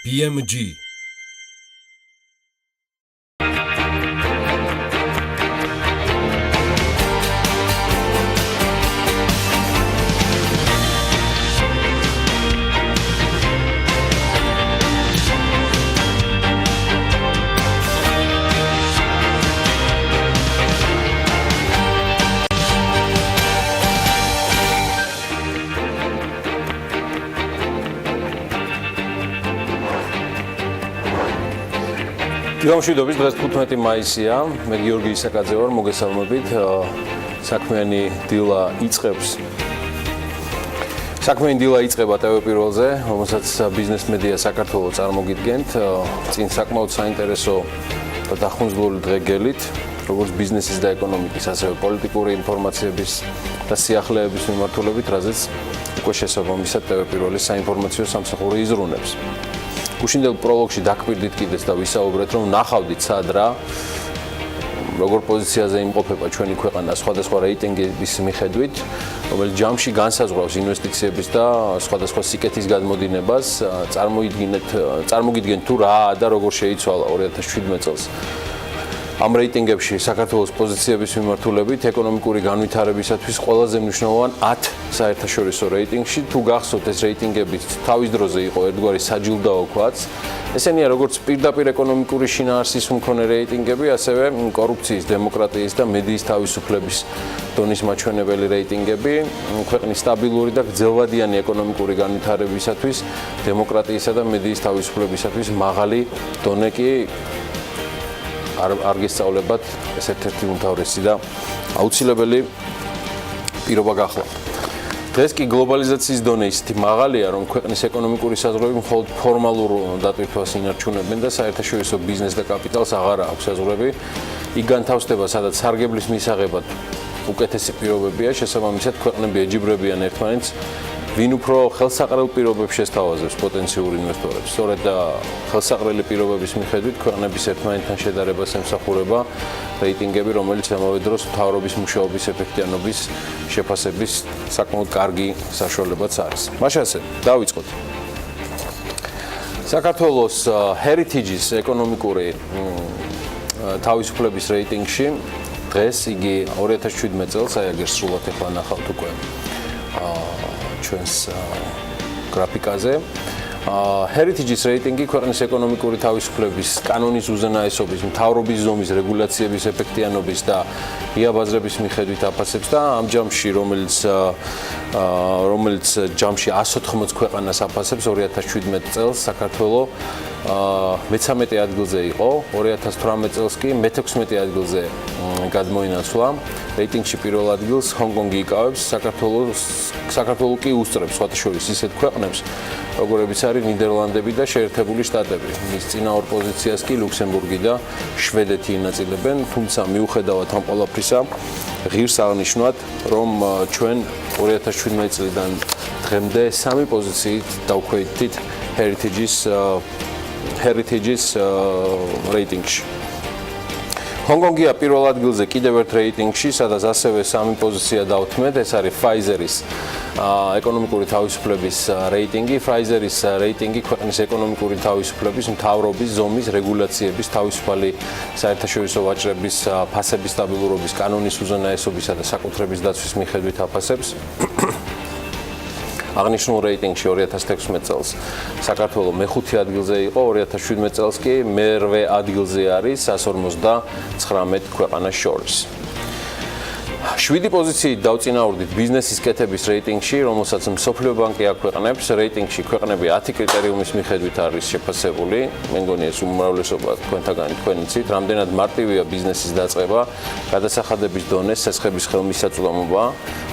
BMG გამშვიდობის დღეს 15 მაისია. მე გიორგი ისაკაძე ვარ, მოგესალმებით. საქმიანი დილა იწყებს. საქმიანი დილა იწყება TV პირველზე, რომელსაც ბიზნეს მედია საქართველოს წარმოგიდგენთ. წინ საკმაოდ საინტერესო და დახუნძლული დღე გელით, როგორც ბიზნესის და ეკონომიკის, ასევე პოლიტიკური ინფორმაციების და სიახლეების მიმართულებით, რაზეც უკვე შესაბამისად TV პირველის საინფორმაციო სამსახური იზრუნებს. გუშინდელ პროლოგში დაგკვირდით კიდეც და ვისაუბრეთ, რომ ნახავდით სად რა, როგორ პოზიციაზე იმყოფება ჩვენი ქვეყანა სხვადასხვა რეიტინგების მიხედვით, რომელიც ჯამში განსაზღვრავს ინვესტიციების და სხვადასხვა სიკეთის გადმოდინებას. წარმოგიდგენთ თუ რა და როგორ შეიცვალა 2017 წელს. ამ რეიტინგებში საქართველოს პოზიციების მიმართულებით ეკონომიკური განვითარებისათვის ყველაზე მნიშვნელოვან 10 საერთაშორისო რეიტინგში, თუ გახსოვთ ეს რეიტინგები თავის დროზე იყო ერთგვარი საჯილდაო ქვაც. ესენია როგორც პირდაპირ ეკონომიკური შინაარსის მქონე რეიტინგები, ასევე კორუფციის, დემოკრატიის და მედიის თავისუფლების დონის მაჩვენებელი რეიტინგები, ქვეყნის სტაბილური და გრძელვადიანი ეკონომიკური განვითარებისათვის, დემოკრატიისა და მედიის თავისუფლებისათვის მაღალი დონე კი არ გესწავლებათ, ეს ერთ-ერთი უმთავრესი და აუცილებელი პირობა გახლა. დღეს კი გლობალიზაციის დონე ისეთი მაღალია, რომ ქვეყნის ეკონომიკური საზღვრები მხოლოდ ფორმალურ დატვირთვას ინარჩუნებენ და საერთაშორისო ბიზნეს და კაპიტალს აღარ აქვს საზღვრები. იქ განთავსდება, სადაც სარგებლის მისაღებად უკეთესი პირობებია, შესაბამისად ქვეყნები ეჯიბრებიან ერთმანეთს, ვინ უფრო ხელსაყრელ პირობებს შესთავაზებს პოტენციურ ინვესტორებს. სწორედ ხელსაყრელი პირობების მიხედვით ქვეყნების ერთმანეთთან შედარებას ემსახურება რეიტინგები, რომელიც ამავე დროს მთავრობის მუშაობის ეფექტიანობის შეფასების საკმაოდ კარგი საშუალებაც არის. მაშასე, დავიწყოთ. საქართველოს Heritage-ის ეკონომიკური თავისუფლების რეიტინგში დღეს იგი 2017 წელს, აი აგერ სრულად ახლა ნახავთ უკვე ჩვენს გრაფიკაზე. Heritage-ის რეიტინგი ქვეყნის ეკონომიკური თავისუფლების, კანონის უზენაესობის, მთავრობის ზომის, რეგულაციების ეფექტიანობის და იაბაზრების მიხედვით აფასებს და ამ ჯამში, რომელიც ჯამში 180 ქვეყანას აფასებს 2017 წელს, საქართველოს მე-13 ადგილზე იყო, 2018 წელს კი მე-16 ადგილზე გადმოინაცვლა. რეიტინგში პირველ ადგილს ჰონგ-კონგი იკავებს, საქართველოს კი უსწრებს სხვათა შორის ისეთ ქვეყნებს, როგორებიც არის ნიდერლანდები და შეერთებული შტატები. მის წინაორ პოზიციას კი ლუქსემბურგი და შვედეთი ინაწილებენ, თუმცა მიუხედავად ამ ყველაფრისა, ღირს აღნიშნავთ, რომ ჩვენ 2017 წლიდან დღემდე 3 პოზიციით დავქვეითით Heritage-ის რეიტინგში. ჰონგ-კონგია პირველ ადგილზე კიდევ ერთ რეიტინგში, სადაც ასევე 3 პოზიცია დავთმეთ, ეს არის Pfizer-ის ეკონომიკური თავისუფლების რეიტინგი. Pfizer-ის რეიტინგი ქვეყნის ეკონომიკური თავისუფლების, მთავრობის ზომის, რეგულაციების, თავისუფალი საერთაშორისო ვაჭრების ფასების სტაბილურობის, კანონის უზენაესობისა და საკუთრების დაცვის მიხედვით აფასებს. აღნიშნულ რეიტინგში 2016 წელს საქართველოს მე-5 ადგილზე იყო, 2017 წელს კი მე-8 ადგილზე არის 159 ქვეყანას შორის. 7 პოზიციით დავწინაურდით ბიზნესის კეთების რეიტინგში, რომელსაც მსოფლიო ბანკი აქვეყნებს. რეიტინგში ქვეყნები 10 კრიტერიუმის მიხედვით არის შეფასებული. მე მგონი ეს უმრავლესობა თქვენთაგანი თქვენ იცით, რამდენად მარტივია ბიზნესის დაწყება, გადასახადების დონე, სესხების ხელმისაწვდომობა,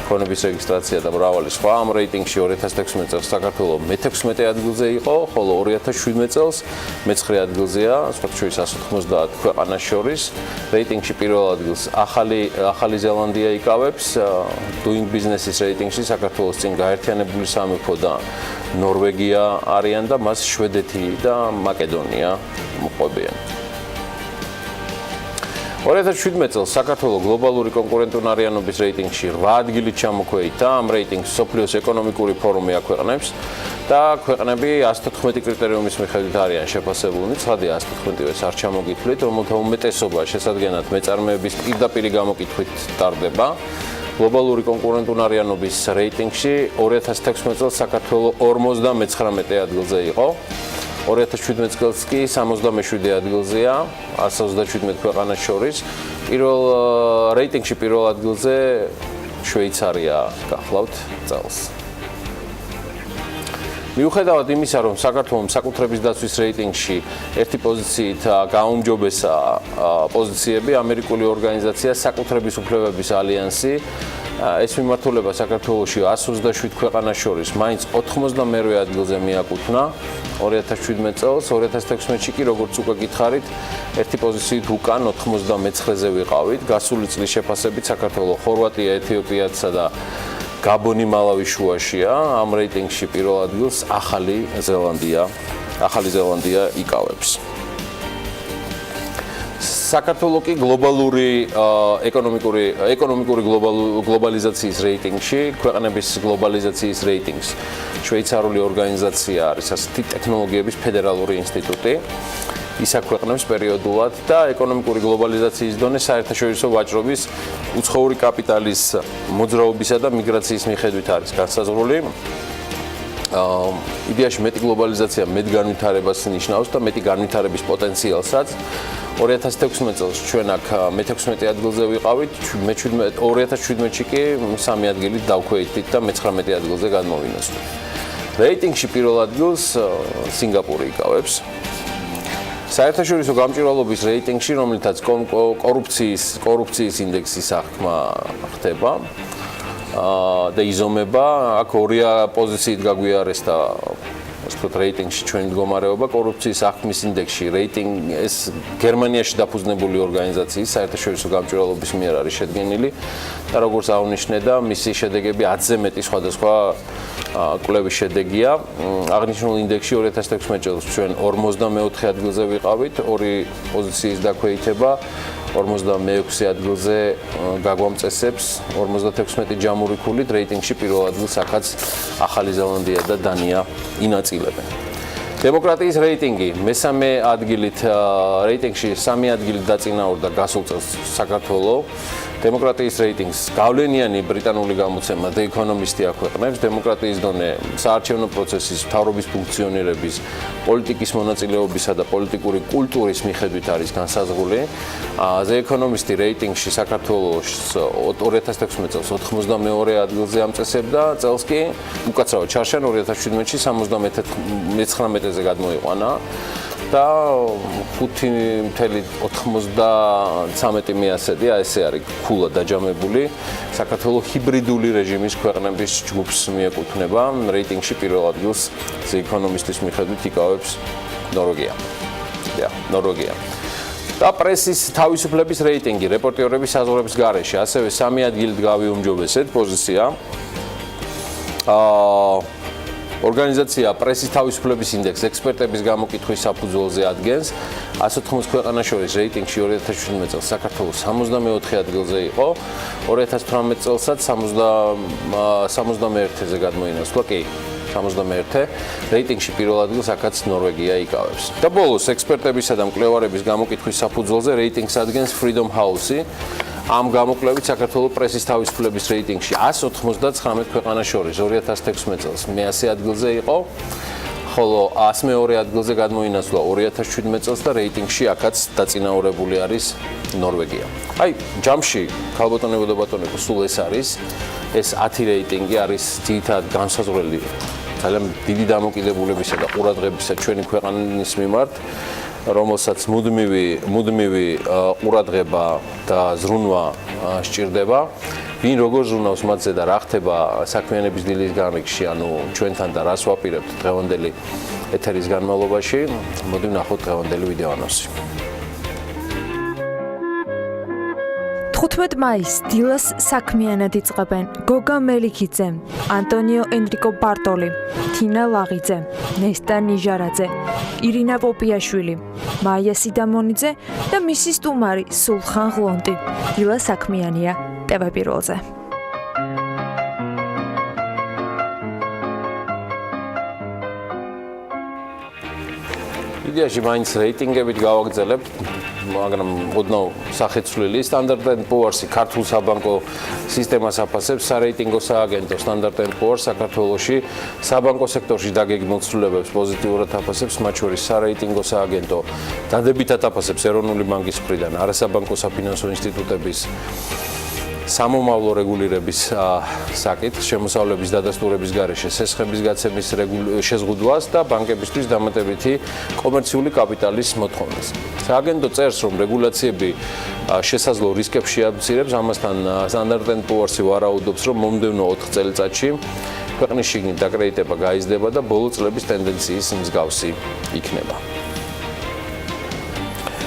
ფონების რეგისტრაცია და მრავალი სხვა. ამ რეიტინგში 2016 წელს საქართველოს მე-16 ადგილზე იყო, ხოლო 2017 წელს მე-9 ადგილზეა, სხვათა შორის 190 ქვეყანას შორის. რეიტინგში პირველ ადგილს ახალი ზელანდია იკავებს, Doing Business-ის რეიტინგში საქართველოს წინ გაერთიანებული სამეფო და ნორვეგია არიან და მას შვედეთი და მაკედონია მოყვებიან. 2017 წელს საქართველოს გლობალური კონკურენტუნარიანობის რეიტინგში 8 ადგილით ჩამოქვეითდა. ამ რეიტინგს მსოფლიოს ეკონომიკური ფორუმი აქვეყნებს და ქვეყნები 114 კრიტერიუმის მიხედვით არიან შეფასებულნი, ცხადია 114-ს არ ჩამოგითვლით, რომელთა უმეტესობა შესადგენად მეწარმეების პირდაპირი გამოკითხვით ტარდება. გლობალური კონკურენტუნარიანობის რეიტინგში 2016 წელს საქართველო 59 ადგილზე იყო. 2017 წელს კი 77 ადგილზეა 137 ქვეყანას შორის. პირველ რეიტინგში პირველ ადგილზე შვეიცარია გახლავთ წელს. მიუხედავად იმისა, რომ საქართველოს საკუთრების დაცვის რეიტინგში ერთი პოზიციით გაუმჯობესა პოზიციები, ამერიკული ორგანიზაცია საკუთრების უფლებების ალიანსი ეს მიმართულება საქართველოში 127 ქვეყანას შორის მაინც 92 ადგილზე მიაკუთვნა 2017 წელს, 2016-ში კი როგორც უკვე გითხარით, ერთი პოზიციით უკან 99-ზე ვიყავით. გასული წლის შეფასებით საქართველო, ხორვატია, ეთიოპიაცა და გაბონი მალავის შუაშია. ამ რეიტინგში პირველ ადგილს ახალი ზელანდია იკავებს. საქართველო კი გლობალური ეკონომიკური გლობალიზაციის რეიტინგში, ქვეყნების გლობალიზაციის რეიტინგს შვეიცარიული ორგანიზაცია არის ასეთი ტექნოლოგიების ფედერალური ინსტიტუტი. ის აქვეყნებს პერიოდულად და ეკონომიკური გლობალიზაციის დონე საერთაშორისო ვაჭრობის უცხოური კაპიტალის მოძრაობისა და მიგრაციის მიხედვით არის განსაზღვრული. იდეაში მეტი გლობალიზაცია მეტ განვითარებას ნიშნავს და მეტი განვითარების პოტენციალსაც. 2016 წელს ჩვენ აქ მე-16 ადგილზე ვიყავით, 2017-ში კი 3 ადგილით დავქვეითით და მე-19 ადგილზე გადმოვინოსვით. რეიტინგში პირველ ადგილს სინგაპური იკავებს. საერთაშორისო გამჭვირვალობის რეიტინგში, რომელთაც კორუფციის ინდექსის აღქმა ხდება და იზომება, აქ ორი პოზიციით გაგვიარესდა რეიტინგში ჩვენი მდგომარეობა, კორუფციის აღქმის ინდექსში რეიტინგი ეს გერმანიაში დაფუძნებული ორგანიზაციის საერთაშორისო გამჭვირვალობის მიერ არის შედგენილი და როგორც აღნიშნე და მისი შედეგები 10-ზე მეტი სხვადასხვა კვლევის შედეგია. აღნიშნულ ინდექსში 2016 წელს ჩვენ 54 ადგილზე ვიყავით, ორი პოზიციის დაქვეითება 46 ადგილზე გაგვამწესებს 56 ჯამური ქულით რეიტინგში პირველ ადგილს აქაც ახალი ზელანდია და დანია ინაწილებენ. დემოკრატიის რეიტინგი მე-3 ადგილით რეიტინგში 3 ადგილით დაწინაურდა გასულ წელს საქართველო. დემოკრატიის რეიტინგს გავლენიანი ბრიტანული გამოცემა The Economist-ი აქვეყნებს. დემოკრატიის დონე საარჩევნო პროცესის, მთავრობის ფუნქციონირების, პოლიტიკის მონაწილეობისა და პოლიტიკური კულტურის მიხედვით არის განსაზღვრული. The Economist-ი რეიტინგში საქართველოს 2016 წელს 92 ადგილზე ამწესებდა, წელს კი უკაცრავად ჩარშან 2017-ში 79-ზე გადმოიყვანა. და 5.93 ესე არის ქულა დაჯამებული. საქართველოს ჰიბრიდული რეჟიმის ქვეყნების ჯგუფს მიეკუთვნება. რეიტინგში პირველ ადგილს The Economist-ის მიხედვით იკავებს ნორვეგია. ნორვეგია. და პრესის თავისუფლების რეიტინგი რეპორტიორების საზღვრების გარეშე ასევე 3 ადგილით გავიუმჯობესეთ პოზიცია. ორგანიზაცია პრესის თავისუფლების ინდექსს ექსპერტების გამოკითხვის საფუძველზე ადგენს. 180 ქვეყანას შორის რეიტინგში 2017 წელს საქართველოს 64 ადგილზე იყო. 2018 წელსაც 71-ზე გადმოინაცვლა, კი, 71. რეიტინგში პირველ ადგილს აქაც ნორვეგია იკავებს. და ბოლოს ექსპერტებისა და მკვლევარების გამოკითხვის საფუძველზე რეიტინგს ადგენს Freedom House-ი. ამ გამოკვლევით საქართველოს პრესის თავისუფლების რეიტინგში 199 ქვეყანას შორის 2016 წელს მე-100 ადგილზე იყო, ხოლო 102 ადგილზე გადმოინაცვლა 2017 წელს და რეიტინგში აქაც დაწინაურებული არის ნორვეგია. აი, ჯამში ქალბატონებო და ბატონებო, სულ ეს არის. ეს 10 რეიტინგი არის ძირითადად განსაზღვრელი ძალიან დიდი დამოკიდებულებისა და ყურადღებისა ჩვენი ქვეყნის მიმართ, რომელსაც მუდმივი ყურადღება და ზრუნვა სჭირდება. ვინ როგორ ზრუნავს მათზე და რა ხდება საქმიანების დილის განრიგში, ანუ ჩვენთან და რას ვაპირებთ დღევანდელი ეთერის განმავლობაში, მოდი ვნახოთ დღევანდელი ვიდეო ანონსი. 15 მაისს დილას საქმიანად იწყებენ გოგა მელიქიძე, ანტონიო ენრიკო ბარტოლი, თინა ლაღიძე, ნესტა ნიჟარაძე, ირინა პოპიაშვილი, მაია სიდამონიძე და მისი სტუმარი სულხან ღლონტი. დილა საქმიანია TV 1-ზე. 15 მაისს დილას საქმიანად იწყებენ გოგა მელიქიძე, ანტონიო ენრიკო ბარტოლი, თინა ლაღიძე, ირინა პოპიაშვილი, მაია სიდამონიძე და მისი სტუმარი სულხან ღლონტი. დილა საქმიანია TV 1-ზე. იდეაში მაინც რეიტინგებით გავაგრძელებთ, მაგრამ ოდნავ სახეცვლილი Standard & Poor's ქართულ საბანკო სისტემას აფასებს სარეიტინგო სააგენტო Standard & Poor's საქართველოში საბანკო სექტორში დაგეგმილ ცვლილებებს პოზიტიურად აფასებს, მათ შორის სარეიტინგო სააგენტო დადებითად აფასებს ეროვნული ბანკის მხრიდან არასაბანკო საფინანსო ინსტიტუტების სამომავლო რეგულირების საკითხს, შემოსავლების დადასტურების გარეშე სესხების გაცემის შეზღუდვას და ბანკებისთვის დამატებითი კომერციული კაპიტალის მოთხოვნას. სააგენტო წერს, რომ რეგულაციები შესაძლო რისკებს შეამცირებს, ამასთან Standard & Poor's ვარაუდობს, რომ მომდევნო 4 წელიწადში ქვეყნის შიგნით დაკრედიტება გაიზრდება და ბოლო წლების ტენდენციის მსგავსი იქნება.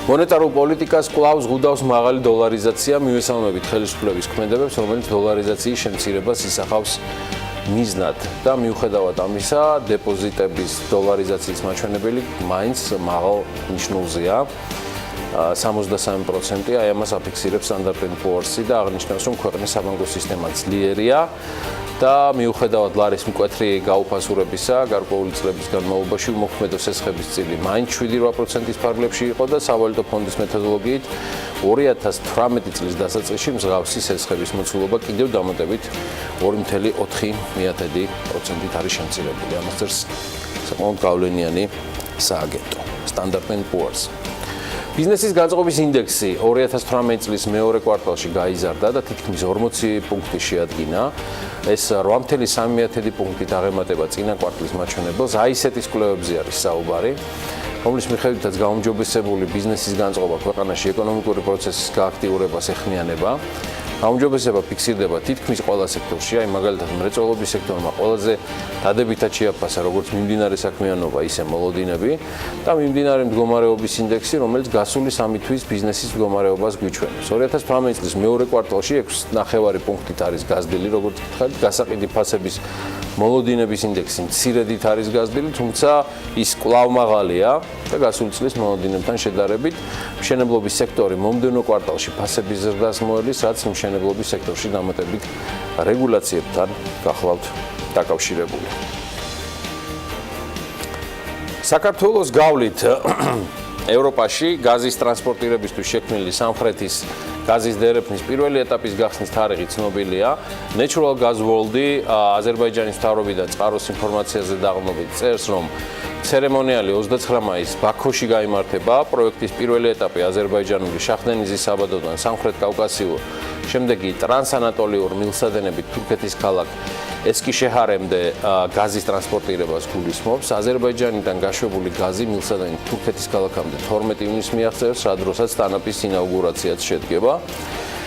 მონეტარულ პოლიტიკას კვლავ ზღუდავს მაღალი დოლარიზაცია, მივესალმებით ხელისუფლების ქმედებებს, რომელიც დოლარიზაციის შემცირებას ისახავს მიზნად და მიუხედავად ამისა, დეპოზიტების დოლარიზაციის მაჩვენებელი მაინც მაღალ ნიშნულზეა. 63%, აი ამას აფიქსირებს Standard & Poor's და აღნიშნავს, რომ ქვეყნის საბანკო სისტემა ძლიერია და მიუხედავად ლარის მკვეთრი გაუფასურებისა, გარკვეული წლების განმავლობაში უმოქმედო სესხების წილი მაინც 7-8%-ის ფარგლებში იყო და სავალუტო ფონდის მეთოდოლოგიით 2018 წლის დასაწყისში მსგავსი სესხების მოცულობა კიდევ დამატებით 2.4%-ით არის შემცირებული. ამას წერს საკმაოდ გავლენიანი სააგენტო Standard & Poor's. ბიზნესის განწყობის ინდექსი 2018 წლის მეორე კვარტალში გაიზარდა და თითქმის 40 პუნქტი შეადგინა. ეს 8.3 პუნქტით აღემატება წინა კვარტლის მაჩვენებელს. აი ესეთის კვლევებზე არის საუბარი, რომლის მიხედვითაც გაუმჯობესებული ბიზნესის განწყობა ქვეყანაში ეკონომიკური პროცესის გააქტიურებას ეხმიანება. გაუმჯობესება ფიქსირდება თითქმის ყველა სექტორში, აი მაგალითად მრეწველობის სექტორმა ყველაზე დადებითად შეაფასა როგორც მიმდინარე საქმიანობა, ისე მოლოდინები და მიმდინარე მდგომარეობის ინდექსი, რომელიც გასული 3 თვის ბიზნესის მდგომარეობას გვიჩვენებს. 2018 წლის მეორე კვარტალში 6.9 პუნქტით არის გაზრდილი, როგორც გითხარით, გასაყიდი ფასების მოლოდინების ინდექსი მცირედით არის გაზრდილი, თუმცა ის კვლავ მაღალია და გასული წლის მოლოდინებთან შედარებით. მშენებლობის სექტორი მომდევნო კვარტალში ფასების ზრდას მოელის, რაც მშენებლობის სექტორში დამატებით რეგულაციებთან გახლავთ დაკავშირებული. საქართველოს გავლით ევროპაში გაზის ტრანსპორტირებისთვის შექმნილი სამხრეთის გაზის დერეფნის პირველი ეტაპის გახსნის თარიღი ცნობილია. Natural Gas World-ი აზერბაიჯანის მთავრობიდან წყაროს ინფორმაციაზე დაყრდნობით წერს, რომ ცერემონიალი 29 მაისს ბაქოში გაიმართება. პროექტის პირველი ეტაპი აზერბაიჯანული შახდენიზის საბადოდან სამხრეთ კავკასიურ, შემდეგ კი ტრანსანატოლიურ მილსადენებით თურქეთის ქალაქ ესკიშეჰარემდე გაზის ტრანსპორტირებას გულისხმობს. აზერბაიჯანიდან გაშვებული გაზი მილსადენით თურქეთის ქალაქამდე 12 ივნისს მიაღწევს, რა დროსაც ტანაპის ინაუგურაციაც შედგება.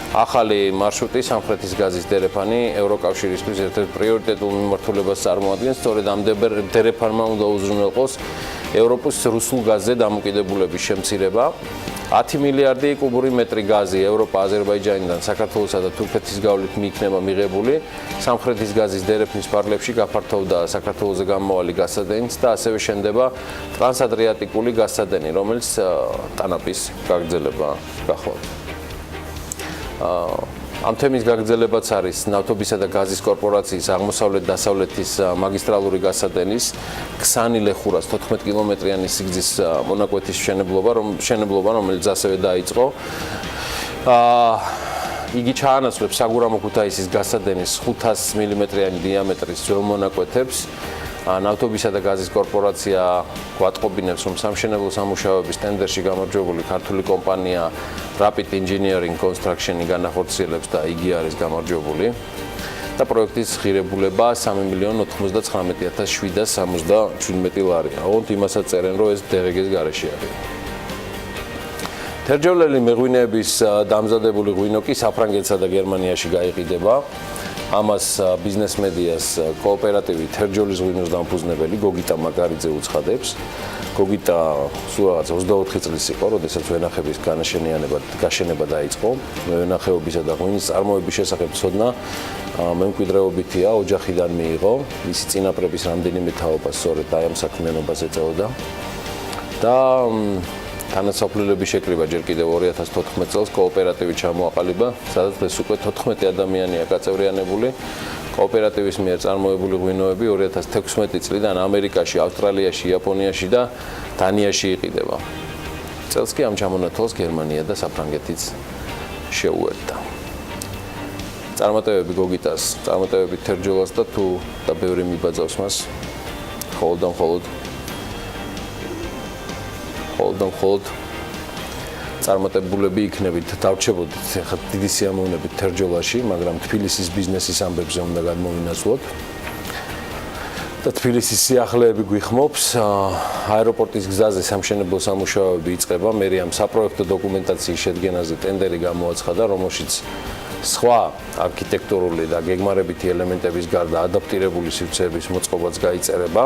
ახალი მარშრუტი სამხრეთის გაზის დერეფანი ევროკავშირისთვის ერთ-ერთ პრიორიტეტულ მიმართულებას წარმოადგენს. სწორედ ამ დერეფანმა უნდა უზრუნველყოს ევროპის რუსულ გაზზე დამოკიდებულების შემცირება. 10 მილიარდი კუბური მეტრი გაზი ევროპა აზერბაიჯანიდან საქართველოსა და თურქეთის გავლით მიიქნება მიღებული. სამხრეთის გაზის დერეფნის ფარგლებში გაფართოვდა საქართველოზე გამავალი გასადენიც და ასევე შენდება ტრანსადრიატიკული გასადენი, რომელიც ტანაპის გაგრძელება გახლავთ. ამ თემის გაგრძელებაც არის ნავთობისა და გაზის კორპორაციის აღმოსავლეთ-დასავლეთის მაგისტრალური გასადენის ქსანი-ლეხურას 14 კილომეტრიანი სიგრძის მონაკვეთის მშენებლობა, რომელიც ასევე დაიწყო. იგი ჩაანაცვლებს საგურამო ქუთაისის გასადენის 500 მმ-იანი დიამეტრის ძველ მონაკვეთებს. ნავთობისა და გაზის კორპორაცია გვატყობინებს, რომ სამშენებლო სამუშაოების ტენდერში გამარჯვებული ქართული კომპანია Rapid Engineering Construction-ი განახორციელებს და იგი არის გამარჯვებული. და პროექტის ღირებულება 3.099.777 ლარია. ოღონდ იმასაც წერენ, რომ ეს DGG-ის გარეშე არის. თერჯოლელი მეღვინეების დამზადებული ღვინო კი საფრანგეთსა და გერმანიაში გაიყიდება. ამას ბიზნეს მედიას კოოპერატივი თერჯოლის ღვინოს დამფუძნებელი გოგიტა მაგარიძე უცხადებს. გოგიტა სულ რაღაც 24 წლის იყო, როდესაც ვენახების გაშენება დაიწყო. ვენახეობისა და ღვინის წარმოების შესახებ ცოდნა მემკვიდრეობითია, ოჯახიდან მიიღო. მისი წინაპრების რამდენიმე თაობა სწორედ აი ამ საქმიანობას ეწეოდა. და თანასაფლელების შეკრიბა ჯერ კიდევ 2014 წელს კოოპერატივი ჩამოაყალიბა, სადაც ეს უკვე 14 ადამიანია გაწევრიანებული. კოოპერატივის მიერ წარმოებული ღვინოები 2016 წლიდან ამერიკაში, ავსტრალიაში, იაპონიაში და დანიაში იყიდება. წელს კი ამ ჩამონათვალს გერმანია და საფრანგეთიც შეუერთდა. წარმატებები გოგიტას, წარმატებები თერჯოლას და თუ და ბევრი მიბაძავს მას. ხოლოდ წარმატებულები იქნებით, დავრჩებოდით ახლა დიდი სიამოვნებით თერჯოლაში, მაგრამ თბილისის ბიზნესის ამბებზე უნდა გადმოვინაცვლოთ. და თბილისის სიახლეები გვიხმობს, აეროპორტის გზაზე სამშენებლო სამუშაოები იწყება, მე ამ საპროექტო დოკუმენტაციის შედგენაზე ტენდერი გამოაცხადა, რომელშიც სხვა არქიტექტურული და გეგმარებითი ელემენტების გარდა ადაპტირებული სივრცეების მოწყობაც გაიწერება.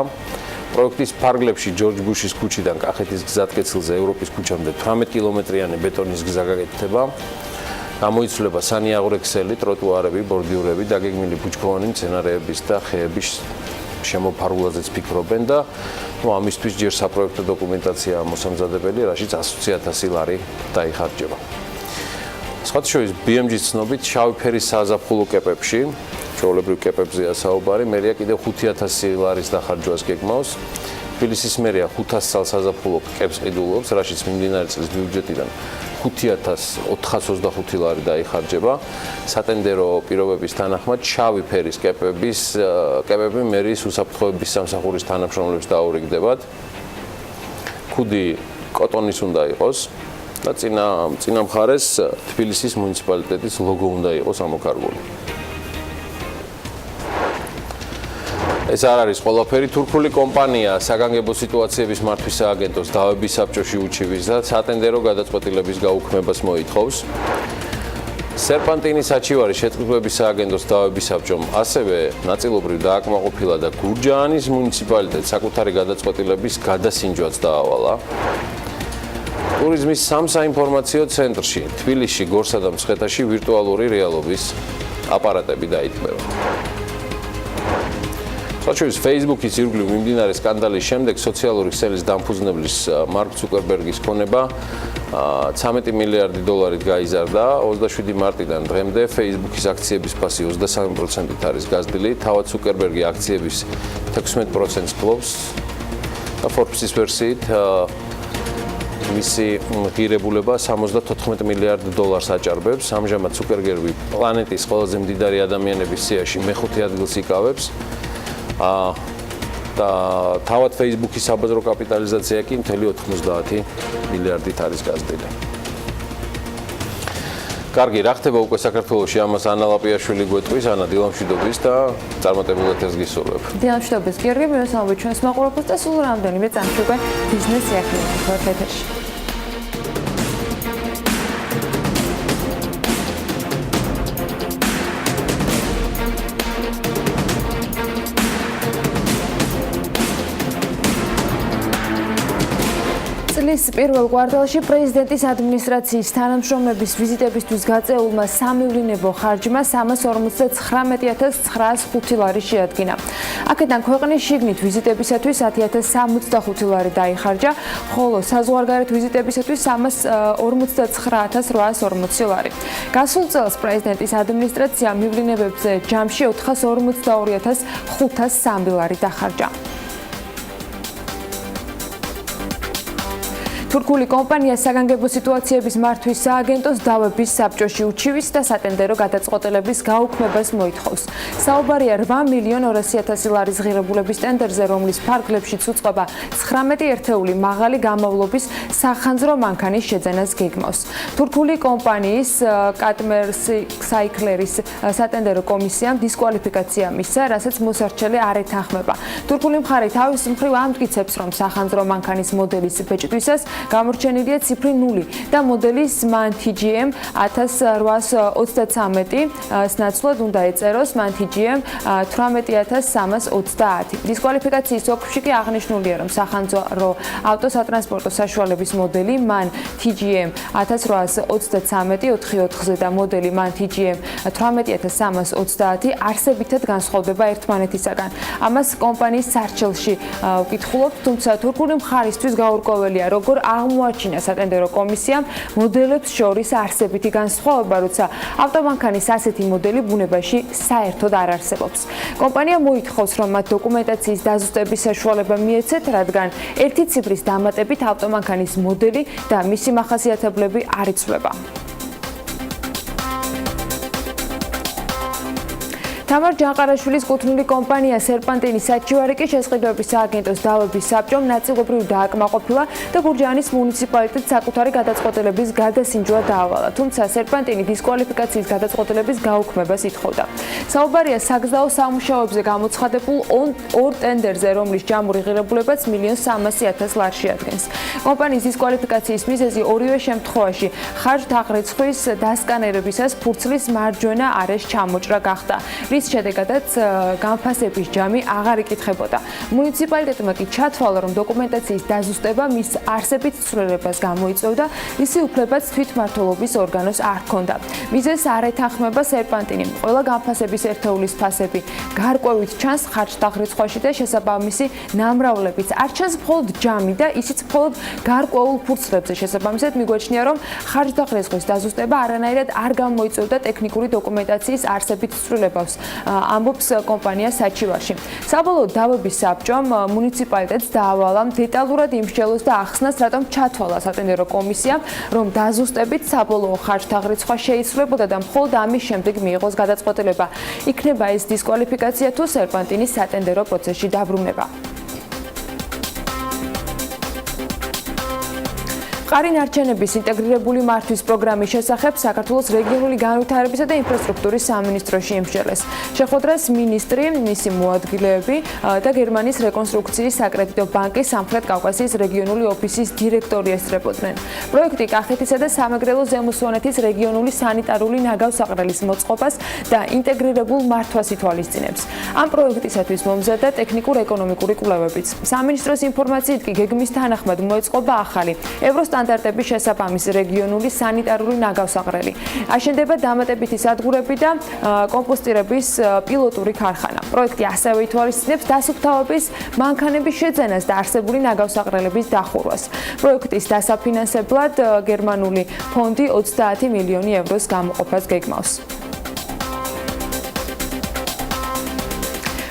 პროექტის ფარგლებში ჯორჯ ბუშის ქუჩიდან კახეთის გზატკეცილზე ევროპის ქუჩამდე 18 კილომეტრიანი ბეტონის გზა გაკეთდება. გამოიცვლება სანიაღვრე ქსელი, ტროტუარები, ბორდიურები, დაგეგმილი ბუჩქოვანი მცენარეების და ხეების შემოფარგლაზეც ფიქრობენ და ამისთვის ჯერ საპროექტო დოკუმენტაცია მოსამზადებელი, რაშიც 100,000 ლარი დაიხარჯება. სხვათა შორის BMG-ს ცნობით შავი ფერის საზაფხულო კეპებში, ჩვეულებრივ კეპებზეა საუბარი, მერია კიდევ 5,000 ლარის დახარჯვას გეგმავს. თბილისის მერია 500 წელს საზაფხულო კეპს ყიდულობს, რაშიც მიმდინარე წლის ბიუჯეტიდან 5,425 ლარი დაიხარჯება. სატენდერო პირობების თანახმად შავი ფერის კეპები მერიის უსაფრთხოების სამსახურის თანამშრომლებს დაურიგდებათ. ქუდი კოტონის უნდა იყოს და წინა მხარეს თბილისის მუნიციპალიტეტის ლოგო უნდა იყოს ამოქარგული. ეს არ არის ყველაფერი. თურქული კომპანია საგანგებო სიტუაციების მართვის სააგენტოს დავების საბჭოში უჩივის და სატენდერო გადაწყვეტილების გაუქმებას მოითხოვს. სერპანტინის საჩივარი შეტყობების სააგენტოს დავების საბჭომ ასევე ნაწილობრივ დააკმაყოფილა და გურჯაანის მუნიციპალიტეტს საკუთარი გადაწყვეტილების გადასინჯვაც დაავალა. ტურიზმის სამსაინფორმაციო ცენტრში, თბილისში, გორსა და მცხეთაში ვირტუალური რეალობის აპარატები დაითმევა. სხვათა Facebook-ის ირგვლივ მიმდინარე სკანდალის შემდეგ სოციალური ქსელის დამფუძნებლის მარკ ცუკერბერგის ქონება 13 მილიარდი დოლარით გაიზარდა. 27 მარტიდან დღემდე Facebook-ის აქციების ფასი 23%-ით არის გაზრდილი. თავად ცუკერბერგი აქციების 16%-ს ფლობს და Forbes-ის ვერსიით მისი ღირებულება 74 მილიარდ დოლარს აჭარბებს. ამჟამად ცუკერბერგი პლანეტის ყველაზე მდიდარი ადამიანების სიაში მეხუთე ადგილს იკავებს. და თავად Facebook-ის საბაზრო კაპიტალიზაცია კი მთელი 90 მილიარდით არის გაზრდილი. კარგი, რა ხდება უკვე საქართველოში? ამას ანა ლაპიაშვილი გვეტყვის, ანა დილამშვიდობის და წარმატებულ ეთერს გისურვებ. დილამშვიდობის გიორგი, მივესალმებით ჩვენს მაყურებელს და სულ რამდენიმე წამში უკვე ბიზნეს სიახლეებში ეთერში. წლის პირველ კვარტალში პრეზიდენტის ადმინისტრაციის თანამშრომლების ვიზიტებისთვის გაწეულმა სამივლინებო ხარჯმა 359,905 ლარი შეადგინა. აქედან ქვეყნის შიგნით ვიზიტებისათვის 10,065 ლარი დაიხარჯა, ხოლო საზღვარგარეთ ვიზიტებისათვის 359,840 ლარი. გასულ წელს პრეზიდენტის ადმინისტრაცია მივლინებებზე ჯამში 442,503 ლარი დახარჯა. თურქული კომპანია საგანგებო სიტუაციების მართვის სააგენტოს დავების საბჭოში უჩივის და სატენდერო გადაწყვეტილების გაუქმებას მოითხოვს. საუბარია 8,200,000 ლარის ღირებულების ტენდერზე, რომლის ფარგლებშიც უწყება 19 ერთეული მაღალი გამოვლობის სახანძრო მანქანის შეძენას გეგმავს. თურქული კომპანიის კატმერსაიკლერის სატენდერო კომისიამ დისკვალიფიკაცია მისცა, რასაც მოსარჩელი არ ეთანხმება. თურქული მხარე თავის მხრივ ამტკიცებს, რომ სახანძრო მანქანის მოდელის ბეჭდვისას გამორჩენილია ციფრი 0 და მოდელის MAN TGM 1833 ნაცვლად უნდა ეწეროს MAN TGM 18330. დისკვალიფიკაციის ოქროში კი აღნიშნულია, რომ სახანძრო ავტოსატრანსპორტო საშუალების მოდელი MAN TGM 1833-4-ზე და მოდელი MAN TGM 18330 არსებითად განსხვავდება ერთმანეთისაგან. ამას კომპანიის სარჩელში ვკითხულობთ, თუმცა თურქული მხარისთვის გაურკვეველია, როგორ აღმოაჩინა სატენდერო კომისიამ მოდელებს შორის არსებითი განსხვავება, როცა ავტომანქანის ასეთი მოდელი ბუნებაში საერთოდ არ არსებობს. კომპანია მოითხოვს, რომ მათ დოკუმენტაციის დაზუსტების საშუალება მიეცეთ, რადგან ერთი ციფრის დამატებით ავტომანქანის მოდელი და მისი მახასიათებლები არ იცვლება. თამარ ჯანყარაშვილის კუთვნილი კომპანია სერპანტინის საჩივარიკი შესყიდვების სააგენტოს დავების საბჭომ ნაწილობრივ დააკმაყოფილა და გურჯაანის მუნიციპალიტეტს საკუთარი გადაწყვეტილების გადასინჯვა დაავალა, თუმცა სერპანტინი დისკვალიფიკაციის გადაწყვეტილების გაუქმებას ითხოვდა. საუბარია საგზაო სამუშაოებზე გამოცხადებულ ორ ტენდერზე, რომლის ჯამური ღირებულებაც 1.300.000 ლარში ადგენს. კომპანიის დისკვალიფიკაციის მიზეზი ორივე შემთხვევაში ხარჯ-თაღრიცხვის დასკანერებისას ფურცლის მარჯვენა არეში ჩამოჭრა გახდა. რის შედეგადაც განფასების ჯამი აღარ იკითხებოდა. მუნიციპალიტეტმა კი ჩათვალა, რომ დოკუმენტაციის დაზუსტება მის არსებით ცვლილებას გამოიწვევდა, მისი უფლებაც თვითმმართველობის ორგანოს არ ჰქონდა. მიზეზს არ ეთანხმება სერპანტინი. ყველა განფასების ერთეულის ფასები გარკვევით ჩანს ხარჯ-თაღრიცხვაში და შესაბამისი ნამრავლებიც. არ ჩანს მხოლოდ ჯამი და ისიც მხოლოდ გარკვეულ ფურცლებზე. შესაბამისად მიგვაჩნია, რომ ხარჯ-თაღრიცხვის დაზუსტება არანაირად არ გამოიწვევდა ტექნიკური დოკუმენტაციის არსებით ცვლილებას. ამბობს კომპანია საჩივარში. საბოლოოდ დავების საბჭომ მუნიციპალიტეტს დაავალა დეტალურად იმსჯელოს და ახსნას, რატომ ჩათვალა სატენდერო კომისიამ, რომ დაზუსტებით საბოლოო ხარჯ-თაღრიცხვა შეიცვლებოდა და მხოლოდ ამის შემდეგ მიიღოს გადაწყვეტილება. იქნება ეს დისკვალიფიკაცია თუ სერპანტინის სატენდერო პროცესში დაბრუნება. ყარინარჩენების ინტეგრირებული მართვის პროგრამის შესახებ საქართველოს რეგიონული განვითარებისა და ინფრასტრუქტურის სამინისტროში იმსჯელეს. შეხვედრას მინისტრი, მისი მოადგილეები და გერმანიის რეკონსტრუქციის საკრედიტო ბანკის სამხრეთ კავკასიის რეგიონული ოფისის დირექტორი ესწრებოდნენ. პროექტი კახეთისა და სამეგრელო ზემო სვანეთის რეგიონული სანიტარული ნაგავსაყრელის მოწყობას და ინტეგრირებულ მართვას ითვალისწინებს. ამ პროექტისათვის მომზადდა ტექნიკურ-ეკონომიკური კვლევებიც. სამინისტროს ინფორმაციით კი გეგმის თანახმად მოეწყობა ახალი ევროსტანდარტების შესაბამისი რეგიონული სანიტარული ნაგავსაყრელი. აშენდება დამატებითი სადგურები და კომპოსტირების პილოტური ქარხანა. პროექტი ასევე ითვალისწინებს დასუფთავების მანქანების შეძენას და არსებული ნაგავსაყრელების დახურვას. პროექტის დასაფინანსებლად გერმანული ფონდი 30 მილიონი ევროს გამოყოფას გეგმავს.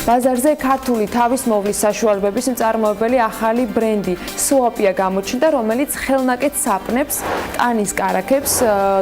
ბაზარზე ქართული თავისმოვლის საშუალებების მწარმოებელი ახალი ბრენდი სუაპია გამოჩნდა, რომელიც ხელნაკეთ საპნებს, ტანის კარაქებს,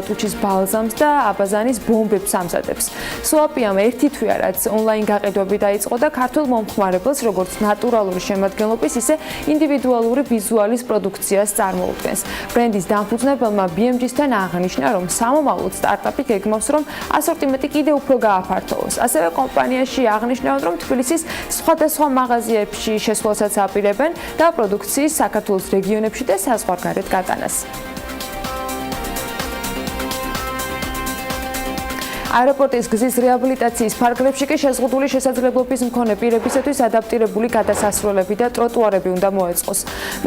ტუჩის ბალზამს და აბაზანის ბომბებს ამზადებს. სუაპიამ ერთი თვეა, რაც ონლაინ გაყიდვები დაიწყო და ქართულ მომხმარებელს როგორც ნატურალური შემადგენლობის, ისე ინდივიდუალური ვიზუალის პროდუქციას წარმოუდგენს. ბრენდის დამფუძნებელმა BMG-სთან აღნიშნა, რომ სამომავლოდ სტარტაპი გეგმავს, რომ ასორტიმენტი კიდევ უფრო გააფართოვოს. ასევე კომპანიაში აღნიშნავენ, რომ თბილისის სხვადასხვა მაღაზიებში შესვლასაც აპირებენ და პროდუქციის საქართველოს რეგიონებში და საზღვარგარეთ გატანას. აეროპორტის გზის რეაბილიტაციის ფარგლებში კი შეზღუდული შესაძლებლობის მქონე პირებისათვის ადაპტირებული გადასასვლელები და ტროტუარები უნდა მოეწყოს.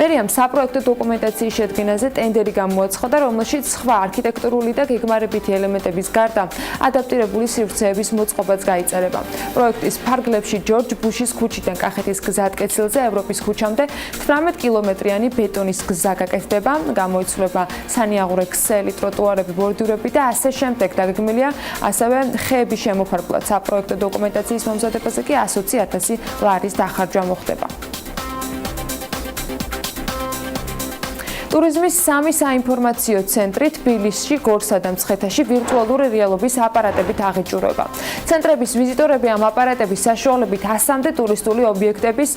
მერიამ საპროექტო დოკუმენტაციის შედგენაზე ტენდერი გამოაცხადა, რომელშიც სხვა არქიტექტურული და გეგმარებითი ელემენტების გარდა ადაპტირებული სივრცეების მოწყობაც გაიწერება. პროექტის ფარგლებში ჯორჯ ბუშის ქუჩიდან კახეთის გზატკეცილზე ევროპის ქუჩამდე 18 კილომეტრიანი ბეტონის გზა გაკეთდება, გამოიცვლება სანიაღურე ქსელი, ტროტუარები, ბორდიურები და ასე შემდეგ. დაგეგმილია ასევე ხეების შემოფარგლად. საპროექტო დოკუმენტაციის მომზადებაზე კი 120.000 ლარის დახარჯვა მოხდება. ტურიზმის 3 საინფორმაციო ცენტრი თბილისში, გორსა და მცხეთაში ვირტუალური რეალობის აპარატებით აღიჭურება. ცენტრების ვიზიტორები ამ აპარატების საშუალებით 100-მდე ტურისტული ობიექტების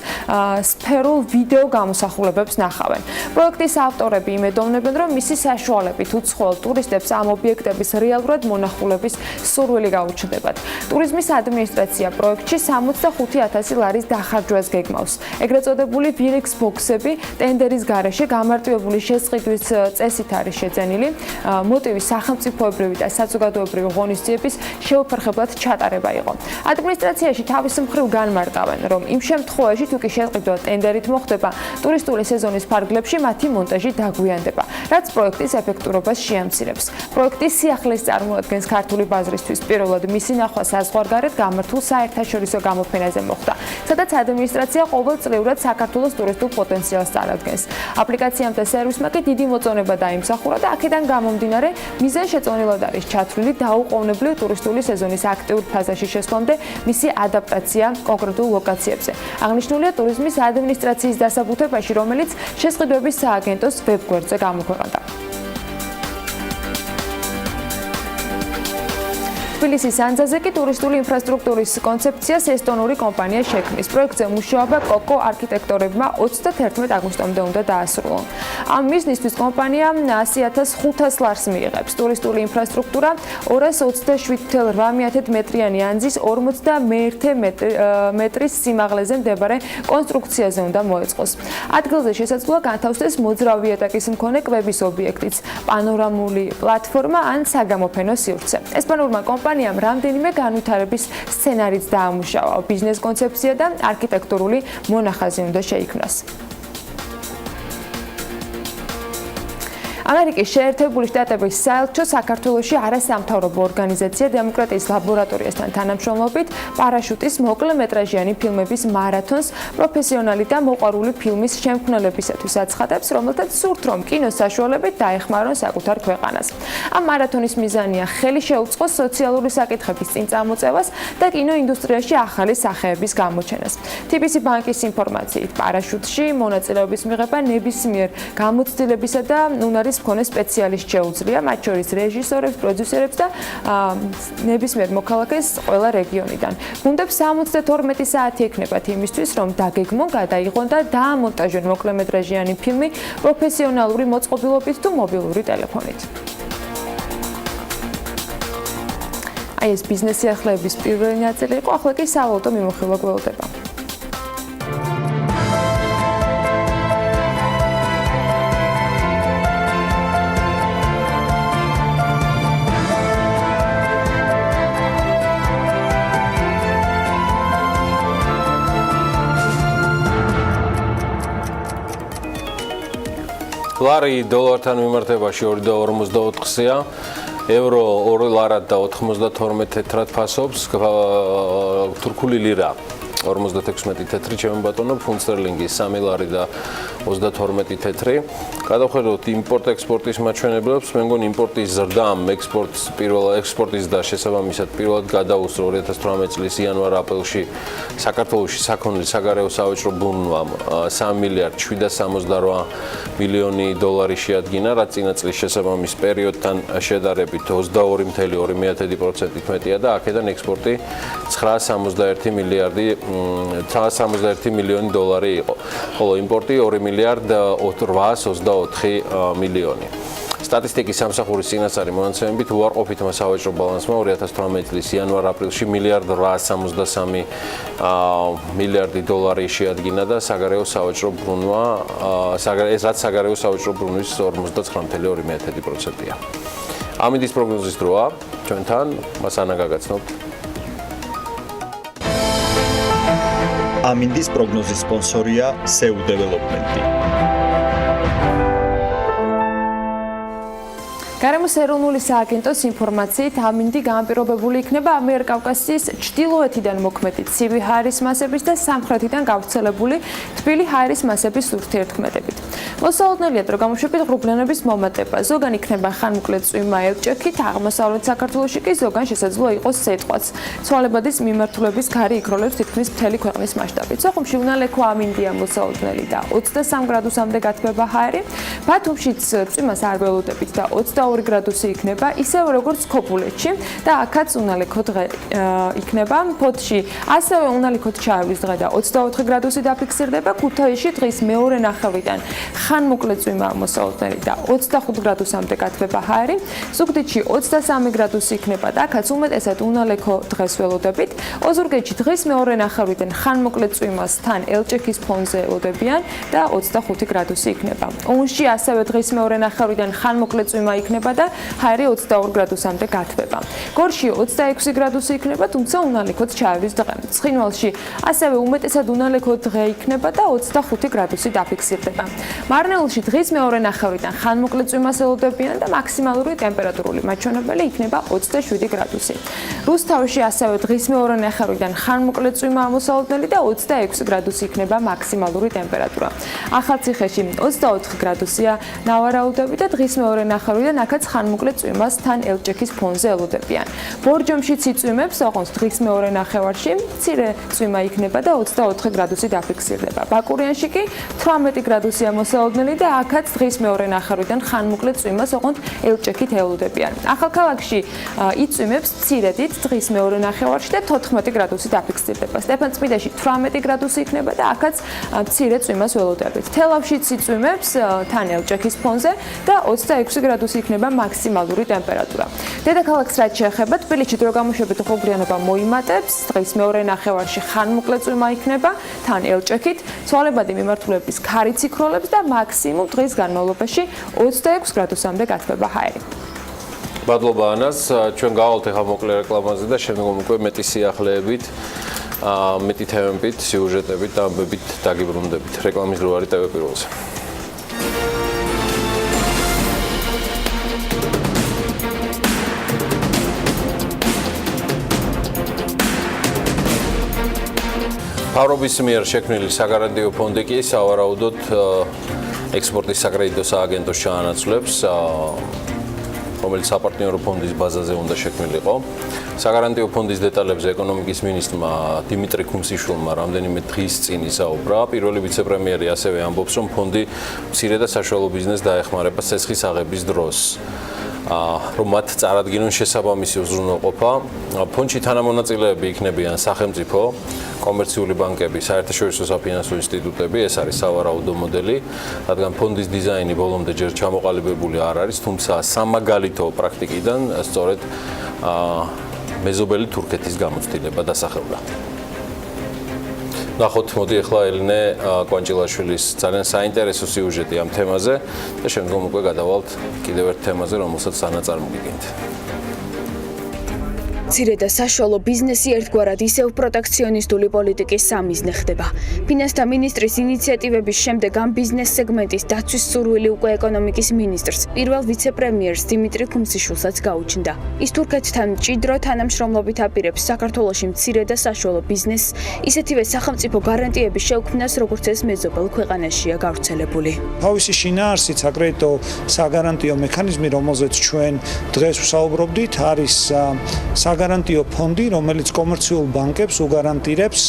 სფერულ ვიდეო გამოსახულებებს ნახავენ. პროექტის ავტორები იმედოვნებენ, რომ მისი საშუალებით უცხოელ ტურისტებს ამ ობიექტების რეალურად მონახულების სურვილი გაუჩნდებათ. ტურიზმის ადმინისტრაცია პროექტში 65.000 ლარის დახარჯვას გეგმავს. ეგრეთ წოდებული VRX ბოქსები ტენდერის გარეშე გამარტივებული შესყიდვის წესით არის შეძენილი. მოტივი სახელმწიფოებრივი და საზოგადოებრივი ღონისძიების შეუფერხებლად ჩატარება იყო. ადმინისტრაციაში თავის მხრივ განმარტავენ, რომ იმ შემთხვევაში თუ კი შეყიდვა ტენდერით მოხდება, ტურისტული სეზონის ფარგლებში მათი მონტაჟი დაგვიანდება, რაც პროექტის ეფექტურობას შეამცირებს. პროექტის სიახლეს წარმოადგენს ქართული ბაზრისთვის. პირველად მისი ნახვა საზღვარგარეთ გამართულ საერთაშორისო გამოფენაზე მოხდა, სადაც ადმინისტრაცია ყოველწლიურად საქართველოს ტურისტულ პოტენციალს წარადგენს. აპლიკაციამ და სერვისს ტურიზმმა კი დიდი მოწონება დაიმსახურა და აქედან გამომდინარე მიზანშეწონილად არის ჩათვლილი დაუყოვნებლივ ტურისტული სეზონის აქტიურ ფაზაში შესვლამდე მისი ადაპტაცია კონკრეტულ ლოკაციებზე. აღნიშნულია ტურიზმის ადმინისტრაციის დასაბუთებაში, რომელიც შესყიდვების სააგენტოს ვებგვერდზე გამოქვეყნდა. თბილისის ანძაზე კი ტურისტული ინფრასტრუქტურის კონცეფციას ესტონური კომპანია შექმნის. პროექტზე მუშაობა კოკო არქიტექტორებმა 31 აგვისტომდე უნდა დაასრულონ. ამ მიზნისთვის კომპანია 100.500 ლარს მიიღებს. ტურისტული ინფრასტრუქტურა 227,8 მეტრიანი ანძის 41 მეტრის სიმაღლეზე მდებარე კონსტრუქციაზე უნდა მოეწყოს. ადგილზე შესაძლოა განთავსდეს მოძრავი ეტაკის მქონე კვების ობიექტიც, პანორამული პლატფორმა ან საგამოფენო სივრცე. ესპანურმა კომპანიამ რამდენიმე განვითარების სცენარიც დაამუშავა. ბიზნეს კონცეფცია და არქიტექტურული მონახაზი უნდა შეიქმნას. ამერიკის შეერთებული შტატების საელჩო საქართველოში არასამთავრობო ორგანიზაცია დემოკრატიის ლაბორატორიასთან თანამშრომლობით პარაშუტის მოკლემეტრაჟიანი ფილმების მარათონს პროფესიონალი და მოყვარული ფილმის შემქმნელებისათვის აცხადებს, რომელთაც სურთ, რომ კინოს საშუალებით დაეხმარონ საკუთარ ქვეყანას. ამ მარათონის მიზანია ხელი შეუწყოს სოციალური საკითხების წინ წამოწევას და კინოინდუსტრიაში ახალი სახეების გამოჩენას. TBC ბანკის ინფორმაციით, პარაშუტში მონაწილეობის მიღება ნებისმიერ გამოცდილებისა და უნარის მქონე სპეციალისტ შეუძლია, მათ შორის რეჟისორებს, პროდიუსერებს და ნებისმიერ მოქალაქეს ყველა რეგიონიდან. გუნდებს 72 საათი ექნებათ იმისთვის, რომ დაგეგმონ, გადაიღონ და დაამონტაჟონ მოკლემეტრაჟიანი ფილმი პროფესიონალური მოწყობილობით თუ მობილური ტელეფონით. აი ეს ბიზნეს სიახლეების პირველი ნაწილი იყო, ახლა კი სავალუტო მიმოხილვა გველდება. ლარი დოლართან მიმართებაში 2.54-ია, ევრო 2 ლარად და 92 თეთრად ფასობს, თურქული ლირა 56 თეთრი, ჩემი ბატონო, ფუნტ სტერლინგი 3 ლარი და 32 თეთრი. გადავხედოთ იმპორტ-ექსპორტის მაჩვენებლებს, მე მგონი იმპორტის ზრდამ ექსპორტის და შესაბამისად პირველად გადაუსწრო 2018 წლის იანვარ-აპრილში საქართველოში საქონლის საგარეო სავაჭრო ბრუნვამ 3 მილიარდ 768 მილიონი დოლარი შეადგინა, რაც წინა წლის შესაბამის პერიოდთან შედარებით 22.2%-ით მეტია და აქედან ექსპორტი 961 მილიონი დოლარი იყო, ხოლო იმპორტი 2 მილიარდ 824 მილიონი. სტატისტიკის სამსახურის წინასწარი მონაცემებით უარყოფითმა სავაჭრო ბალანსმა 2018 წლის იანვარ-აპრილში 1.863 მილიარდი დოლარი შეადგინა და საგარეო სავაჭრო ბრუნვა, რაც საგარეო სავაჭრო ბრუნვის 59.2%-ია. ამინდის პროგნოზის დროა, ჩვენთან მას ანა გაგაცნობთ. ამინდის პროგნოზის სპონსორია SEU დეველოპმენტი. გარემოს ეროვნული სააგენტოს ინფორმაციით, ამინდი განპირობებული იქნება ამიერკავკასიის ჩრდილოეთიდან მოქმედი ცივი ჰაერის მასების და სამხრეთიდან გავრცელებული თბილი ჰაერის მასების ურთიერთქმედებით. მოსალოდნელია, რომ გამოშვებით ღრუბლიანების მომატება. ზოგან იქნება ხანმოკლე წვიმა ელჭექით, აღმოსავლეთ საქართველოში კი ზოგან შესაძლოა იყოს სიტყვაც. ცვალებადის მიმართულების გარი იქროლებს თითქმის მთელი ქვეყნის მასშტაბით. სოხუმში უნალექო ამინდია მოსალოდნელი და 23 გრადუსამდე გათბება ჰაერი. ბათუმშიც წვიმას არ ველოდებით და 22 გრადუსი იქნება, ისევე როგორც ქობულეთში და აქაც უნალექო დღე იქნება. ფოთში ასევე უნალექოდ ჩაივლის დღე და 24 გრადუსი დაფიქსირდება. ქუთაისში დღის მეორე ნახევრიდან ხანმოკლე წვიმა მოსალოდნელი და 25 გრადუსამდე გათბება ჰაერი. ზუგდიდში 23 გრადუსი იქნება და აქაც უმეტესად უნალექო დღეს ველოდებით. ოზურგეთში დღის მეორე ნახევრიდან ხანმოკლე წვიმას თან ელჭექის ფონზე ელოდებიან და 25 გრადუსი იქნება. ონში ასევე დღის მეორე ნახევრიდან ხანმოკლე წვიმა იქნება და ჰაერი 22 გრადუსამდე გათბება. გორში 26 გრადუსი იქნება, თუმცა უნალექოდ ჩაივლის დღე. ცხინვალში ასევე უმეტესად უნალექო დღე იქნება და 25 გრადუსი დაფიქსირდება. ბარნეულში დღის მეორე ნახევრიდან ხანმოკლე წვიმას ელოდებიან და მაქსიმალური ტემპერატურული მაჩვენებელი იქნება 27 გრადუსი. რუსთავში ასევე დღის მეორე ნახევრიდან ხანმოკლე წვიმა ამოსალოდნელი და 26 გრადუსი იქნება მაქსიმალური ტემპერატურა. ახალციხეში 24 გრადუსია ნავარაუდები და დღის მეორე ნახევრიდან აქაც ხანმოკლე წვიმას თან ელჭექის ფონზე ელოდებიან. ბორჯომში ციწვიმებს ოღონდ დღის მეორე ნახევარში მცირე წვიმა იქნება და 24 გრადუსი დაფიქსირდება. ბაკურიანში კი 18 გრადუსია მოსალოდნელი და აქაც დღის მეორე ნახევრიდან ხანმოკლე წვიმას ოღონდ ელჭექით ელოდებიან. ახალქალაქში იწვიმებს მცირედით დღის მეორე ნახევარში და 14 გრადუსი დაფიქსირდება. სტეფანწმინდაში 18 გრადუსი იქნება და აქაც მცირე წვიმას ველოდებით. თელავში იწვიმებს თან ელჭექის ფონზე და 26 გრადუსი იქნება მაქსიმალური ტემპერატურა. დედაქალაქს რაც შეეხება, თბილისში დრო გამოშვებით უხუბრიანობა მოიმატებს, დღის მეორე ნახევარში ხანმოკლე წვიმა იქნება, თან ელჭექით, ცვალებადი მიმართულების ქარით იქროლებს და მაქსიმუმ დღის განმავლობაში 26 გრადუსამდე გათბება ჰაერი. მადლობა ანას, ჩვენ გავალთ ახლა მოკლე რეკლამაზე და შემდგომ უკვე მეტი სიახლეებით, მეტი თემებით, სიუჟეტებით და ამბებით დაგიბრუნდებით. რეკლამის გროვარი TV პირველზე. მთავრობის მიერ შექმნილი საგარანტიო ფონდი კი სავარაუდოდ ექსპორტის საკრედიტო სააგენტოს ჩაანაცვლებს, რომელიც საპარტნიორო ფონდის ბაზაზე უნდა შექმნილიყო. საგარანტიო ფონდის დეტალებზე ეკონომიკის მინისტრმა დიმიტრი ქუმსიშვილმა რამდენიმე დღის წინ ისაუბრა. პირველი ვიცე-პრემიერი ასევე ამბობს, რომ ფონდი მცირე და საშუალო ბიზნესს დაეხმარება ცესხის აღების დროს. რომ მათ წარადგინონ შესაბამისი უზრუნველყოფა. ფონდში თანამონაწილეები იქნებიან სახელმწიფო, კომერციული ბანკები, საერთაშორისო საფინანსო ინსტიტუტები, ეს არის სავარაუდო მოდელი, რადგან ფონდის დიზაინი ბოლომდე ჯერ ჩამოყალიბებული არ არის, თუმცა სამაგალითო პრაქტიკიდან სწორედ მეზობელი თურქეთის გამოცდილება დასახელდა. ნახოთ, მოდი ახლა ელინე კვანჭილაშვილის ძალიან საინტერესო სიუჟეტი ამ თემაზე და შემდგომ უკვე გადავალთ კიდევ ერთ თემაზე, რომელსაც ანაწარმოგიგებთ. მცირე და საშუალო ბიზნესი ერთგვარად ისევ პროტექციონისტული პოლიტიკის სამიზნე ხდება. ფინანსთა მინისტრის ინიციატივების შემდეგ ამ ბიზნეს სეგმენტის დაცვის სურვილი უკვე ეკონომიკის მინისტრს, პირველ ვიცე-პრემიერს დიმიტრი ქუმსიშვილსაც გაუჩნდა. ის თურქეთთან მჭიდრო თანამშრომლობით აპირებს საქართველოში მცირე და საშუალო ბიზნესს, ისეთივე სახელმწიფო გარანტიების შეუქმნას, როგორც ეს მეზობელ ქვეყანაშია გავრცელებული. თავისი შინაარსით საკრედიტო საგარანტიო მექანიზმი, რომელზეც ჩვენ დღეს ვსაუბრობდით, არის საგარანტიო ფონდი, რომელიც კომერციულ ბანკებს უგარანტირებს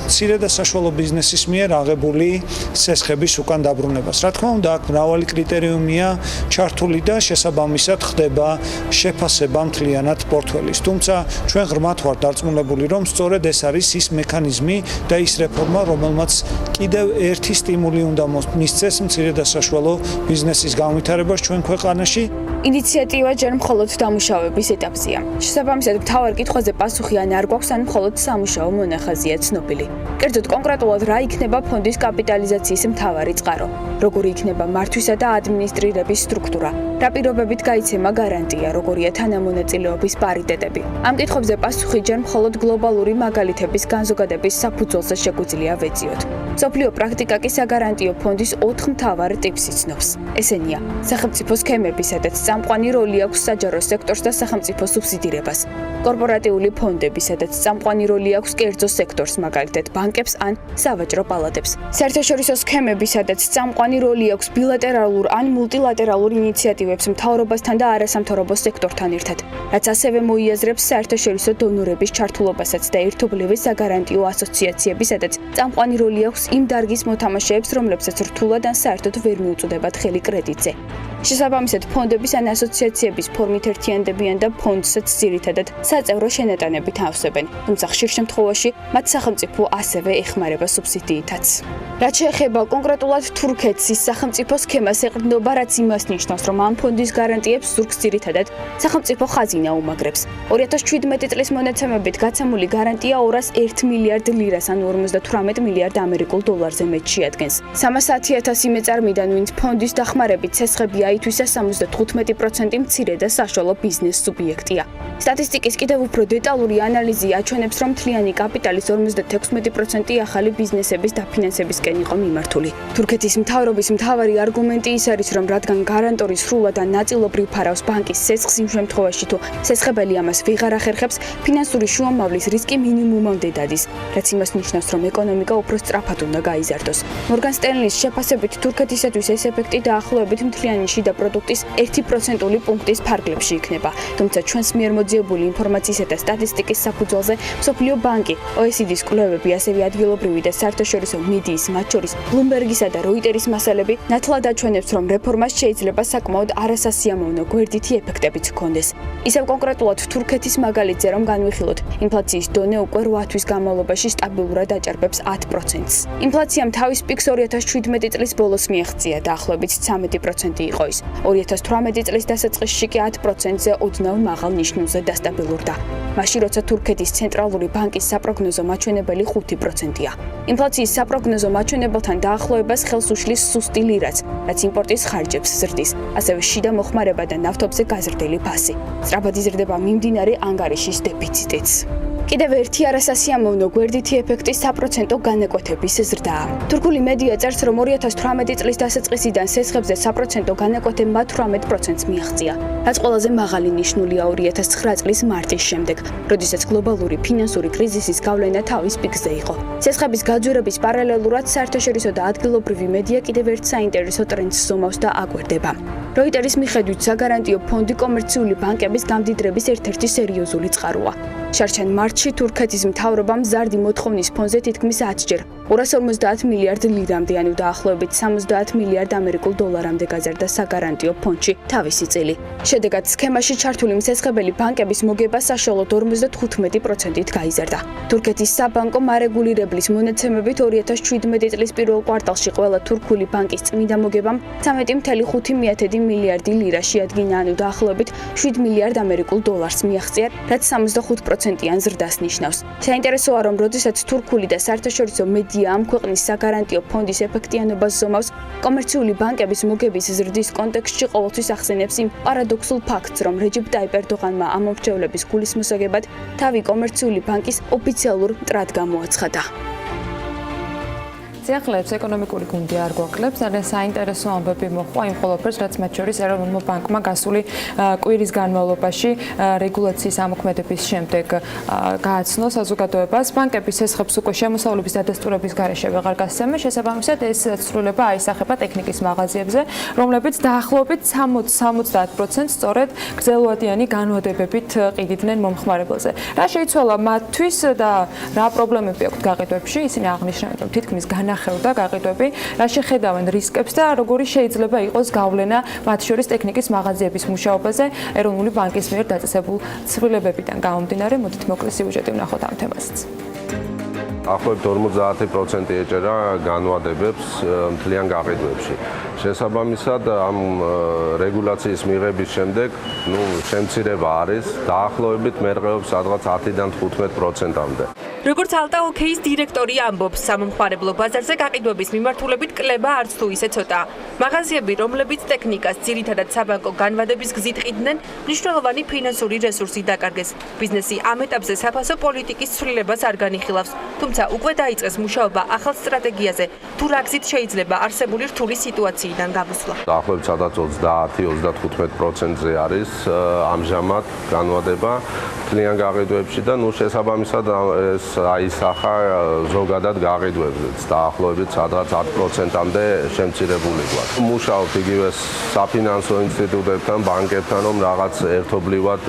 მცირე და საშუალო ბიზნესის მიერ აღებული სესხების უკან დაბრუნებას. რა თქმა უნდა, აქ მრავალი კრიტერიუმია ჩართული და შესაბამისად ხდება შეფასება მთლიანად პორტფელის. თუმცა ჩვენ ღრმად ვართ დარწმუნებული, რომ სწორედ ეს არის ის მექანიზმი და ის რეფორმა, რომელმაც კიდევ ერთი სტიმული უნდა მისცეს მცირე და საშუალო ბიზნესის განვითარებას ჩვენ ქვეყანაში. ინიციატივა ჯერ მხოლოდ დამუშავების ეტაპზეა. შესაბამისად, მთავარ კითხვაზე პასუხი ან არ გვაქვს, ან მხოლოდ სამუშაო მონახაზია ცნობილი. კერძოდ კონკრეტულად რა იქნება ფონდის კაპიტალიზაციის მთავარი წყარო, როგორი იქნება მართვისა და ადმინისტრირების სტრუქტურა, რა პირობებით გაიცემა გარანტია, როგორია თანამონაწილეობის პარიტეტები. ამ კითხვებზე პასუხი ჯერ მხოლოდ გლობალური მაგალითების განზოგადების საფუძველზე შეგვიძლია ვეძიოთ. მსოფლიო პრაქტიკა კი საგარანტიო ფონდის 4 მთავარ ტიპს იცნობს. ესენია: სახელმწიფო სქემები, სადაც წამყვანი როლი აქვს საჯარო სექტორს და სახელმწიფო სუბსიდირებას; კორპორატიული ფონდები, სადაც წამყვანი როლი აქვს კერძო სექტორს, მაგალითად ბანკებს ან სავაჭრო პალატებს; საერთაშორისო სქემები, სადაც წამყვანი როლი აქვს ბილატერალურ ან მულტილატერალურ ინიციატივებს მთავრობასთან და არასამთავრობო სექტორთან ერთად, რაც ასევე მოიაზრებს საერთაშორისო დონორების ჩართულობასაც და ერთობლივი საგარანტიო ასოციაციები, სადაც წამყვანი როლი აქვს იმ დარგის მოთამაშეებს, რომლებსაც რთულად ან საერთოდ ვერ მიუწოდებათ ხელი კრედიტზე. შესაბამისად, ფონდების ან ასოციაციების ფორმით ერთიანდებიან და ფონდსაც ძირითადად საწევრო შენატანებით ავსებენ, თუმცა ხშირ შემთხვევაში მათ სახელმწიფო ასევე ეხმარება სუბსიდიითაც. რაც შეეხება კონკრეტულად თურქეთს, ის სახელმწიფო სქემას ეყრდნობა, რაც იმას ნიშნავს, რომ ამ ფონდის გარანტიებს ზურგს ძირითადად სახელმწიფო ხაზინა უმაგრებს. 2017 წლის მონაცემებით გაცემული გარანტია 201 მილიარდ ლირას ან 58 მილიარდ ამერიკულ დოლარზე მეტ შეადგენს. 310,000 მეწარმიდან, ვინც ფონდის დახმარებით ცესხები აითვისა 75% მცირე და საშუალო ბიზნეს სუბიექტია. სტატისტიკის კიდევ უფრო დეტალური ანალიზი აჩვენებს, რომ მთლიანი კაპიტალის 56% ახალი ბიზნესების დაფინანსებისკენ იყო მიმართული. თურქეთის მთავრობის მთავარი არგუმენტი ის არის, რომ რადგან გარანტორი სრულად ან ნაწილობრივ ფარავს ბანკის ცეცხლს იმ შემთხვევაში, თუ ცეცხლებელი ამას ვეღარ ახერხებს, ფინანსური შუამავლის რისკი მინიმუმამდე დადის, რაც იმას ნიშნავს, რომ ეკონომიკა უფრო სწრაფად უნდა გაიზარდოს. მორგან სტენლის შეფასებით, თურქეთისათვის ეს ეფექტი დაახლოებით მთლიანი შიდა პროდუქტის 1%-ული პუნქტის ფარგლებში იქნება. თუმცა ჩვენს მიერ მოძიებული ინფორმაციისა და სტატისტიკის საფუძველზე მსოფლიო ბანკი, OECD-ის კვლევები, ასევე ადგილობრივი და საერთაშორისო მედიის, მათ შორის ბლუმბერგისა და როიტერის მასალები ნათლად აჩვენებს, რომ რეფორმას შეიძლება საკმაოდ არასასიამოვნო გვერდითი ეფექტებიც ჰქონდეს. ისევ კონკრეტულად თურქეთის მაგალითზე რომ განვიხილოთ, ინფლაციის დონე უკვე 8 თვის განმავლობაში სტაბილურად აჭარბებს 10%-ს. ინფლაციამ თავის პიკს 2017 წლის ბოლოს მიაღწია, დაახლოებით 13% იყო ის. 2018 წლის დასაწყისში კი 10%-ზე ოდნავ მაღალ ნიშნულზე დასტაბილურდა. მაშინ როცა თურქეთის ცენტრალური ბანკის საპროგნოზო მაჩვენებელი 5%-ია. ინფლაციის საპროგნოზო მაჩვენებელთან დაახლოებას ხელს უშლის სუსტი ლირაც, რაც იმპორტის ხარჯებს ზრდის, ასევე შიდა მოხმარება და ნავთობზე გაზრდილი ფასი. სწრაფად იზრდება მიმდინარე ანგარიშის დეფიციტიც. კიდევ ერთი არასასიამოვნო გვერდითი ეფექტი საპროცენტო განაკვეთების ზრდაა. თურქული მედია წერს, რომ 2018 წლის დასაწყისიდან სესხებზე საპროცენტო განაკვეთებმა 18%-ს მიაღწია, რაც ყველაზე მაღალი ნიშნულია 2009 წლის მარტის შემდეგ, როდესაც გლობალური ფინანსური კრიზისის გავლენა თავის პიკზე იყო. სესხების გაძვირების პარალელურად საერთაშორისო და ადგილობრივი მედია კიდევ ერთ საინტერესო ტრენდს ზომავს და აკვირდება. როიტერის მიხედვით, საგარანტიო ფონდი კომერციული ბანკების გამდიდრების ერთ-ერთი სერიოზული წყაროა. შარშან მარტში თურქეთის მთავრობამ მზარდი მოთხოვნის ფონზე თითქმის 10-ჯერ 250 მილიარდ ლირამდე, ანუ დაახლოებით 70 მილიარდ ამერიკულ დოლარამდე გაზარდა საგარანტიო ფონდში თავისი წილი. შედეგად სქემაში ჩართული მსესხებელი ბანკების მოგება საშუალოდ 55%-ით გაიზარდა. თურქეთის საბანკო მარეგულირებლის მონაცემებით 2017 წლის პირველ კვარტალში ყველა თურქული ბანკის წმინდა მოგებამ 13.5 მილიარდი ლირა შეადგინა, ანუ დაახლოებით 7 მილიარდ ამერიკულ დოლარს მიაღწია, რაც 65%-იან ზრდას ნიშნავს. საინტერესოა, რომ როდესაც თურქული და საერთაშორისო მედია ამ ქვეყნის საგარანტიო ფონდის ეფექტიანობას ზომავს, კომერციული ბანკების მოგების ზრდის კონტექსტში ყოველთვის ახსენებს იმ პარადოქსულ ფაქტს, რომ რეჯეპ ტაიპ ერდოღანმა ამ მომრჩევლების გულისმოსაგებად თავი კომერციული ბანკის ოფიციალურ მტრად გამოაცხადა. სიახლეებს ეკონომიკური გუნდი არ გვაკლებს, ძალიან საინტერესო ამბები მოხდა იმ ყველაფერს, რაც მათ შორის ეროვნულმა ბანკმა გასული კვირის განმავლობაში რეგულაციის ამოქმედების შემდეგ გააცნო საზოგადოებას. ბანკების სესხებს უკვე შემოსავლების დადასტურების გარეშე ვეღარ გასცემენ, შესაბამისად ეს ცვლილება აისახება ტექნიკის მაღაზიებზე, რომლებიც დაახლოებით 60-70% სწორედ გრძელვადიანი განვადებებით ყიდიდნენ მომხმარებელზე. რა შეიცვალა მათთვის და რა პრობლემები აქვთ გაყიდვებში? ისინი აღნიშნავენ, რომ თითქმის განახევრდა გაყიდვები, რა შეხედავენ რისკებს და როგორი შეიძლება იყოს გავლენა მათ შორის ტექნიკის მაღაზიების მუშაობაზე ეროვნული ბანკის მიერ დაწესებულ ცვლილებებიდან გამომდინარე. მოდით მოკლე სიუჟეტი ვნახოთ ამ თემაზეც. დაახლოებით 50% ეჭერა განვადებებს მთლიან გაყიდვებში. შესაბამისად, ამ რეგულაციის მიღების შემდეგ, შემცირება არის დაახლოებით მერყეობს სადღაც 10-დან 15%-მდე. როგორც ალტა ოკეის დირექტორი ამბობს, სამომხმარებლო ბაზარზე გაყიდვების მიმართულებით კლება არც თუ ისე ცოტაა. მაღაზიები, რომლებიც ტექნიკას ძირითადად საბანკო განვადების გზით ყიდნენ, მნიშვნელოვანი ფინანსური რესურსი დაკარგეს. ბიზნესი ამ ეტაპზე საფასო პოლიტიკის ცვლილებას არ განიხილავს, თუმცა უკვე დაიწყეს მუშაობა ახალ სტრატეგიაზე, თუ რა გზით შეიძლება არსებული რთული სიტუაციიდან გამოსვლა. დაახლოებით სადაც 30-35%-ზე არის ამჟამად განვადება მთლიან გაყიდვებში და შესაბამისად ეს აისახა ზოგადად გაყიდვებზეც დაახლოებით სადღაც 10%-მდე შემცირებული გვაქვს. მუშაობთ იგივე საფინანსო ინსტიტუტებთან, ბანკებთან, რომ რაღაც ერთობლივად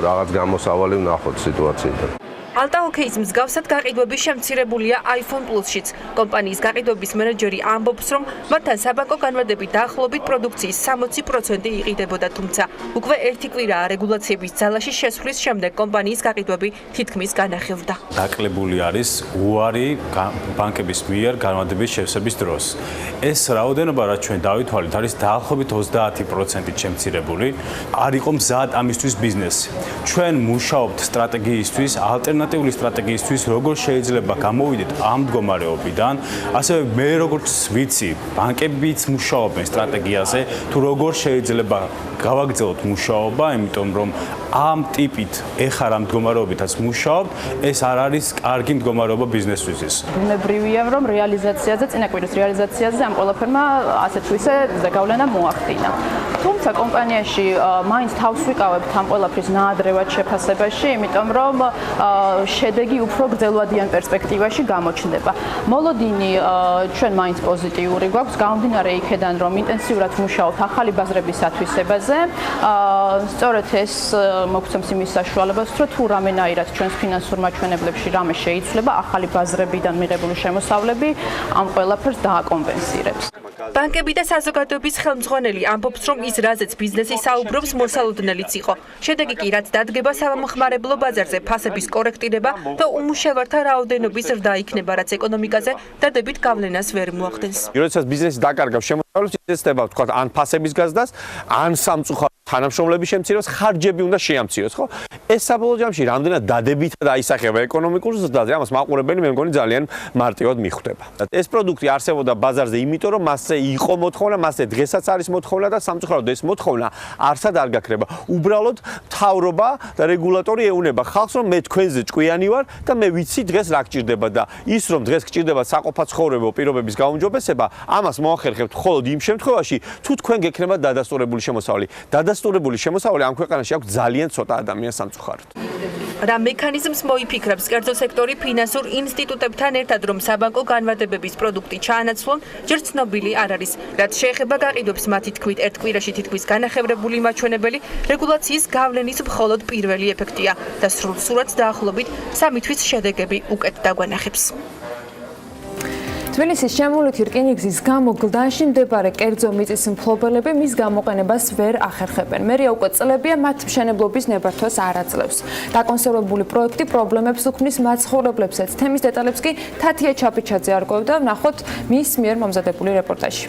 რაღაც გამოსავალი ვნახოთ სიტუაციიდან. ალტა ოკეის მსგავსად გაყიდვები შემცირებულია iPhone Plus-შიც. კომპანიის გაყიდვების მენეჯერი ამბობს, რომ მათთან საბანკო განვადებით დაახლოებით პროდუქციის 60% იყიდებოდა, თუმცა უკვე ერთი კვირაა რეგულაციების ძალაში შესვლის შემდეგ კომპანიის გაყიდვები თითქმის განახევრდა. დაკლებული არის უარი ბანკების მიერ განვადების შევსების დროს. ეს რაოდენობა, რაც ჩვენ დავითვალეთ, არის დაახლოებით 30%-ით შემცირებული. არ იყო მზად ამისთვის ბიზნესი. ჩვენ მუშაობთ სტრატეგიისთვის, ალტერნატიულ ალტერნატიული სტრატეგიისთვის როგორ შეიძლება გამოვიდეთ ამ მდგომარეობიდან, ასევე მე როგორც ვიცი, ბანკებიც მუშაობენ სტრატეგიაზე, თუ როგორ შეიძლება გავაგრძელოთ მუშაობა, იმიტომ რომ ამ ტიპით ეხლა რა მდგომარეობითაც მუშაობთ, ეს არ არის კარგი მდგომარეობა ბიზნესთვის. ბუნებრივია, რომ რეალიზაციაზე, წინაკვირის რეალიზაციაზე ამ ყველაფერმა ასე თუ ისე ზეგავლენა მოახდინა. თუმცა კომპანიაში მაინც თავს ვიკავებთ ამ ყველაფრის ნაადრევად შეფასებაში, იმიტომ რომ შედეგი უფრო გრძელვადიან პერსპექტივაში გამოჩნდება. მოლოდინი ჩვენ მაინც პოზიტიური გვაქვს, გამომდინარე იქედან, რომ ინტენსიურად მუშაობთ ახალი ბაზრების ათვისებაზე. სწორედ ეს მოგცემს იმის საშუალებას, რომ თუ რამენაირად ჩვენს ფინანსურ მაჩვენებლებში რამე შეიცვლება, ახალი ბაზრებიდან მიღებული შემოსავლები ამ ყველაფერს დააკომპენსირებს. ბანკები და საზოგადოების ხელმძღვანელი ამბობს, რომ ის რაზეც ბიზნესი საუბრობს, მოსალოდნელიც იყო. შედეგი კი რაც დადგება სამომხმარებლო ბაზარზე, ფასების კორექტირება და უმუშევართა რაოდენობის ზრდა იქნება, რაც ეკონომიკაზე დადებით გავლენას ვერ მოახდენს. როდესაც ბიზნესი დაკარგავს შემოსავლებს, იცეცდება თქვა ან ფასების გაზრდას, ან სამწუხაროდ თანამშრომლების შემცირებას, ხარჯები უნდა შეამციროს, ხო? ეს საბოლოო ჯამში რამდენად დადებით დაისახება ეკონომიკურ ზრდაზე, ამას მაყურებელი მე მგონი ძალიან მარტივად მიხვდება. ეს პროდუქტი არსებობდა ბაზარზე, იმიტომ რომ მასზე იყო მოთხოვნა, მასზე დღესაც არის მოთხოვნა და სამწუხაროდ ეს მოთხოვნა არსად არ გაქრება. უბრალოდ მთავრობა და რეგულატორი ეუნება ხალხს, რომ მე თქვენზე ჭკვიანი ვარ და მე ვიცი დღეს რა გჭირდება და ის რომ დღეს გჭირდება საყოფაცხოვრებო პირობების გაუმჯობესება, ამას მოახერხებთ მხოლოდ იმ შემთხვევაში, თუ თქვენ გექნება დადასტურებული შემოსავალი. დადასტურებული შემოსავალი ამ ქვეყანაში აქვს ძალიან ცოტა ადამიანს სამწუხაროდ. რა მექანიზმს მოიფიქრებს კერძო სექტორი ფინანსურ ინსტიტუტებთან ერთად, რომ საბანკო განმარტებების პროდუქტი ჩაანაცვლონ, ჯერ ცნობილი არ არის. რაც შეეხება გაყიდვებს, მათი თქმით, ერთ კვირაში თითქმის განახევრებული მაჩვენებელი რეგულაციის გავლენის მხოლოდ პირველი ეფექტია და სრულ სურათს დაახლოებით 3 თვის შედეგები უკეთ დაგვანახებს. თბილისის შემოვლითი რკინიგზის გამო გლდანში მდებარე კერძო მიწის მფლობელები მის გამოყენებას ვერ ახერხებენ. მერია უკვე წლებია მათ მშენებლობის ნებართვას არ აძლევს. დაკონსერვებული პროექტი პრობლემებს უქმნის მაცხოვრებლებსაც. თემის დეტალებს კი თათია ჩაფიჩაძე არკვევდა, ვნახოთ მის მიერ მომზადებული რეპორტაჟი.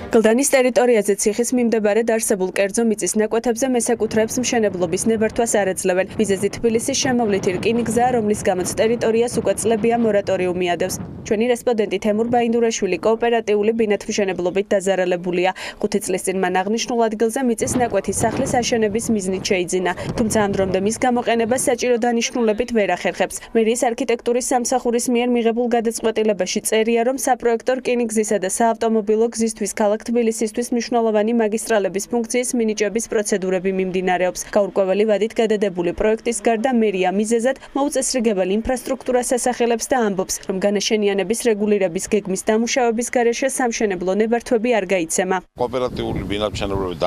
გლდანის ტერიტორიაზე ციხის მიმდებარე დაარსებულ კერძო მიწის ნაკვეთებზე მესაკუთრეებს მშენებლობის ნებართვას არ აძლევენ. მიზეზი თბილისის შემოვლითი რკინიგზაა, რომლის გამოც ტერიტორიას უკვე წლებია მორატორიუმი ადევს. ჩვენი რესპონდენტი თემურ ბაინდურაშვილი კოოპერატიული ბინათმშენებლობით დაზარალებულია. 5 წლის წინ მან აღნიშნულ ადგილზე მიწის ნაკვეთის სახლის აშენების მიზნით შეიძინა. თუმცა ამ დრომდე მის გამოყენებას საჭირო დანიშნულებით ვერ ახერხებს. მერიის არქიტექტურის სამსახურის მიერ მიღებულ გადაწყვეტილებაში წერია, რომ საპროექტო რკინიგზისა და საავტომობილო გზისთვის ქალაქ თბილისისთვის მნიშვნელოვანი მაგისტრალების ფუნქციის მინიჭების პროცედურები მიმდინარეობს. გაურკვეველი ვადით გადადებული პროექტის გარდა მერია მიზეზად მოუწესრიგებელ ინფრასტრუქტურას ასახელებს და ამბობს, რომ განაშენიანების რეგულირების გეგმის დამუშავების გარეშე სამშენებლო ნებართვები არ გაიცემა. კოოპერატიული ბინათმშენებლობით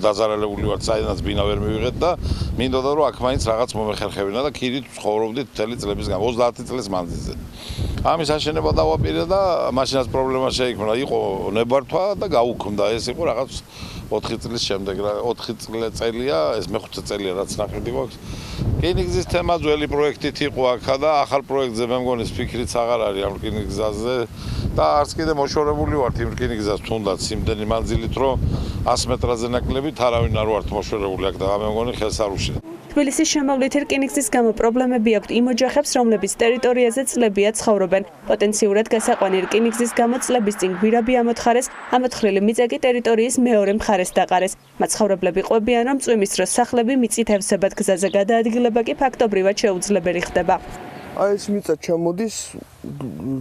დაზარალებული ვართ, საიდანაც ბინა ვერ მივიღეთ და მინდოდა რომ აქ მაინც რაღაც მომეხერხებინა და ქირით ცხოვრობდით მთელი წლების განმავლობაში 30 წლის მანძილზე. ამის აშენება დავაპირე და მაშინაც პრობლემა შეიქმნა, იყო ნებართვა და გაუქმდა. ეს იყო რაღაც 4 წლის შემდეგ, 4 წელია, ეს მე-5 წელია რაც ნაკლები გვაქვს. რკინიგზის თემა ძველი პროექტით იყო აქა და ახალ პროექტზე მე მგონი ფიქრიც აღარ არის ამ რკინიგზაზე და არც კიდე მოშორებული ვართ იმ რკინიგზას თუნდაც იმდენი მანძილით, რომ 100 მეტრაზე ნაკლებით არავინ არ ვართ მოშორებული აქ და მე მგონი ხელს არ უშლი. თბილისის შემოვლითი რკინიგზის გამო პრობლემები აქვთ იმ ოჯახებს, რომლების ტერიტორიაზე წლებია ცხოვრობენ. პოტენციურად გასაყვანი რკინიგზის გამო წლების წინ გვირაბი ამოთხარეს, ამოთხრილი მიწა კი ტერიტორიის მეორე მხარეს დაყარეს. მაცხოვრებლები ყვებიან, რომ წვიმის დროს სახლები მიწით ევსებათ, გზაზე გადაადგილება კი ფაქტობრივად შეუძლებელი ხდება. აი ეს მიწა ჩამოდის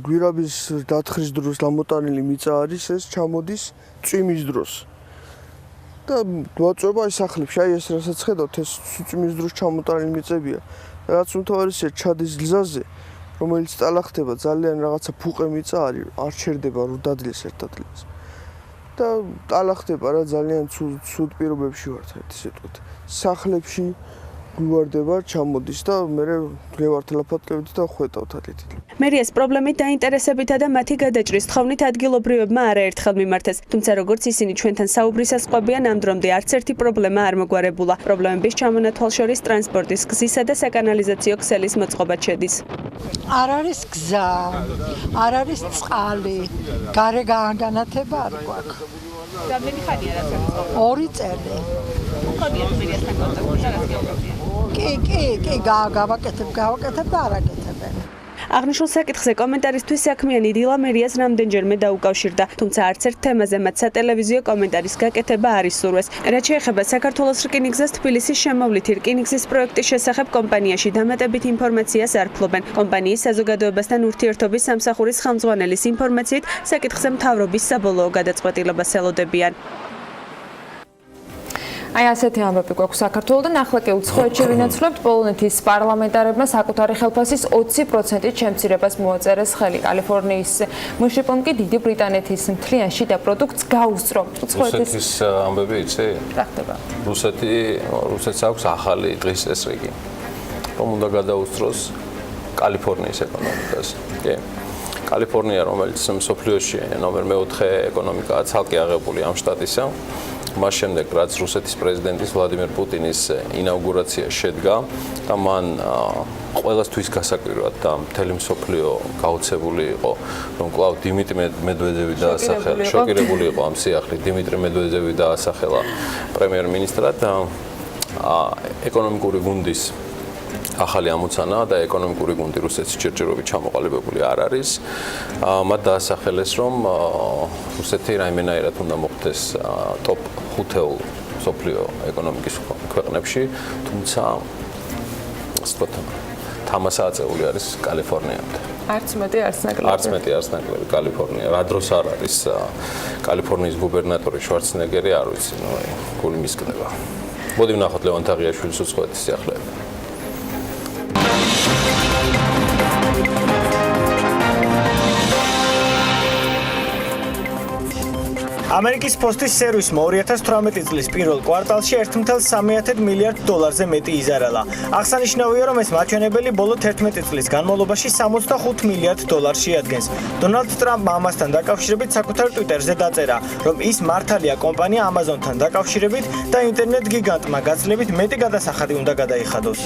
გვირაბის დათხრის დროს დამოტანილი მიწა არის, ეს ჩამოდის წვიმის დროს. და გვაწובה ის სახლებში, აი ეს რასაც ხედავთ, ეს წვიმის დროს ჩამოტანილი მიწებია. რაც უმთავრესია ჩადის გზაზე, რომელიც ტალახდება ძალიან რაღაცა ფუყე მიწა არის, არ ჩერდება რო დადლეს ერთ ადგილას. და ტალახდება რა ძალიან ცუდ პირობებში ვართ, ესე ვთქვით. სახლებში გვარდება, ჩამოდის და მე ვევართ ლაფატებით და ხვეტავთ ათლეტით. მერიას პრობლემით დაინტერესებითა და მათი გადაჭრის თხოვნით ადგილობრივებმა არაერთხელ მიმართეს. თუმცა როგორც ისინი ჩვენთან საუბრისას ყვებიან, ამ დრომდე არც ერთი პრობლემა არ მოგვარებულა. პრობლემების ჩამონათვალ შორის ტრანსპორტის, გზისა და საკანალიზაციო ქსელის მოწყობა შედის. არ არის გზა, არ არის წყალი, გარე განათება არ გვაქვს. რამდენი ხანია რაც 2 წელი. მოგონიათ მერიასთან კონტაქტში რაღაც გეოგრაფია. კი, გავაკეთებ და არაკეთებენ. აღნიშნულ საკითხზე კომენტარისთვის საქმიანი დილა მერიას რამდენჯერმე დაუკავშირდა, თუმცა არც ერთ თემაზე მათ სატელევიზიო კომენტარის გაკეთება არ ისურვეს. რაც შეეხება საქართველოს რკინიგზას თბილისის შემოვლითი რკინიგზის პროექტის შესახებ კომპანიაში დამატებით ინფორმაციას არ ფლობენ. კომპანიის საზოგადოებასთან ურთიერთობის სამსახურის ხელმძღვანელის ინფორმაციით საკითხზე მთავრობის საბოლოო გადაწყვეტილებას ელოდებიან. აი ასეთი ამბები გვაქვს საქართველოსთან. ახლა კი უცხოეთში ვინაცვლებთ, პოლონეთის პარლამენტარებმა საკუთარი ხელფასის 20%-ით შემცირებას მოაწერეს ხელი. კალიფორნიის მშპ-მ კი დიდი ბრიტანეთის მთლიან შიდა პროდუქტს გაუსწრო. რუსეთის ამბები იცი? რა ხდება? რუსეთს აქვს ახალი დღის წესრიგი, რომ უნდა გადაუსწროს კალიფორნიის ეკონომიკას. კი. კალიფორნია, რომელიც მსოფლიოში ნომერ 4 ეკონომიკაა, ცალკე აღებული ამ შტატისა. მას შემდეგ, რაც რუსეთის პრეზიდენტის ვლადიმერ პუტინის ინაუგურაცია შედგა და მან ყველასთვის გასაკვირვად და მთელი მსოფლიო გაოცებული იყო, რომ კვლავ დიმიტრი მედვედევი დაასახელა, შოკირებული იყო ამ სიახლით, დიმიტრი მედვედევი დაასახელა პრემიერ-მინისტრად ეკონომიკური გუნდის ახალი ამოცანაა და ეკონომიკური გუნდი რუსეთის ჯერჯერობით ჩამოყალიბებული არ არის. მათ დაასახელეს, რომ რუსეთი რაიმენაირად უნდა მოხდეს ტოპ 5 მსოფლიო ეკონომიკის ქვეყნებში, თუმცა ასე ვთქვათ, თამასა აწეული არის კალიფორნიამდე. არც მეტი არც ნაკლები კალიფორნია. რა დროს არ არის კალიფორნიის გუბერნატორი შვარცენეგერი, არ ვიცი, გული მისკდება. მოდი ვნახოთ ლევან თაღიაშვილის უცხოეთის სიახლეები. ამერიკის პოსტის სერვისმა 2018 წლის პირველ კვარტალში 1.3 მილიარდ დოლარზე მეტი იზარალა. აღსანიშნავია, რომ ეს მაჩვენებელი ბოლო 11 წლის განმავლობაში 65 მილიარდ დოლარს შეადგენს. დონალდ ტრამპმა ამასთან დაკავშირებით საკუთარ ტვიტერზე დაწერა, რომ ის მართალია კომპანია Amazon-თან დაკავშირებით და ინტერნეტ გიგანტმა გაცილებით მეტი გადასახადი უნდა გადაიხადოს.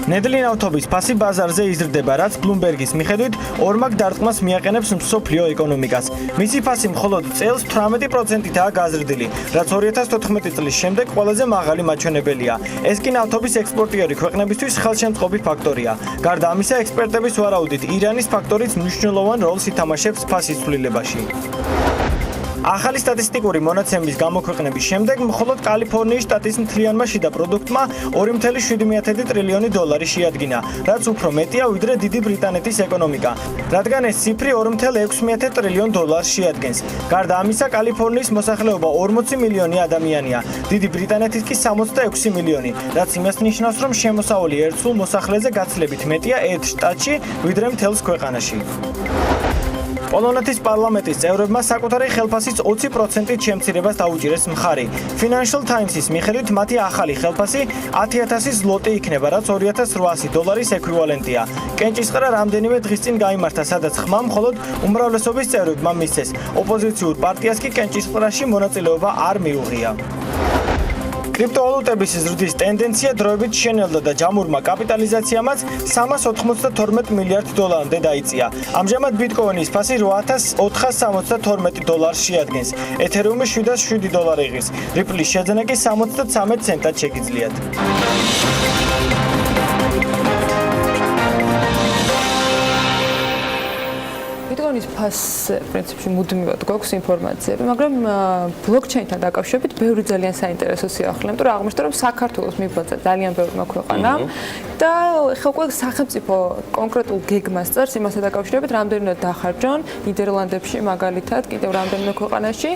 ნედლი ნავთობის ფასი ბაზარზე იზრდება, რაც ბლუმბერგის მიხედვით ორმაგ დარტყმას მიაყენებს მსოფლიო ეკონომიკას. მისი ფასი მხოლოდ წელს 18%-ითაა გაზრდილი, რაც 2014 წლის შემდეგ ყველაზე მაღალი მაჩვენებელია. ეს კი ნავთობის ექსპორტიორი ქვეყნებისთვის ხელშემწყობი ფაქტორია. გარდა ამისა, ექსპერტების ვარაუდით, ირანის ფაქტორიც მნიშვნელოვან როლს ითამაშებს ფასის ცვლილებაში. ახალი სტატისტიკური მონაცემის გამოქვეყნების შემდეგ მხოლოდ კალიფორნიის შტატის მთლიანმა შიდა პროდუქტმა 2.7 ტრილიონი დოლარი შეადგინა, რაც უფრო მეტია ვიდრე დიდი ბრიტანეთის ეკონომიკა, რადგან ეს ციფრი 2.6 ტრილიონ დოლარს შეადგენს. გარდა ამისა, კალიფორნიის მოსახლეობა 40 მილიონი ადამიანია, დიდი ბრიტანეთის კი 66 მილიონი, რაც იმას ნიშნავს, რომ შემოსავალი ერთ სულ მოსახლეზე გაცილებით მეტია ერთ შტატში ვიდრე მთელს ქვეყანაში. პოლონეთის პარლამენტის წევრებმა საკუთარი ხელფასის 20%-ით შემცირებას დაუჭირეს მხარი. Financial Times-ის მიხედვით მათი ახალი ხელფასი 10,000 ზლოტი იქნება, რაც 2,800 დოლარის ექვივალენტია. კენჭისყრა რამდენიმე დღის წინ გაიმართა, სადაც ხმა მხოლოდ უმრავლესობის წევრებმა მისცეს. ოპოზიციურ პარტიას კი კენჭისყრაში მონაწილეობა არ მიუღია. კრიპტოვალუტების ზრდის ტენდენცია დროებით შენელდა და ჯამურმა კაპიტალიზაციამაც 392 მილიარდ დოლარამდე დაიწია. ამჟამად ბიტკოინის ფასი 8,472 დოლარს შეადგენს. ეთერიუმი 707 დოლარი იღებს. რიპლის შეძენა კი 73 ცენტად შეგიძლიათ. ბიტკოინის ფასზე პრინციპში მუდმივად გვაქვს ინფორმაციები, მაგრამ ბლოკჩეინთან დაკავშირებით ბევრი ძალიან საინტერესო სიახლეა, იმიტომ რომ აღმოჩნდა, რომ საქართველოს მიბაძა ძალიან ბევრმა ქვეყანამ და ხა უკვე სახელმწიფო კონკრეტულ გეგმას წერს იმასთან დაკავშირებით, რამდენად დახარჯონ ნიდერლანდებში მაგალითად, კიდევ რამდენიმე ქვეყანაში,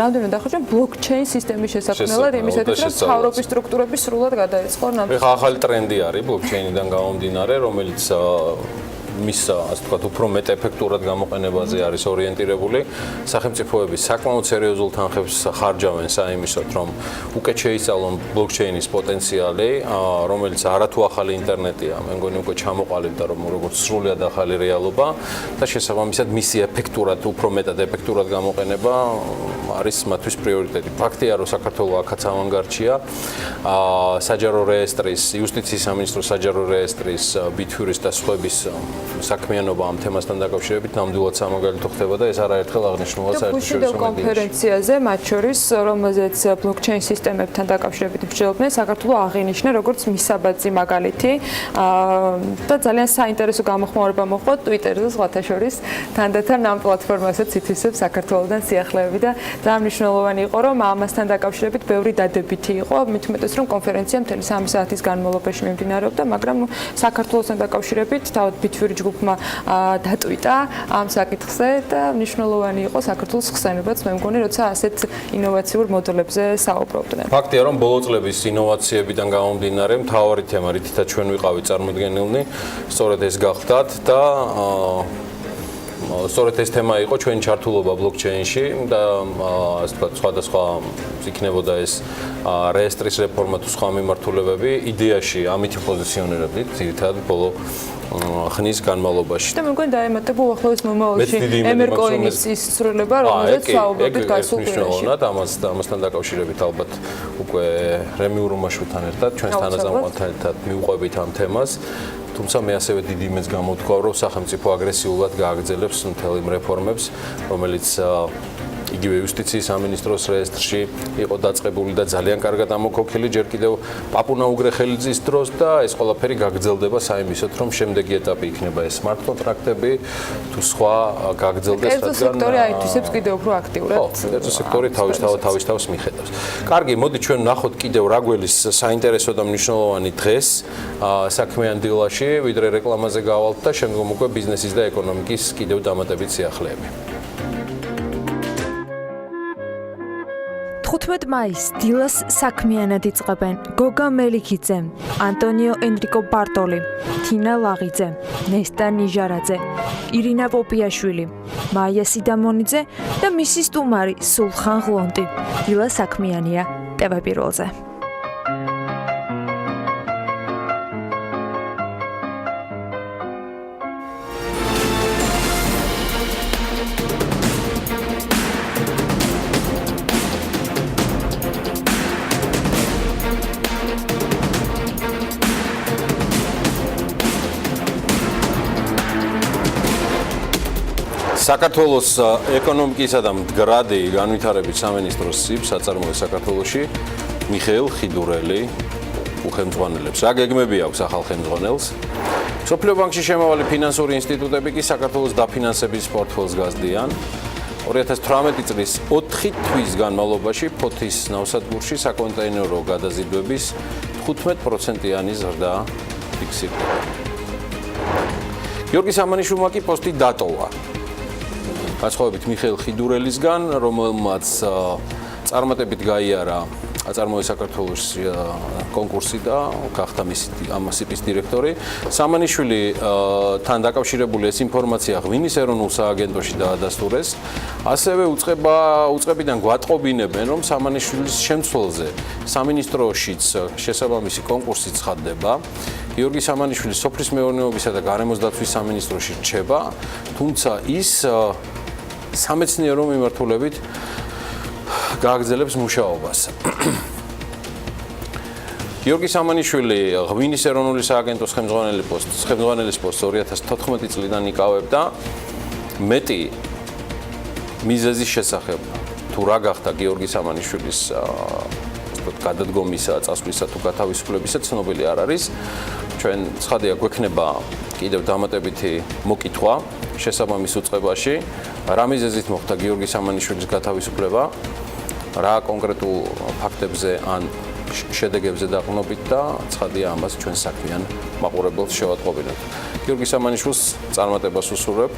რამდენად დახარჯონ ბლოკჩეინ სისტემის შესაქმნელად, იმისათვის რომ მთავრობის სტრუქტურები სრულად გადაეწყონ ამ. ხა ახალი ტრენდი არის ბლოკჩეინიდან გამომდინარე, რომელიც მის ასე ვთქვათ უფრო მეტ ეფექტურად გამოყენებაზე არის ორიენტირებული. სახელმწიფოები საკმაოდ სერიოზულ თანხებს ხარჯავენ საიმისოდ, რომ უკეთ შეისწავლონ ბლოკჩეინის პოტენციალი, რომელიც არათუ ახალი ინტერნეტია, მე მგონი უკვე ჩამოყალიბდა, რომ როგორც სრულად ახალი რეალობა და შესაბამისად მისი ეფექტურად, უფრო მეტად ეფექტურად გამოყენება არის მათთვის პრიორიტეტი. ფაქტია, რომ საქართველოს აქაც ავანგარდშია. საჯარო რეესტრის, იუსტიციის სამინისტროს საჯარო რეესტრის, ბითვირის და სხვების საქმიანობა ამ თემასთან დაკავშირებით ნამდვილად სამაგალითო ხდება და ეს არაერთხელ აღნიშნულა საერთაშორისო კონფერენციაზე, მათ შორის, რომელზეც ბლოკჩეინ სისტემებთან დაკავშირებით მსჯელობდნენ, საქართველოს აღინიშნა როგორც მისაბაძი მაგალითი და ძალიან საინტერესო გამოხმაურება მოხდა Twitter-ზე სხვათა შორის, თანდათან ამ პლატფორმასაც ითვისებს საქართველოსთან სიახლეები და ძალიან მნიშვნელოვანი იყო, რომ ამასთან დაკავშირებით ბევრი დადებითი იყო, მით უმეტეს რომ კონფერენცია მთელი 3 საათის განმავლობაში მიმდინარეობდა, მაგრამ საქართველოსთან დაკავშირებით თავად ბითვირი ჯგუფმა დატვიტა ამ საკითხზე და მნიშვნელოვანი იყო საქართველოს ხსენებაც, მე მგონი, როცა ასეთ ინოვაციურ მოდელებზე საუბრობდნენ. ფაქტია, რომ ბოლო წლების ინოვაციებიდან გამომდინარე, მთავარი თემა, რითაც ჩვენ ვიყავით წარმოდგენილნი, სწორედ ეს გახდათ და სწორედ ეს თემა იყო ჩვენი ჩართულობა ბლოკჩეინში და ასე ვთქვათ, სხვადასხვა იქნებოდა ეს რეესტრის რეფორმა თუ სხვა მიმართულებები, იდეაში ამით პოზიციონირებდით, ძირითადად ბოლო ხნის განმავლობაში. და მე მგონი დაემატება უახლოეს მომავალში ემერკოინის ის ცვლილება, რომელზეც საუბრობთ გასულ კვირაში. ამასთან დაკავშირებით ალბათ უკვე რემიურ უმაშვილთან ერთად, ჩვენს თანაზამყართან ერთად მივყვებით ამ თემას. თუმცა მე ასევე დიდი იმედს გამოვთქვავ, რომ სახელმწიფო აგრესიულად გააგრძელებს მთელ იმ რეფორმებს, რომელიც იგივე იუსტიციის სამინისტროს რეესტრში იყო დაწყებული და ძალიან კარგად ამოქოქილი ჯერ კიდევ პაპუნა უგრეხელიძის დროს და ეს ყველაფერი გაგრძელდება საიმისოთ, რომ შემდეგი ეტაპი იქნება ეს smart კონტრაქტები თუ სხვა გაგრძელდეს, რადგან სექტორი აითვისებს კიდევ უფრო აქტიურად. კერძო სექტორი თავის თავს მიხედავს. კარგი, მოდი ჩვენ ვნახოთ კიდევ რა გველის საინტერესო და მნიშვნელოვანი დღეს საქმიან დილაში, ვიდრე რეკლამაზე გავალთ და შემდგომ უკვე ბიზნესის და ეკონომიკის კიდევ დამატებით სიახლეები. 15 მაისს დილას საქმიანად იწყებენ გოგა მელიქიძე, ანტონიო ენრიკო ბარტოლი, თინა ლაღიძე, ნესტა ნიჟარაძე, ირინა პოპიაშვილი, მაია სიდამონიძე და მისი სტუმარი სულხან ღლონტი. დილა საქმიანია ტევ პირველზე. საქართველოს ეკონომიკისა და მდგრადი განვითარების სამინისტროს ციფ საწარმოო საქართველოში მიხეილ ხიდურელი უხელმძღვანელებს. რა გეგმები აქვს ახალ ხელმძღვანელს? სოფლიო ბანკში შემავალი ფინანსური ინსტიტუტები კი საქართველოს დაფინანსების პორტფელს გაზდიან. 2018 წლის 4 თვის განმავლობაში ფოთის ნავსადგურში საკონტეინერო გადაზიდვების 15%-იანი ზრდა ფიქსირდება. გიორგი სამანიშვილმა კი პოსტი დატოვა. განსხვავებით მიხეილ ხიდურელისგან, რომელმაც წარმატებით გაიარა აწარმოე საქართველოს კონკურსი და გახდა მისი ამასიპის დირექტორი. სამანიშვილი თან დაკავშირებული ეს ინფორმაცია ღვინის ეროვნულ სააგენტოში დაადასტურეს. ასევე უწყებიდან გვატყობინებენ, რომ სამანიშვილის შემცველზე სამინისტროშიც შესაბამისი კონკურსი ცხადდება. გიორგი სამანიშვილი სოფლის მეურნეობისა და გარემოს დაცვის სამინისტროში რჩება, თუმცა ის სამეცნიერო მიმართულებით გააგრძელებს მუშაობას. გიორგი სამანიშვილი ღვინის ეროვნული სააგენტოს ხელმძღვანელის პოსტს 2014 წლიდან იკავებდა. მეტი მიზეზის შესახებ თუ რა გახდა გიორგი სამანიშვილის გადადგომისა, წასვლისა თუ გათავისუფლებისა ცნობილი არ არის. ჩვენ ცხადია გვექნება კიდევ დამატებითი მოკითხვა შესაბამის უწყებაში, რა მიზეზით მოხდა გიორგი სამანიშვილის გათავისუფლება, რა კონკრეტულ ფაქტებზე ან შედეგებზე დაყრდნობით და ცხადია ამას ჩვენ საქმიან მაყურებელს შევატყობინებთ. გიორგი სამანიშვილს წარმატებას უსურვებ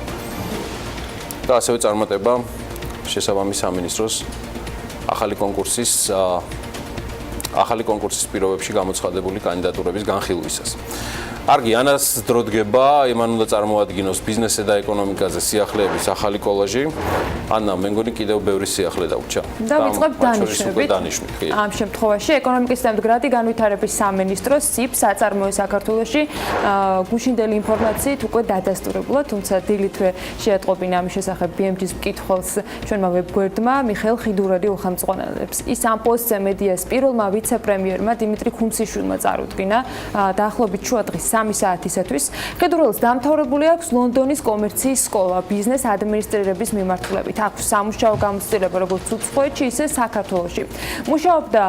და ასევე წარმატება შესაბამის სამინისტროს ახალი კონკურსის პირობებში გამოცხადებული კანდიდატურების განხილვისას. კარგი, ანას დრო დგება, იმან უნდა წარმოადგინოს ბიზნესზე და ეკონომიკაზე სიახლეების ახალი კოლაჟი. ანა, მე მგონი კიდევ ბევრი სიახლე დავრჩა. და ვიწყებ დანიშნვით. ამ შემთხვევაში ეკონომიკის და მდგრადი განვითარების სამინისტროს ციფ საწარმოო საქართველოში გუშინდელი ინფორმაციით უკვე დადასტურებულა, თუმცა დილითვე შეატყობინა ამის შესახებ BMG-ს მკითხველს ჩვენმა ვებგვერდმა მიხეილ ხიდურელი უხელმძღვანელებს. ის ამ პოსტზე მედიას პირველმა ვიცე-პრემიერმა დიმიტრი ქუმსიშვილმა წარუდგინა. დაახლოებით შუა დღის 3 საათისათვის. Ხიდურელს დამთავრებული აქვს ლონდონის კომერციის სკოლა ბიზნეს ადმინისტრირების მიმართულებით. აქვს სამუშაო გამოცდილება როგორც უცხოეთში, ისე საქართველოში. მუშაობდა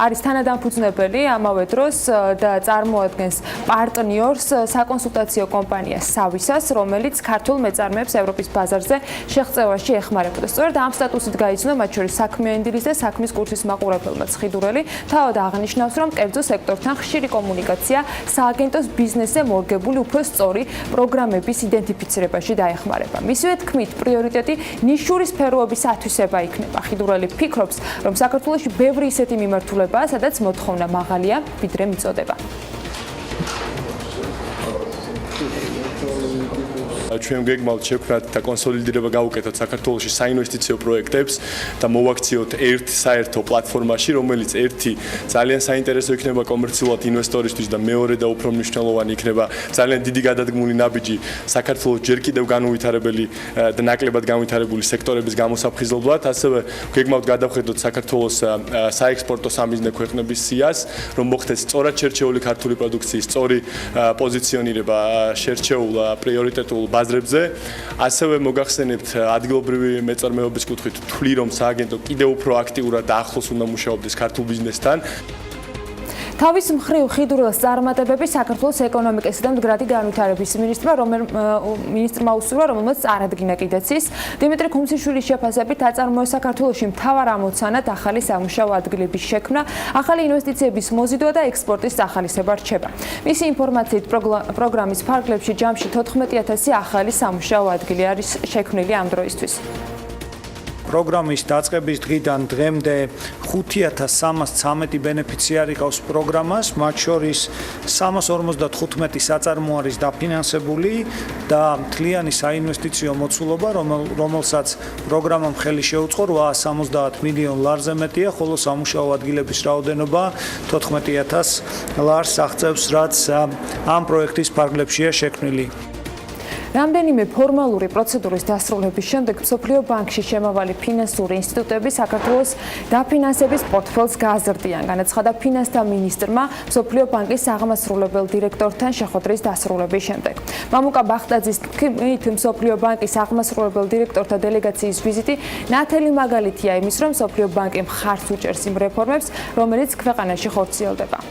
არის თანადამფუძნებელი ამავე დროს და წარმოადგენს პარტნიორს საკონსულტაციო კომპანია სავისას, რომელიც ქართულ მეწარმეებს ევროპის ბაზარზე შეღწევაში ეხმარებოდა. სწორედ ამ სტატუსით გაიცნო მათ შორის საქმიანი დილის და საქმის კურსის მაყურებელმა ხიდურელი. თავად აღნიშნავს, რომ კერძო სექტორთან ხშირი კომუნიკაცია სააგენტოს ბიზნესზე მორგებული უფრო სწორი პროგრამების იდენტიფიცირებაში დაეხმარება. მისივე თქმით, პრიორიტეტი ნიშური სფეროების ათვისება იქნება. ხიდურელი ფიქრობს, რომ საქართველოში ბევრი ისეთი მიმართულებაა, სადაც მოთხოვნა მაღალია, ვიდრე მიწოდება. ჩვენ გეგმავთ შექმნათ და კონსოლიდირება გავუკეთოთ საქართველოში საინვესტიციო პროექტებს და მოვაქციოთ ერთ საერთო პლატფორმაში, რომელიც ერთი ძალიან საინტერესო იქნება კომერციულად ინვესტორისთვის და მეორე და უფრო მნიშვნელოვანი იქნება ძალიან დიდი გადადგმული ნაბიჯი საქართველოს ჯერ კიდევ განუვითარებელი და ნაკლებად განვითარებული სექტორების გამოსაფხიზლებლად. ასევე გეგმავთ გადავხედოთ საქართველოს საექსპორტო სამიზნე ქვეყნების სიას, რომ მოხდეს სწორად შერჩეული ქართული პროდუქციის სწორი პოზიციონირება შერჩეულ პრიორიტეტულ ბაზრებზე. ასევე მოგახსენებთ ადგილობრივი მეწარმეობის კუთხით თვლი, რომ სააგენტო კიდევ უფრო აქტიურად და ახლოს უნდა მუშაობდეს ქართულ ბიზნესთან. თავის მხრივ ხიდურელს წარმატებები საქართველოს ეკონომიკასა და მდგრადი განვითარების მინისტრმა უსურვა, რომელმაც წარადგინა კიდეც ის. დიმიტრი ქუმსიშვილის შეფასებით აწარმოა საქართველოში მთავარ ამოცანად ახალი სამუშაო ადგილების შექმნა, ახალი ინვესტიციების მოზიდვა და ექსპორტის სახალისება რჩება. მისი ინფორმაციით პროგრამის ფარგლებში ჯამში 14,000 ახალი სამუშაო ადგილი არის შექმნილი ამ დროისთვის. პროგრამის დაწყების დღიდან დღემდე 5313 ბენეფიციარი ყავს პროგრამას, მათ შორის 355 საწარმო არის დაფინანსებული და მთლიანი საინვესტიციო მოცულობა, რომელსაც პროგრამამ ხელი შეუწყო 870 მილიონ ლარზე მეტია, ხოლო სამუშაო ადგილების რაოდენობა 14000 ლარს აღწევს, რაც ამ პროექტის ფარგლებშია შექმნილი. რამდენიმე ფორმალური პროცედურის დასრულების შემდეგ მსოფლიო ბანკში შემავალი ფინანსური ინსტიტუტები საქართველოს დაფინანსების პორტფელს გააზრდიან, განაცხადა ფინანსთა მინისტრმა მსოფლიო ბანკის აღმასრულებელ დირექტორთან შეხვედრის დასრულების შემდეგ. მამუკა ბახტაძის თქმით, მსოფლიო ბანკის აღმასრულებელ დირექტორთა დელეგაციის ვიზიტი ნათელი მაგალითია იმის, რომ მსოფლიო ბანკი მხარს უჭერს იმ რეფორმებს, რომელიც ქვეყანაში ხორციელდება.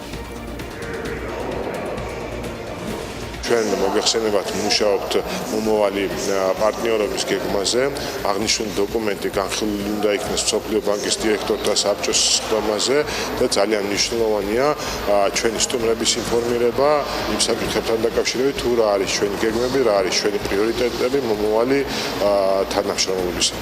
ჩვენ მოგეხსენებათ მუშაობთ მომავალი პარტნიორობის გეგმაზე. აღნიშნული დოკუმენტი განხილული უნდა იქნეს მსოფლიო ბანკის დირექტორთა საბჭოს სხდომაზე და ძალიან მნიშვნელოვანია ჩვენი სტუმრების ინფორმირება იმ საკითხებთან დაკავშირებით, თუ რა არის ჩვენი გეგმები, რა არის ჩვენი პრიორიტეტები მომავალი თანამშრომლობისა.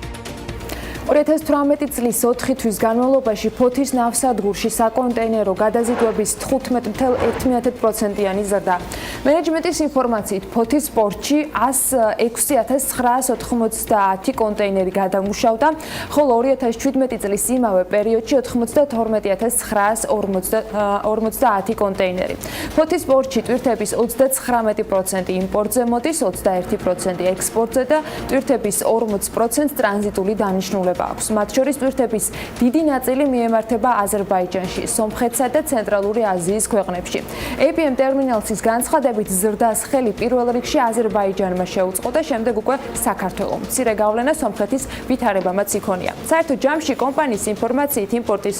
2018 წლის 4 თვის განმავლობაში ფოთის ნავსადგურში საკონტეინერო გადაზიდვების 15,1%-იანი ზრდა. მენეჯმენტის ინფორმაციით, ფოთის პორტში 106,990 კონტეინერი გადამუშავდა, ხოლო 2017 წლის იმავე პერიოდში 92,950 კონტეინერი. ფოთის პორტში ტვირთების 39% იმპორტზე მოდის, 21% ექსპორტზე და ტვირთების 40% ტრანზიტული დანიშნულება. მათ შორის ტვირთების დიდი ნაწილი მიემართება აზერბაიჯანში, სომხეთსა და ცენტრალური აზიის ქვეყნებში. APM ტერმინალსის განცხადებით ზრდას ხელი პირველ რიგში აზერბაიჯანმა შეუწყო და შემდეგ უკვე საქართველომ. მცირე გავლენა სომხეთის ვითარებამაც იქონია. საერთო ჯამში კომპანიის ინფორმაციით იმპორტის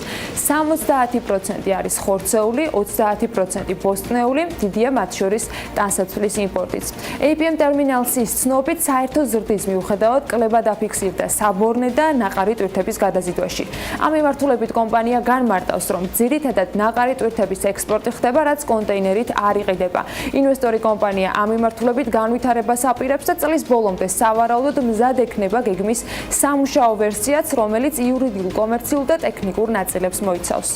70% არის ხორცეული, 30% ბოსტნეული, დიდია მათ შორის ტანსაცმლის იმპორტიც. APM ტერმინალსის ცნობით საერთო ზრდის მიუხედავად კლება დაფიქსირდა საბორნე და ნაყარი ტვირთების გადაზიდვაში. ამ მიმართულებით კომპანია განმარტავს, რომ ძირითადად ნაყარი ტვირთების ექსპორტი ხდება, რაც კონტეინერით არ იყიდება. ინვესტორი კომპანია ამ მიმართულებით განვითარებას აპირებს და წლის ბოლომდე სავარაუდოდ მზად ექნება გეგმის სამუშაო ვერსიაც, რომელიც იურიდიულ, კომერციულ და ტექნიკურ ნაწილებს მოიცავს.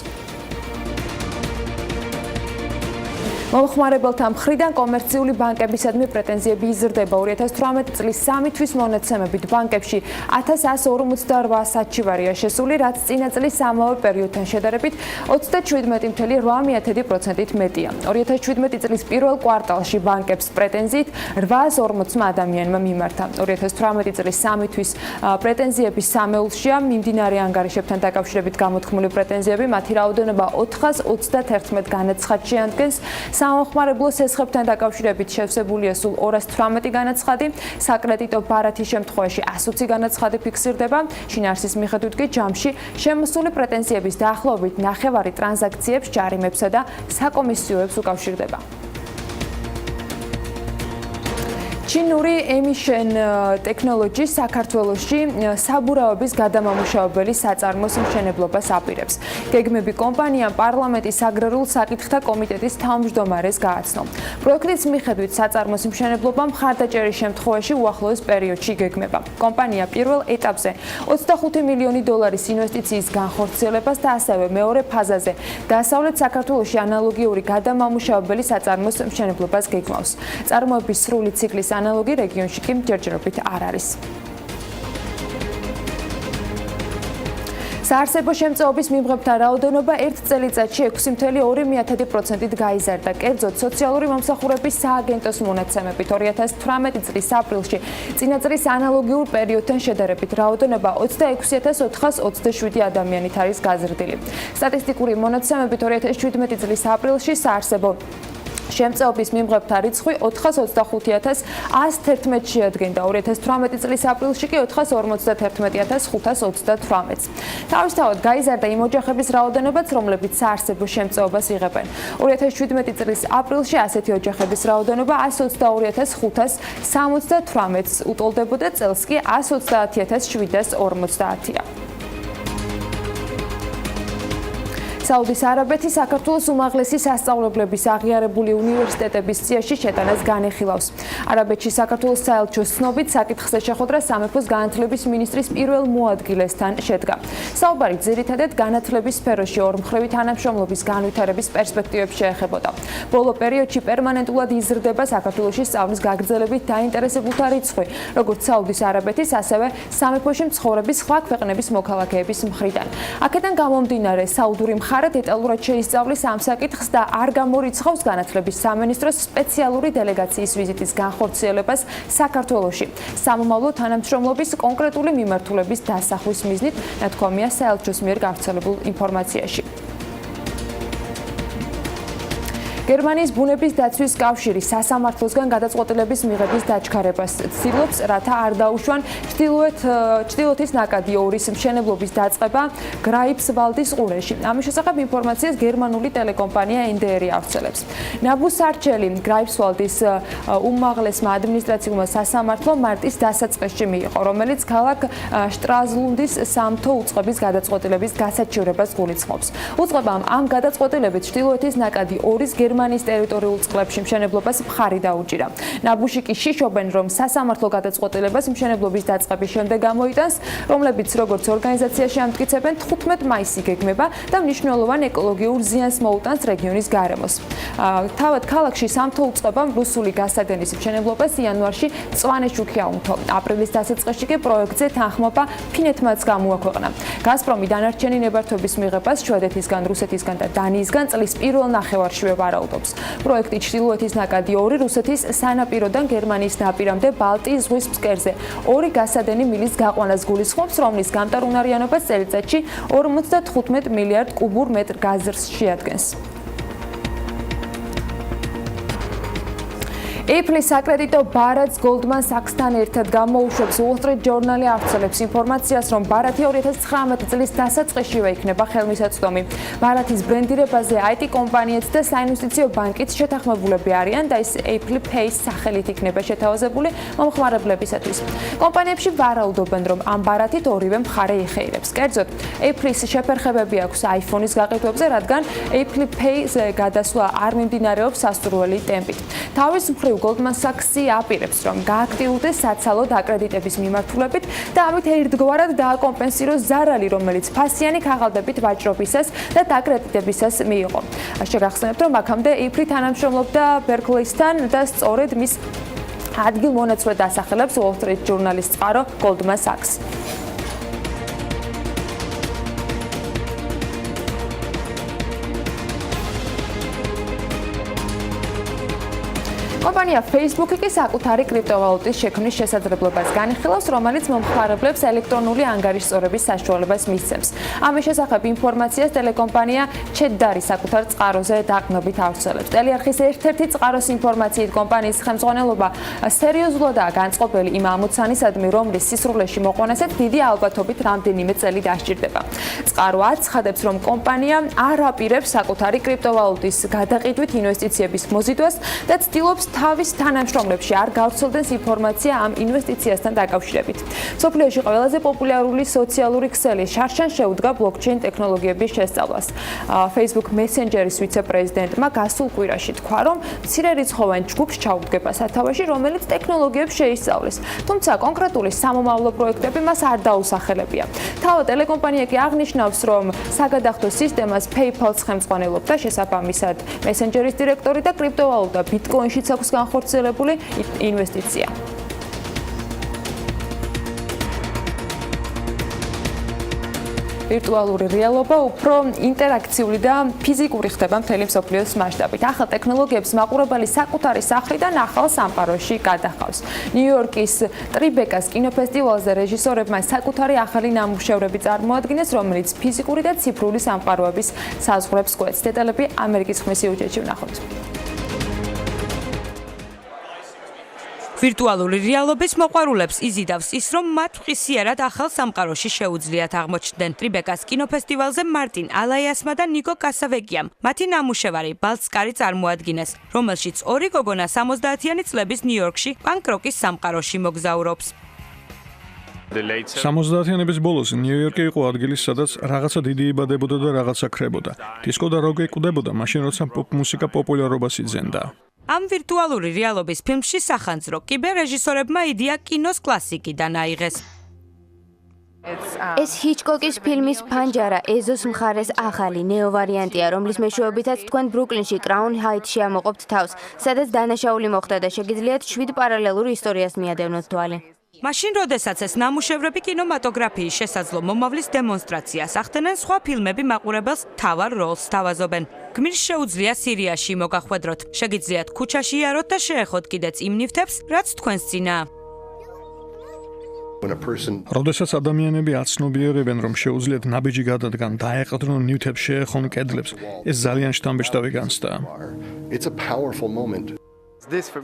მომხმარებელთა მხრიდან კომერციული ბანკებისადმი პრეტენზიები იზრდება. 2018 წლის 3 თვის მონაცემებით ბანკებში 1148 საჩივარია შესული, რაც წინა წლის ამავე პერიოდთან შედარებით 37,8%-ით მეტია. 2017 წლის პირველ კვარტალში ბანკებს პრეტენზიით 840 ადამიანმა მიმართა. 2018 წლის 3 თვის პრეტენზიების სამეულშია მიმდინარე ანგარიშებთან დაკავშირებით გამოთქმული პრეტენზიები, მათი რაოდენობა 421 განაცხადში ადგენს. სამომხმარებლო სესხებთან დაკავშირებით შევსებულია სულ 218 განაცხადი, საკრედიტო ბარათის შემთხვევაში 120 განაცხადი ფიქსირდება. შინაარსის მიხედვით კი ჯამში შემოსული პრეტენზიების დაახლოებით 9 ტრანზაქციებს, ჯარიმებსა და საკომისიოებს უკავშირდება. ჩინური emission technology საქართველოში საბურავების გადამამუშავებელი საწარმოს მშენებლობას აპირებს. გეგმები კომპანიამ პარლამენტის აგრარულ საკითხთა კომიტეტის თავმჯდომარეს გააცნო. პროექტის მიხედვით საწარმოს მშენებლობა მხარდაჭერის შემთხვევაში უახლოეს პერიოდში გეგმება. კომპანია პირველ ეტაპზე 25 მილიონი დოლარის ინვესტიციის განხორციელებას და ასევე მეორე ფაზაზე დასავლეთ საქართველოში ანალოგიური გადამამუშავებელი საწარმოს მშენებლობას გეგმავს. წარმოების სრული ციკლის ანალოგი რეგიონში კი ჯერჯერობით არ არის. საარსებო შემწეობის მიმღებთა რაოდენობა ერთ წელიწადში 6.2%-ით გაიზარდა. კერძოდ, სოციალური მომსახურების სააგენტოს მონაცემებით 2018 წლის აპრილში წინა წლის ანალოგიურ პერიოდთან შედარებით რაოდენობა 26,427 ადამიანით არის გაზრდილი. სტატისტიკური მონაცემებით 2017 წლის აპრილში საარსებო შემწეობის მიმღებთა რიცხვი 425,111 შეადგენდა. 2018 წლის აპრილში კი 451,528. თავისთავად გაიზარდა იმ ოჯახების რაოდენობაც, რომლებიც საარსებო შემწეობას იღებენ. 2017 წლის ապრილში ასეთი ოჯახების რაოდენობა 122,578-ს უტოლდებოდა, წელს კი 130,750-ია. საუდის არაბეთი საქართველოს უმაღლესი სასწავლებლების აღიარებული უნივერსიტეტების სიაში შეტანას განეხილავს. არაბეთში საქართველოს საელჩოს ცნობით საკითხზე შეხვედრა სამეფოს განათლების მინისტრის პირველ მოადგილესთან შედგა. საუბარი ძირითადად განათლების სფეროში ორმხრივი თანამშრომლობის განვითარების პერსპექტივებს შეეხებოდა. ბოლო პერიოდში პერმანენტულად იზრდება საქართველოში სწავლის გაგრძელებით დაინტერესებულთა რიცხვი, როგორც საუდის არაბეთის, ასევე სამეფოში მცხოვრების სხვა ქვეყნების მოქალაქეების მხრიდან. აქედან გამომდინარე, საუდური დეტალურად შეისწავლის ამ საკითხს და არ გამორიცხავს განათლების სამინისტროს სპეციალური დელეგაციის ვიზიტის განხორციელებას საქართველოში. სამომავლო თანამშრომლობის კონკრეტული მიმართულების დასახვის მიზნით, ნათქვამია საელჩოს მიერ გავრცელებულ ინფორმაციაში. გერმანიის ბუნების დაცვის კავშირი სასამართლოსგან გადაწყვეტილების მიღების დაჩქარებას ცდილობს, რათა არ დაუშვან ჩრდილოეთის ნაკადი ორის მშენებლობის დაწყება გრაიფსვალდის ყურეში. ამის შესახებ ინფორმაციას გერმანული ტელეკომპანია NDR ავრცელებს. ნაბუსარჩელი გრაიფსვალდის უმაღლესმა ადმინისტრაციულმა სასამართლომ მარტის დასაწყისში მიიღო, რომელიც ქალაქ შტრაზლუნდის სამთო უწყების გადაწყვეტილების გასაჩივრებას გულისხმობს. უწყებამ ამ გადაწყვეტილებით ჩრდილოეთის ნაკადი ორის გერმანიის ტერიტორიულ წყლებში მშენებლობას მხარი დაუჭირა. ნაბუში კი შიშობენ, რომ სასამართლო გადაწყვეტილებას მშენებლობის დაწყების შემდეგ გამოიტანს, რომლებიც როგორც ორგანიზაციაში ამტკიცებენ 15 მაისი გეგმება და მნიშვნელოვან ეკოლოგიურ ზიანს მოუტანს რეგიონის გარემოს. თავად ქალაქში სამთო უწყებამ რუსული გასადენის მშენებლობას იანვარში მწვანე შუქი აუნთო. აპრილის დასაწყისში კი პროექტზე თანხმობა ფინეთმაც გამოაქვეყნა. გაზპრომი დანარჩენი ნებართვების მიღებას შვედეთისგან, რუსეთისგან და დანიისგან წლის პირველ ნახევარშივე ვარაუდობს. პროექტი ჩრდილოეთის ნაკადი 2 რუსეთის სანაპიროდან გერმანიის ნაპირამდე ბალტიის ზღვის ფსკერზე 2 გასადენი მილის გაყვანას გულისხმობს, რომლის გამტარუნარიანობა წელიწადში 55 მილიარდ კუბურ მეტრ გაზს შეადგენს. Apple-ის საკრედიტო ბარათს Goldman Sachs-თან ერთად გამოუშვებს. Wall Street Journal-ი ავრცელებს ინფორმაციას, რომ ბარათი 2019 წლის დასაწყისშივე იქნება ხელმისაწვდომი. ბარათის ბრენდირებაზე IT კომპანიაც და საინვესტიციო ბანკიც შეთანხმებულები არიან და ის Apple Pay-ის სახელით იქნება შეთავაზებული მომხმარებლებისათვის. კომპანიებში ვარაუდობენ, რომ ამ ბარათით ორივე მხარე იხეირებს. კერძოდ, Apple-ის შეფერხებები აქვს iPhone-ის გაყიდვებზე, რადგან Apple Pay-ზე გადასვლა არ მიმდინარეობს სასურველი ტემპით. თავის მხრივ Goldman Sachs-ი აპირებს, რომ გააქტიურდეს საცალო დაკრედიტების მიმართულებით და ამით ერთგვარად დააკომპენსიროს ზარალი, რომელიც ფასიანი ქაღალდებით ვაჭრობისას და დაკრედიტებისას მიიღო. შეგახსენებთ, რომ აქამდე Apple თანამშრომლობდა Berkeley-სთან და სწორედ მის ადგილმონაცვლედ ასახელებს Wall Street Journal-ის წყარო Goldman Sachs. კომპანია Facebook-ი კი საკუთარი კრიპტოვალუტის შექმნის შესაძლებლობას განიხილავს, რომელიც მომხმარებლებს ელექტრონული ანგარიშსწორების საშუალებას მისცემს. ამის შესახებ ინფორმაციას ტელეკომპანია ჩედდარი საკუთარ წყაროზე დაყრდნობით ავრცელებს. ტელეარხის ერთ-ერთი წყაროს ინფორმაციით კომპანიის ხელმძღვანელობა სერიოზულადაა განწყობილი იმ ამოცანისადმი, რომლის სისრულეში მოყვანასად დიდი ალბათობით რამდენიმე წელი დასჭირდება. წყარო აცხადებს, რომ კომპანია არ აპირებს საკუთარი კრიპტოვალუტის გადაყიდვით ინვესტიციების მოზიდვას და ცდილობს თავის თანამშრომლებში არ გავრცელდეს ინფორმაცია ამ ინვესტიციასთან დაკავშირებით. მსოფლიოში ყველაზე პოპულარული სოციალური ქსელი შარშან შეუდგა ბლოკჩეინ ტექნოლოგიების შესწავლას. Facebook Messenger-ის ვიცე-პრეზიდენტმა გასულ კვირაში თქვა, რომ მცირერიცხოვან ჯგუფს ჩაუდგება სათავეში, რომელიც ტექნოლოგიებს შეისწავლის. თუმცა კონკრეტული სამომავლო პროექტები მას არ დაუსახელებია. თავად ტელეკომპანია კი აღნიშნავს, რომ საგადახდო სისტემას PayPal-ს ხელმძღვანელობდა, შესაბამისად Messenger-ის დირექტორი და კრიპტოვალუტა Bitcoin-შიც აქვს განხორციელებული ინვესტიცია. ვირტუალური რეალობა უფრო ინტერაქციული და ფიზიკური ხდება მთელი მსოფლიოს მასშტაბით. ახალ ტექნოლოგიებს მაყურებელი საკუთარი სახლიდან ახალ სამყაროში გადახავს. ნიუ-იორკის ტრიბეკას კინოფესტივალზე რეჟისორებმა საკუთარი ახალი ნამუშევრები წარმოადგინეს, რომელიც ფიზიკური და ციფრული სამყაროების საზღვრებს კვეთს. დეტალები ამერიკის ხმის სიუჟეტში ვნახოთ. ვირტუალური რეალობის მოყვარულებს იზიდავს ის, რომ მათ მყისიარად ახალ სამყაროში შეუძლიათ აღმოჩნდნენ. ტრიბეკას კინოფესტივალზე მარტინ ალაიასმა და ნიკო კასავეკიამ მათი ნამუშევარი ბალტსკარი წარმოადგინეს, რომელშიც ორი გოგონა 70-იანი წლების ნიუ-იორკში პანკ-როკის სამყაროში მოგზაურობს. 70-იანების ბოლოს ნიუ-იორკი იყო ადგილი, სადაც რაღაცა დიდი იბადებოდა და რაღაცა ქრებოდა. დისკო და როკი კვდებოდა, მაშინ როცა პოპ მუსიკა პოპულარობას იძენდა. ამ ვირტუალური რეალობის ფილმში სახანძრო კიბერრეჟისორებმა იდეა კინოს კლასიკიდან აიღეს. ეს ჰიჩკოკის ფილმის ფანჯარა ეზოს მხარეს ახალი ნეო ვარიანტია, რომლის მეშვეობითაც თქვენ ბრუკლინში კრაუნ ჰაითში ამოყოფთ თავს, სადაც დანაშაული მოხდა და შეგიძლიათ 7 პარალელურ ისტორიას მიადევნოთ თვალი. მაშინ, როდესაც ეს ნამუშევრები კინომატოგრაფიის შესაძლო მომავლის დემონსტრაციას ახდენენ, სხვა ფილმები მაყურებელს თავარ როლს თავაზობენ. გმირს შეუძლია სირიაში მოგახვედროთ, შეგიძლიათ ქუჩაში იაროთ და შეეხოთ კიდეც იმ ნივთებს, რაც თქვენს წინაა. როდესაც ადამიანები აცნობიერებენ, რომ შეუძლიათ ნაბიჯი გადადგან, დაეყრდნონ ნივთებს, შეეხონ კედლებს, ეს ძალიან შთამბეჭდავი განცდაა.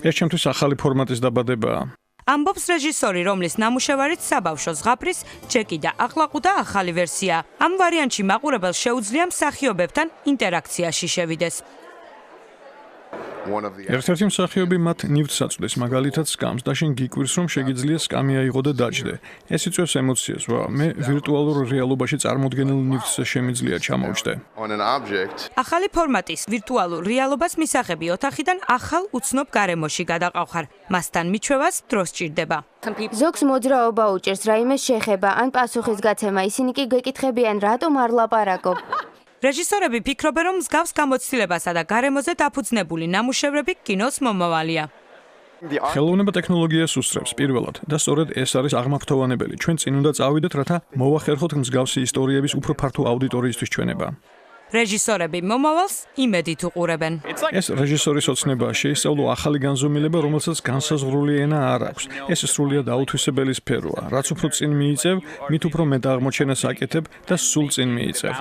ეს ჩემთვის ახალი ფორმატის დაბადებაა. ამბობს რეჟისორი, რომლის ნამუშევარიც საბავშვო ზღაპრის, ჯეკი და აყლაყუ და ახალი ვერსია. ამ ვარიანტში მაყურებელს შეუძლია მსახიობებთან ინტერაქციაში შევიდეს. ერთ-ერთი მსახიობი მათ ნივთს აწვდის, მაგალითად სკამს და შენ გიკვირს, რომ შეგიძლია სკამი აიღო და დაჯდე. ეს იწვევს ემოციას, ვა, მე ვირტუალურ რეალობაში წარმოდგენილ ნივთს შემიძლია ჩამოვჯდე. ახალი ფორმატის ვირტუალურ რეალობას მისაღები ოთახიდან ახალ უცნობ გარემოში გადაყავხარ. მასთან მიჩვევას დრო სჭირდება. ზოგს მოძრაობა უჭერს, რაიმეს შეხება ან პასუხის გაცემა, ისინი კი გეკითხებიან, რატომ არ ლაპარაკობ. რეჟისორები ფიქრობენ, რომ მსგავს გამოცდილებასა და გარემოზე დაფუძნებული ნამუშევრები კინოს მომავალია. ხელოვნება ტექნოლოგიას უსწრებს პირველად და სწორედ ეს არის აღმაფრთოვანებელი. ჩვენ წინ უნდა წავიდეთ, რათა მოვახერხოთ მსგავსი ისტორიების უფრო ფართო აუდიტორიისთვის ჩვენება. რეჟისორები მომავალს იმედით უყურებენ. ეს რეჟისორის ოცნებაა, შეისწავლო ახალი განზომილება, რომელსაც განსაზღვრული ენა არ აქვს. ეს სრულიად აუთვისებელი სფეროა. რაც უფრო წინ მიიწევ, მით უფრო მეტ აღმოჩენას აკეთებ და სულ წინ მიიწევ.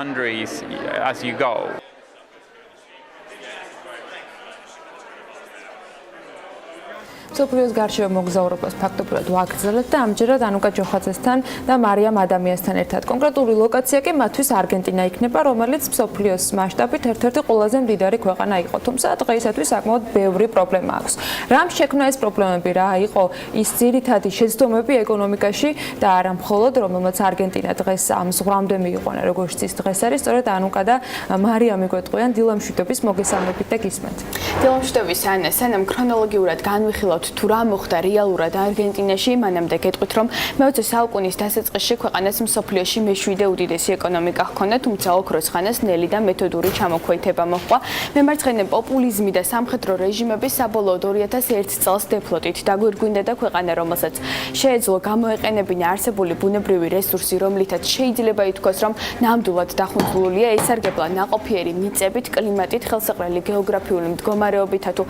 მსოფლიოს გარშემო მოგზაურობას ფაქტობრივად ვაგრძელებთ და ამჯერად ანუკა ჯოხაძესთან და მარიამ ადამიანთან ერთად. კონკრეტული ლოკაცია კი მათთვის არგენტინა იქნება, რომელიც მსოფლიოს მასშტაბით ერთ-ერთი ყველაზე მდიდარი ქვეყანა იყო. თუმცა დღეისათვის საკმაოდ ბევრი პრობლემა აქვს. რამ შექმნა ეს პრობლემები, რა იყო ის ძირითადი შეცდომები ეკონომიკაში და არა მხოლოდ, რომელმაც არგენტინა დღეს ამ ზღვრამდე მიიყვანა, როგორც ის დღეს არის, სწორედ ანუკა და მარიამი გვეტყვიან დილა მშვიდობის მოგესალმებით და გისმენთ. დილა მშვიდობის ანა, სანამ ქრონოლოგიურად განვიხილავთ თუ რა მოხდა რეალურად არგენტინაში, მანამდე გეტყვით, რომ მე-20 საუკუნის დასაწყისში ქვეყანას მსოფლიოში მე-7 უდიდესი ეკონომიკა ჰქონდა, თუმცა ოქროს ხანას ნელი და მეთოდური ჩამოქვეითება მოჰყვა. მემარცხენე პოპულიზმი და სამხედრო რეჟიმები საბოლოოდ 2001 წელს დეფლოტით დაგვირგვინდა და ქვეყანა, რომელსაც შეეძლო გამოეყენებინა არსებული ბუნებრივი რესურსი, რომლითაც შეიძლება ითქვას, რომ ნამდვილად დახუნძულულია, ესარგებლა ნაყოფიერი მიწებით, კლიმატით, ხელსაყრელი გეოგრაფიული მდგომარეობითა თუ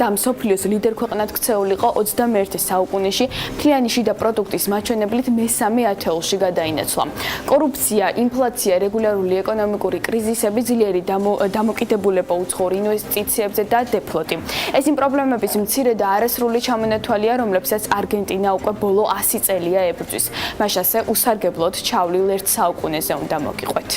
და მსოფლიოს ლიდერ ქვეყნად ქცეულიყო 21 საუკუნეში, მთლიანი შიდა პროდუქტის მაჩვენებლით მე-3 ათეულში გადაინაცვლა. კორუფცია, ინფლაცია, რეგულარული ეკონომიკური კრიზისები, ძლიერი დამოკიდებულება უცხოურ ინვესტიციებზე და დეფლოტი. ეს იმ პრობლემების მცირე და არასრული ჩამონათვალია, რომლებსაც არგენტინა უკვე ბოლო 100 წელია ებრძვის. მას ასე უსარგებლოდ ჩავლილ 1 საუკუნეზე უნდა მოგიყვეთ.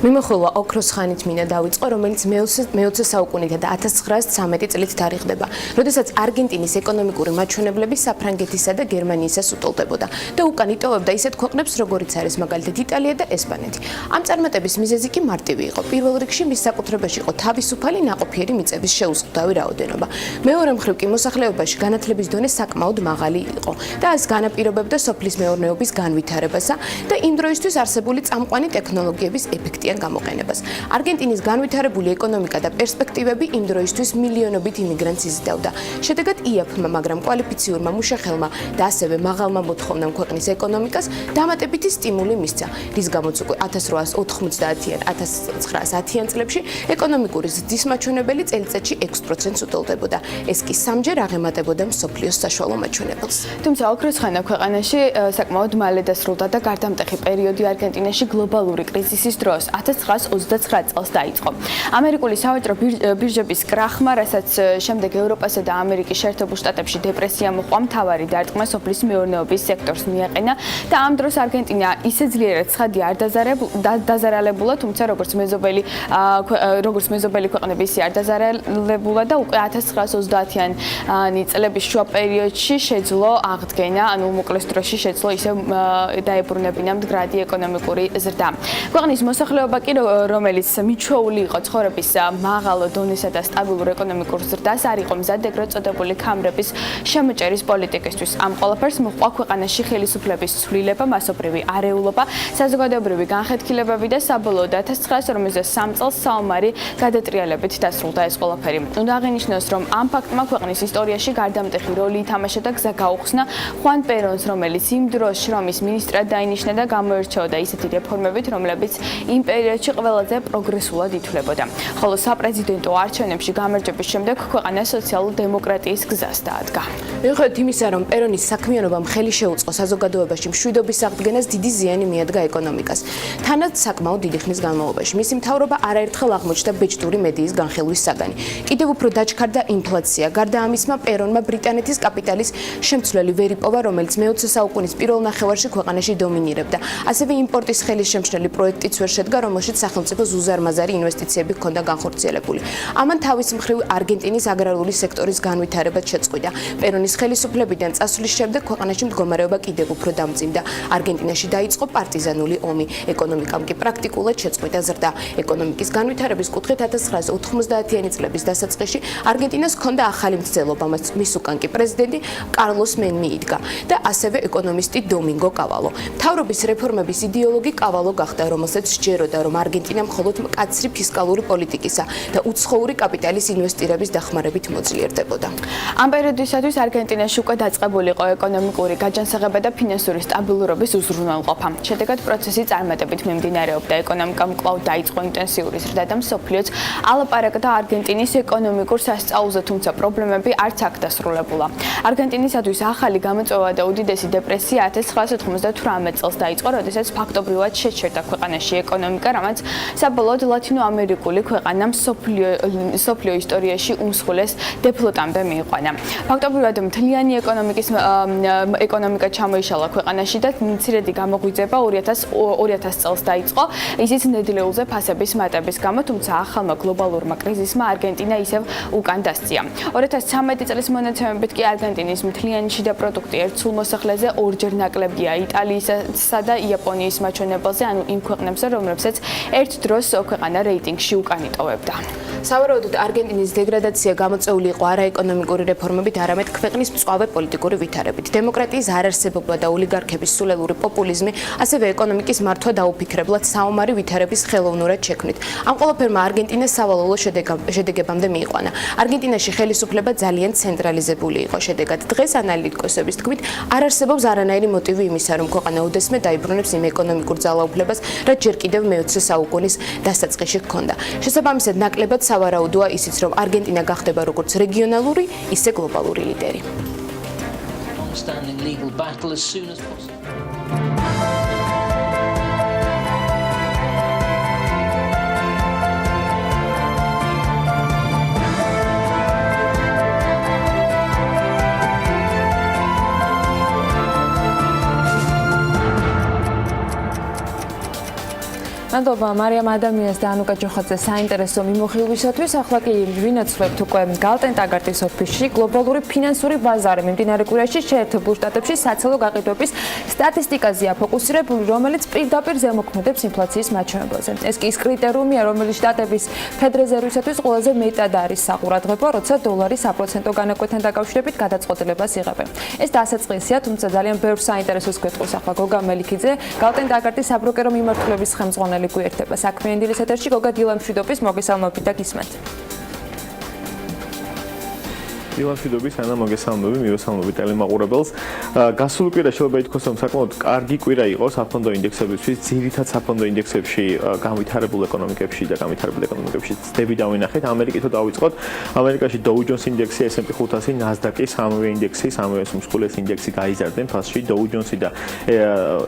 მიმოხილვა ოქროს ხანით მინა დაიწყო, რომელიც მე-20 საუკუნით და 1913 წლით თარიღდება, როდესაც არგენტინის ეკონომიკური მაჩვენებლები საფრანგეთისა და გერმანიისას უტოლდებოდა და უკან იტოვებდა ისეთ ქვეყნებს, როგორიც არის მაგალითად იტალია და ესპანეთი. ამ წარმატების მიზეზი კი მარტივი იყო. პირველ რიგში მის საკუთრებაში იყო თავისუფალი ნაყოფიერი მიწების შეუზღუდავი რაოდენობა. მეორე მხრივ კი მოსახლეობაში განათლების დონე საკმაოდ მაღალი იყო და ეს განაპირობებდა სოფლის მეურნეობის განვითარებასა და იმ დროისთვის არსებული წამყვანი ტექნოლოგიების ეფექტიან გამოყენებას. არგენტინის განვითარებული ეკონომიკა და პერსპექტივები იმ დროისთვის მილიონობით იმიგრანტს იზიდავდა. შედეგად იაფმა, მაგრამ კვალიფიციურმა მუშახელმა და ასევე მაღალმა მოთხოვნამ ქვეყნის ეკონომიკას დამატებითი სტიმული მისცა, რის გამოც უკვე 1890-იან, 1910-იან წლებში ეკონომიკური ზრდის მაჩვენებელი წელიწადში 6%-ს უტოლდებოდა. ეს კი სამჯერ აღემატებოდა მსოფლიოს საშუალო მაჩვენებელს. თუმცა ოქროს ხანა ქვეყანაში საკმაოდ მალე დასრულდა და გარდამტეხი პერიოდი არგენტინაში გლობალური კრიზისის დროს 1929 წელს დაიწყო. ამერიკული სავაჭრო ბირჟების კრახმა, რასაც შემდეგ ევროპასა და ამერიკის შეერთებულ შტატებში დეპრესია მოჰყვა, მთავარი დარტყმა სოფლის მეურნეობის სექტორს მიაყენა და ამ დროს არგენტინა ისე ძლიერად ცხადი არ დაზარალებულა, თუმცა როგორც მეზობელი ქვეყნები ისე არ დაზარალებულა და უკვე 1930-იანი წლების შუა პერიოდში შეძლო აღდგენა, ანუ უმოკლეს დროში შეძლო ისე დაებრუნებინა მდგრადი ეკონომიკური ზრდა. ქვეყნის მოსახლეობა კი, რომელიც მიჩვეული იყო ცხოვრების მაღალ დონესა და სტაბილურ ეკონომიკურ ზრდას, არ იყო მზად ეგრეთ წოდებული ქამრების შემოჭერის პოლიტიკისთვის. ამ ყველაფერს მოჰყვა ქვეყანაში ხელისუფლების ცვლილება, მასობრივი არეულობა, საზოგადოებრივი განხეთქილებები და საბოლოოდ 1953 წელს საომარი გადატრიალებით დასრულდა ეს ყველაფერი. უნდა აღინიშნოს, რომ ამ ფაქტმა ქვეყნის ისტორიაში გარდამტეხი როლი ითამაშა და გზა გაუხსნა ხუან პერონს, რომელიც იმ დროს შრომის მინისტრად დაინიშნა და გამოირჩეოდა ისეთი რეფორმებით, რომლებიც იმ პერიოდში ყველაზე პროგრესულად ითვლებოდა. ხოლო საპრეზიდენტო არჩევნებში გამარჯვების შემდეგ ქვეყანა სოციალ-დემოკრატიის გზას დაადგა. მიუხედავად იმისა, რომ პერონის საქმიანობამ ხელი შეუწყო საზოგადოებაში მშვიდობის აღდგენას, დიდი ზიანი მიადგა ეკონომიკას. თანაც საკმაოდ დიდი ხნის განმავლობაში მისი მთავრობა არაერთხელ აღმოჩნდა ბეჭდური მედიის განხილვის საგანი. კიდევ უფრო დაჩქარდა ინფლაცია. გარდა ამისმა, პერონმა ბრიტანეთის კაპიტალის შემცვლელი ვერ იპოვა, რომელიც მე-20 საუკუნის პირველ ნახევარში ქვეყანაში დომინირებდა. ასევე იმპორტის ხელის შემშლელი პროექტიც ვერ შედგა, რომელშიც სახელმწიფოს უზარმაზარი ინვესტიციები ჰქონდა განხორციელებული. ამან თავის მხრივ არგენტინის აგრარული სექტორის განვითარებაც შეწყვიტა. პერონის ხელისუფლებიდან წასვლის შემდეგ ქვეყანაში მდგომარეობა კიდევ უფრო დამძიმდა. არგენტინაში დაიწყო პარტიზანული ომი. ეკონომიკამ კი პრაქტიკულად შეწყვიტა ზრდა. ეკონომიკის განვითარების კუთხით 1990-იანი წლების დასაწყისში არგენტინას ჰქონდა ახალი მცდელობა, მის უკან კი პრეზიდენტი კარლოს მენმი იდგა და ასევე ეკონომისტი დომინგო კავალო. მთავრობის რეფორმების იდეოლოგი კავალო გახდა, რომელსაც სჯეროდა, რომ არგენტინა მხოლოდ მკაცრი ფისკალური პოლიტიკისა და უცხოური კაპიტალის ინვესტირების დახმარებით მოძლიერდებოდა. ამ პერიოდისათვის არგენტინაში უკვე დაწყებული იყო ეკონომიკური გაჯანსაღება და ფინანსური სტაბილურობის უზრუნველყოფა. შედეგად პროცესი წარმატებით მიმდინარეობდა. ეკონომიკამ კვლავ დაიწყო ინტენსიური ზრდა და მსოფლიოც ალაპარაკდა არგენტინის ეკონომიკურ სასწაულზე, თუმცა პრობლემები არც აქ დასრულებულა. არგენტინისათვის ახალი გამოწვევა და უდიდესი დეპრესია 1998 წელს დაიწყო, როდესაც ფაქტობრივად შეჩერდა ქვეყანაში ეკონომიკა, რამაც საბოლოოდ ლათინოამერიკული ქვეყანა მსოფლიო ისტორიაში უმსხვილეს დეფლოტამდე მიიყვანა. ფაქტობრივად მთლიანი ეკონომიკა ჩამოიშალა ქვეყანაში და მცირედი გამოღვიძება 2000 წელს დაიწყო, ისიც ნედლეულზე ფასების მატების გამო, თუმცა ახალმა გლობალურმა კრიზისმა არგენტინა ისევ უკან დასწია. 2013 წლის მონაცემებით კი არგენტინის მთლიანი შიდა პროდუქტი ერთ სულ მოსახლეზე ორჯერ ნაკლებია იტალიისა და იაპონიის მაჩვენებელზე, ანუ იმ ქვეყნებზე, რომლებსაც ერთ დროს ქვეყანა რეიტინგში უკან იტოვებდა. სავარაუდოდ არგენტინის დეგრადაცია გამოწვეული იყო არა ეკონომიკური რეფორმებით, არამედ ქვეყნის მწვავე პოლიტიკური ვითარებით. დემოკრატიის არარსებობა და ოლიგარქების სულელური პოპულიზმი, ასევე ეკონომიკის მართვა დაუფიქრებლად საომარი ვითარების ხელოვნურად შექმნით. ამ ყველაფერმა არგენტინას სავალალო შედეგებამდე მიიყვანა. არგენტინაში ხელისუფლება ძალიან ცენტრალიზებული იყო. შედეგად დღეს ანალიტიკოსების თქმით, არ არსებობს არანაირი მოტივი იმისა, რომ ქვეყანა უდესმე დაიბრუნებს იმ ეკონომიკურ ძალაუფლებას, რაც ჯერ კიდევ მე-20 საუკუნის დასაწყისში ჰქონდა. შესაბამისად, ნაკლებად სავარაუდოა ისიც, რომ არგენტინა გახდება როგორც რეგიონალური, ისე გლობალური ლიდერი. მადლობა მარიამ ადამიანს და ანუკა ჯოხაძეს საინტერესო მიმოხილვისათვის. ახლა კი ვინაცვლებთ უკვე გალტენ ტაგარტის ოფისში გლობალური ფინანსური ბაზარი მიმდინარე კვირაში შეერთებულ შტატებში საცალო გაყიდვების სტატისტიკაზეა ფოკუსირებული, რომელიც პირდაპირ ზემოქმედებს ინფლაციის მაჩვენებელზე. ეს კი ის კრიტერიუმია, რომელიც შტატების ფედრეზერვისათვის ყველაზე მეტად არის საყურადღებო, როცა დოლარის საპროცენტო განაკვეთთან დაკავშირებით გადაწყვეტილებას იღებენ. ეს დასაწყისია, თუმცა ძალიან ბევრ საინტერესოს გვეტყვის ახლა გოგა მელიქიძე, გალტენ ტაგარტის საბროკერო მიმართულების ხელმძღვანელი გვერდება საქმიანი დილის ეთერში. გოგა, დილა მშვიდობის, მოგესალმებით და გისმენთ. დილა მშვიდობის, ანა მოგესალმები, მივესალმებით ტელემაყურებელს. გასული კვირა შეიძლება ითქვას, რომ საკმაოდ კარგი კვირა იყო საფონდო ინდექსებისთვის, ძირითად საფონდო ინდექსებში, განვითარებულ ეკონომიკებში და განვითარებულ ეკონომიკებში ცდები დავინახეთ. ამერიკითო დავიწყოთ. ამერიკაში Dow Jones ინდექსი, S&P 500, Nasdaq-ი, სამივე ინდექსი, სამივე მსხვილეს ინდექსი გაიზარდნენ ფასში. Dow Jones-ი და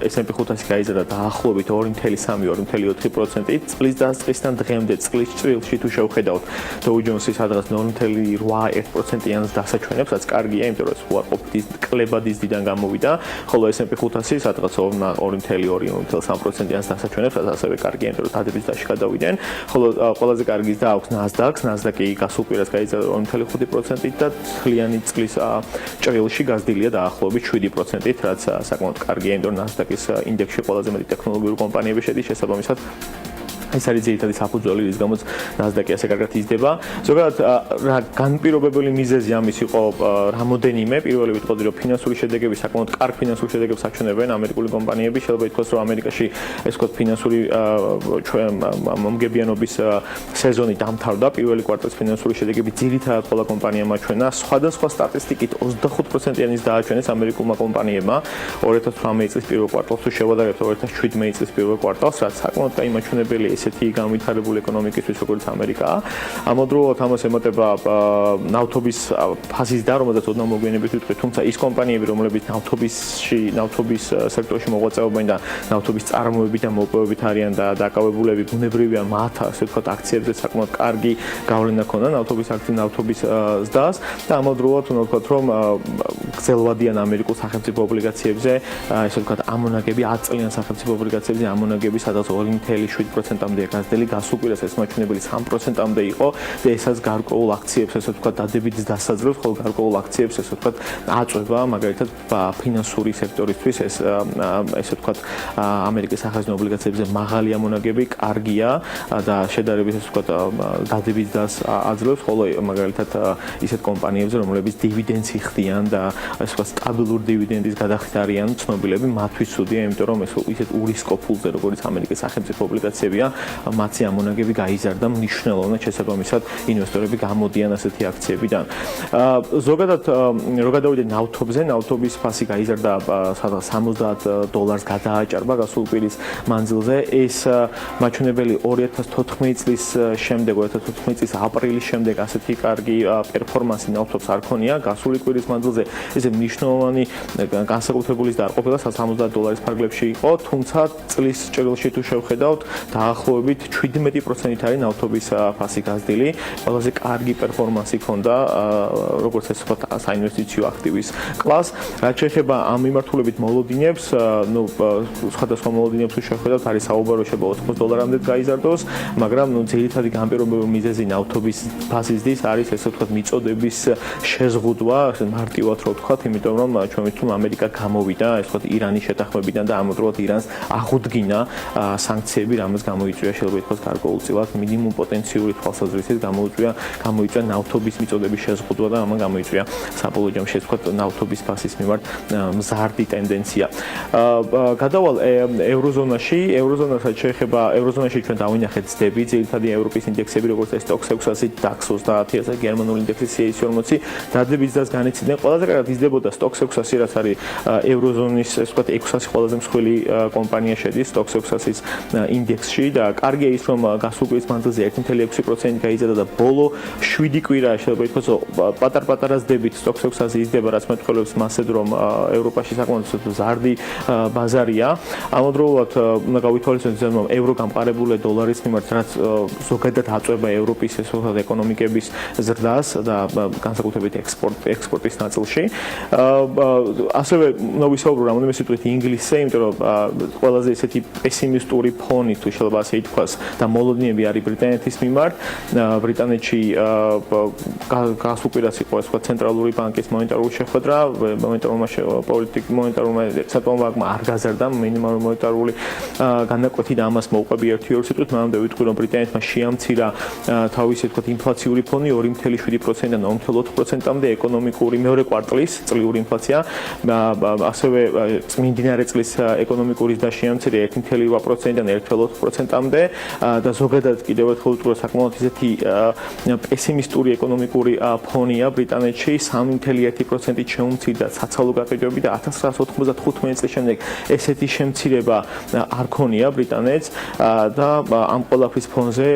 S&P 500-ი გაიზარდა დაახლოებით 2.3-2.4%. წლის დასაწყისთან დღემდე წლის ჭრილში თუ შევხედავთ, Dow Jones-ი სადღაც 0.8% დასაჩვენებს, რაც კარგია, იმიტომ რომ უარყოფით კლებად ისდიდან გამოვიდა, ხოლო S&P 500 სადღაც 2.2-3%-იან დასაჩვენებს, რაც ასევე კარგია, იმიტომ რომ დადების დასში გადავიდნენ, ხოლო ყველაზე კარგი და აქვს Nasdaq-ი გასულ კვირას გაიზარდა 2.5%-ით და თლიანი წლის ჭრილში გაზრდილია დაახლოებით 7%-ით, რაც საკმაოდ კარგია, იმიტომ რომ Nasdaq-ის ინდექსში ყველაზე მეტი ტექნოლოგიური კომპანიები შედის, შესაბამისად ეს არის ძირითადი საფუძველი, რის გამოც Nasdaq-ი ასე კარგად იზრდება. ზოგადად რა განპირობებელი მიზეზი ამის იყო რამოდენიმე. პირველი ვიტყოდი, რომ ფინანსური შედეგები, საკმაოდ კარგ ფინანსურ შედეგებს აჩვენებენ ამერიკული კომპანიები. შეიძლება ითქვას, რომ ამერიკაში ეს ვთქვათ ფინანსური მომგებიანობის სეზონი დამთავრდა. პირველი კვარტალის ფინანსური შედეგები ძირითადად ყველა კომპანიამ აჩვენა. სხვადასხვა სტატისტიკით 25%-იანის დააჩვენეს ამერიკულმა კომპანიებმა 2018 წლის პირველ კვარტალს თუ შევადარებთ 2017 წლის პირველ კვარტალს, რაც საკმაოდ გაიმაჩვენებელი ესეთი განვითარებული ეკონომიკისთვის, როგორც ამერიკაა. ამავდროულად ამას ემატება ნავთობის ფაზის და რომელზეც ოდნავ მოგვიანებით ვიტყვით, თუმცა ის კომპანიები, რომლებიც ნავთობის სექტორში მოღვაწეობენ და ნავთობის წარმოებით და მოპოვებით არიან და დაკავებულები, ბუნებრივია მათ, ასე ვთქვათ, აქციებზე საკმაოდ კარგი გავლენა ქონდა ნავთობის ზრდას და ამავდროულად უნდა ვთქვათ, რომ გრძელვადიან ამერიკულ სახელმწიფო ობლიგაციებზე, ასე ვთქვათ, ამონაგები 10 წლიან სახელმწიფო ობლიგაციებზე ამონაგები სადაც 2.7%-მდე გაზრდილი, გასულ კვირას ეს მაჩვენებელი 3%-მდე იყო და ესაც გარკვეულ აქციებს, ასე ვთქვათ, დადებითს დასაძლევს, ხოლო გარკვეულ აქციებს, ასე ვთქვათ, აწვევა, მაგალითად, ფინანსური სექტორისთვის ეს, ასე ვთქვათ, ამერიკის სახაზინო ობლიგაციებზე მაღალი ამონაგები კარგია და შედარებით, ასე ვთქვათ, დადებითს დააძლევს, ხოლო მაგალითად ისეთ კომპანიებზე, რომლებიც დივიდენდს იხდიან და ასე ვთქვათ, სტაბილურ დივიდენდის გადახდით არიან ცნობილები, მათთვის ცუდია, იმიტომ რომ ეს ისეთ ურისკო ფულზე, როგორც ამერიკის სახელმწიფო ობლიგაციებია, მათი ამონაგები გაიზარდა მნიშვნელოვნად, შესაბამისად ინვესტორები გამოდიან ასეთი აქციებიდან. ზოგადად რო გადავიდეთ ნავთობზე, ნავთობის ფასი გაიზარდა სადღაც $70 გადააჭარბა გასულ კვირის მანძილზე. ეს მაჩვენებელი 2014 წლის შემდეგ, 2014 წლის აპრილის შემდეგ ასეთი კარგი პერფორმანსი ნავთობს არ ქონია. გასული კვირის მანძილზე ესე მნიშვნელოვანი განსაკუთრებულის დარყოფილა $70 ფარგლებში იყო, თუმცა წლის ჭრილში თუ შევხედავთ, დაახლოებით 17%-ით არის ნავთობის ფასი გაზრდილი. ყველაზე კარგი პერფორმანსი ჰქონდა, როგორც ეს ვთქვათ, საინვესტიციო აქტივის კლას. რაც შეეხება ამ მიმართულებით მოლოდინებს, სხვადასხვა მოლოდინებს თუ შევხედავთ, არის საუბარი შეიძლება $80-მდე გაიზარდოს, მაგრამ ძირითადი განპირობებელი მიზეზი ნავთობის ფასის ზრდის არის ესე ვთქვათ მიწოდების შეზღუდვა, მარტივად რო ვთქვათ, იმიტომ რომ ჩვენ ვიცით, რომ ამერიკა გამოვიდა, ესე ვთქვათ, ირანის შეთანხმებიდან და ამავდროულად ირანს აღუდგინა სანქციები, რამაც გამოიწვია შეიძლება ითქვას გარკვეულწილად მინიმუმ პოტენციური თვალსაზრისით გამოიწვია ნავთობის მიწოდების შეზღუდვა და ამან გამოიწვია საბოლოო ჯამში ეს ვთქვათ ნავთობის ფასის მიმართ მზარდი ტენდენცია. გადავალ ევროზონასაც შეეხება ევროზონაში ჩვენ დავინახეთ ძდები, ძირითადი ევროპის ინდექსები როგორც ეს STOXX 600, DAX 30, გერმანული ინდექსი CAC 40, დადების დას განიცდიდნენ. ყველაზე კარგად იზრდებოდა STOXX 600, რაც არის ევროზონის ეს ვთქვათ 600 ყველაზე მსხვილი კომპანია შედის STOXX 600-ის ინდექსში და კარგია ის რომ გასულ კვირის მანძილზე 1.6% გაიზარდა და ბოლო 7 კვირა შეიძლება ითქვას პატარ-პატარა ძდებით STOXX 600 იზრდება, რაც მეტყველებს მასედ რომ ევროპაში საკმაოდ მზარდი ბაზარია. ამავდროულად უნდა გავითვალისწინოთ რომ ევრო გამყარებული დოლარის მიმართ რაც ზოგადად აწვება ევროპის ეს ვთქვათ ეკონომიკების ზრდას და განსაკუთრებით ექსპორტის ნაწილში. ასევე უნდა ვისაუბრო რამოდენიმე სიტყვით ინგლისზე, იმიტომ რომ ყველაზე ისეთი პესიმისტური ფონი თუ შეიძლება ასე ითქვას და მოლოდინები არის ბრიტანეთის მიმართ. ბრიტანეთში გასულ კვირას იყო ეს ვთქვათ ცენტრალური ბანკის მონეტარული შეხვედრა, მონეტარულმა ცენტრალურმა ბანკმა არ გაზარდა მინიმალური მონეტარული განაკვეთი და ამას მოუყვები 1-2 სიტყვით, მანამდე ვიტყვი რომ ბრიტანეთმა შეამცირა თავისი ვთქვათ ინფლაციური ფონი 2.7%-დან 2.4%-მდე ეკონომიკური მეორე კვარტლის წლიური ინფლაცია, ასევე მიმდინარე წლის ეკონომიკური ზრდა შეამცირა 1.8%-დან 1.4%-მდე და ზოგადად კიდევ ერთხელ ვიტყვი რომ საკმაოდ ისეთი პესიმისტური ეკონომიკური ფონია ბრიტანეთში 3.1%-ით შეუმცირდა საცალო გაყიდვები და 1995 წლის შემდეგ ესეთი შემცირება არ ქონია ბრიტანეთს და ამ ყველაფრის ფონზე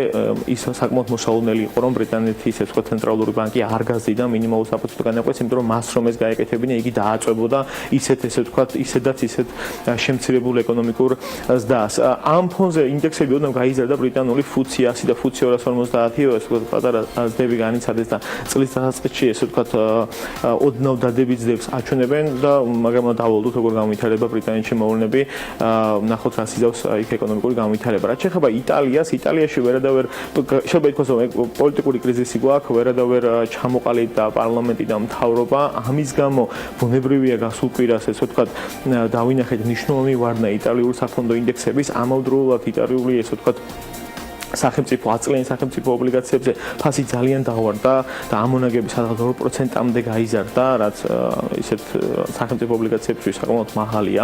ის საკმაოდ მოსაუბრებელი იყო რომ ბრიტანეთის ეს ვთქვათ ცენტრალური ბანკი არ გაზრდიდა მინიმალურ საპროცენტო განაკვეთს, იმიტომ რომ მას რომ ეს გაეკეთებინა იგი დააწვებოდა ისეთ ვთქვათ ისედაც ისეთ შემცირებულ ეკონომიკურ ზრდას. ამ ფონზე ინდექსები ოდნავ გაიზარდა ბრიტანული FTSE 100 და FTSE 250 ეს ვთქვათ პატარა ზრდები განიცადეს და წლის დასაწყისში ეს ვთქვათ ოდნავ დადებით ზრდებს აჩვენებენ და მაგრამ დავალდოთ როგორ გამოვითარდება ბრიტანეთში მოვლენები, ნახოთ რა სიზავს იქ ეკონომიკური გამოვითარება. რაც შეეხება იტალიას, იტალიაში ვერადავერ შეიძლება ითქვას რომ პოლიტიკური კრიზისი გვაქვს, ვერადავერ ჩამოყალიბდა და პარლამენტი და მთავრობა, ამის გამო ბუნებრივია გასულ კვირას ეს ვთქვათ დავინახეთ მნიშვნელოვანი ვარდნა იტალიური საფონდო ინდექსების, ამავდროულად იტალიური ეს ვთქვათ სახელმწიფო აწლიანი სახელმწიფო ობლიგაციებზე ფასი ძალიან დავარდა და ამონაგები სადღაც 2%-მდე გაიზარდა, რაც ისეთ სახელმწიფო ობლიგაციებში საკმაოდ მაღალია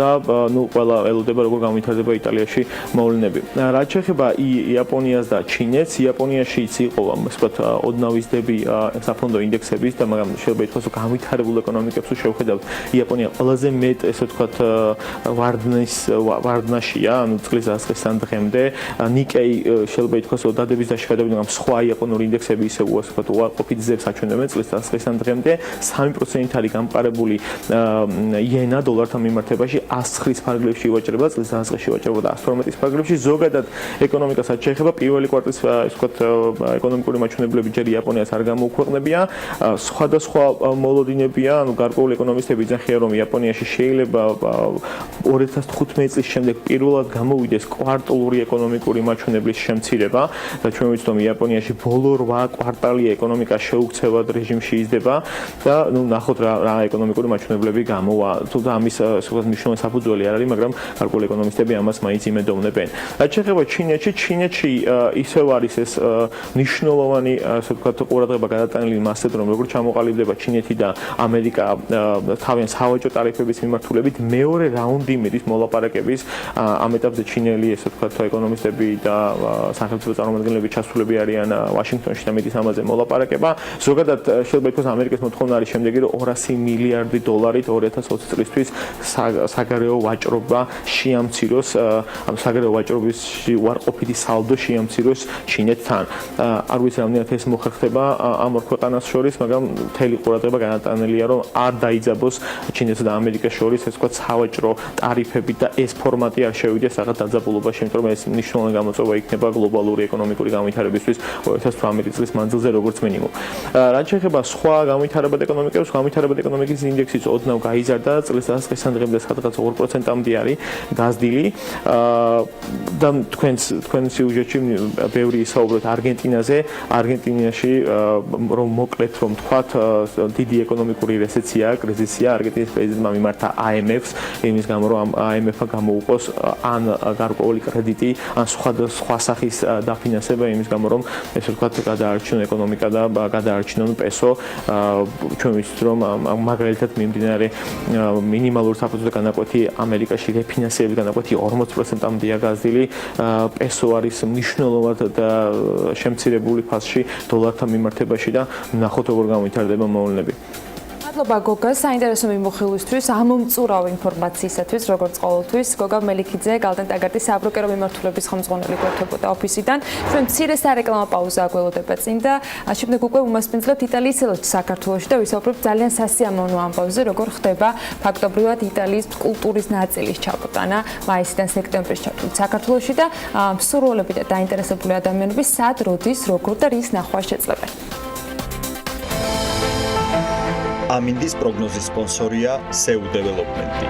და ნუ ყველა ელოდება როგორ გამოვითარდება იტალიაში მოვლენები. რაც შეეხება იაპონიას და ჩინეთს, იაპონიაში იყო ვთქვათ ოდნავ იზრდები საფონდო ინდექსების და მაგრამ შეიძლება ითქვას რომ განვითარებულ ეკონომიკებს შევხედავთ, იაპონია ყველაზე მეტ ესე ვთქვათ ვარდნაშია, ანუ წლის დასაწყისთან დღემდე შეიძლება ითქვას რომ დადების დაშფადებიდან ამ სხვა იაპონური ინდექსები ისე ვთქვათ უარყოფით ზებს აჩვენებენ წლის დასაწყისთან დღემდე 3% არის გამყარებული იენა დოლართან მიმართებაში 109 ფარგლებში ივაჭრება, წლის დასაწყისში ივაჭრებოდა 112 ფარგლებში. ზოგადად ეკონომიკასაც შეეხება პირველი კვარტლის ვთქვათ ეკონომიკური მაჩვენებლები ჯერ იაპონიას არ გამოუქვეყნებია, სხვადასხვა მოლოდინებია, ანუ გარკვეული ეკონომისტები იძახიან რომ იაპონიაში შეიძლება 2015 წლის შემდეგ პირველად გამოვიდეს კვარტალური ეკონომიკური მაჩვენებლის შემცირება და ჩვენ ვიცით რომ იაპონიაში ბოლო 8 კვარტალი ეკონომიკა შეუქცევად რეჟიმში იზრდება და ნუ ნახოთ რა ეკონომიკური მაჩვენებლები გამოვა. თუ და ამის საკუთარ მნიშვნელოვანი საფუძველი არ არის, მაგრამ გარკვეული ეკონომისტები ამას მაინც იმედოვნებენ. რაც შეეხება ჩინეთში ისევ არის ეს მნიშვნელოვანი ასე ვთქვათ ყურადღება გადატანილი მასეთ რომ როგორ ჩამოყალიბდება ჩინეთი და ამერიკა თავიანთ სავაჭრო ტარიფების მიმართულებით მეორე რაუნდი მიდის მოლაპარაკების ამ ეტაპზე ჩინელი ესე ვთქვათ ეკონომისტები და სახელმწიფო წარმომადგენლები ჩასულები არიან ვაშინგტონში და მიდის ამაზე მოლაპარაკება. ზოგადად შეიძლება ითქვას ამერიკის მოთხოვნა არის შემდეგი რომ 200 მილიარდი დოლარით 2020 წლისთვის საგარეო ვაჭრობა შეამციროს, ანუ საგარეო ვაჭრობის უარყოფითი სალდო შეამციროს ჩინეთთან. არ ვიცი რამდენად ეს მოხერხდება ამ ორ ქვეყანას შორის, მაგრამ მთელი ყურადღება განატანილია რომ არ დაიძაბოს ჩინეთსა და ამერიკას შორის ეს ვთქვათ სავაჭრო ტარიფები და ეს ფორმატი არ შევიდეს რაღაც დაძაბულობაში, იმიტომ რომ ეს მნიშვნელოვანი გამოწვევა იქნება გლობალური ეკონომიკური განვითარებისთვის 2018 წლის მანძილზე როგორც მინიმუმ. რაც შეეხება სხვა განვითარებად ეკონომიკებს, განვითარებად ეკონომიკის ინდექსიც ოდნავ გაიზარდა, წლის დასაწყისთან დღემდე სადღაც 2%-მდე არის გაზრდილი. და თქვენ სიუჟეტში ბევრი ისაუბროთ არგენტინაზე. არგენტინაში რომ მოკლედ რომ თქვათ დიდი ეკონომიკური რესეცია, კრიზისია, არგენტინის პრეზიდენტმა მიმართა IMF-ს, იმის გამო რომ IMF-მა გამოუყოს ან გარკვეული კრედიტი, ან სხვა სახის დაფინანსება იმის გამო რომ ესე ვთქვათ გადაარჩინონ ეკონომიკა და გადაარჩინონ პესო. ჩვენ ვიცით რომ მაგალითად მიმდინარე მინიმალური საფუძველი განაკვეთი ამერიკაში რეფინანსირების განაკვეთი 40%-მდეა გაზრდილი. პესო არის მნიშვნელოვნად და შემცირებული ფასში დოლართან მიმართებაში და ნახოთ როგორ განვითარდება მოვლენები. მადლობა გოგა საინტერესო მიმოხილვისთვის, ამომწურავ ინფორმაციისათვის, როგორც ყოველთვის. გოგა მელიქიძე, გალდენ ტაგარტის საბროკერო მიმართულების ხელმძღვანელი გვერდებოდა ოფისიდან. ჩვენ მცირე სარეკლამო პაუზა გველოდება წინ და შემდეგ უკვე უმასპინძლებთ იტალიის ელჩს საქართველოში და ვისაუბრებთ ძალიან სასიამოვნო ამბავზე, როგორ ხდება ფაქტობრივად იტალიის კულტურის ნაწილის ჩაბოტანა მაისიდან სექტემბრის ჩათვლით საქართველოში და მსურველები და დაინტერესებული ადამიანები სად, როდის, როგორ და რის ნახვა შეძლებენ. ამინდის პროგნოზის სპონსორია SEU დეველოპმენტი.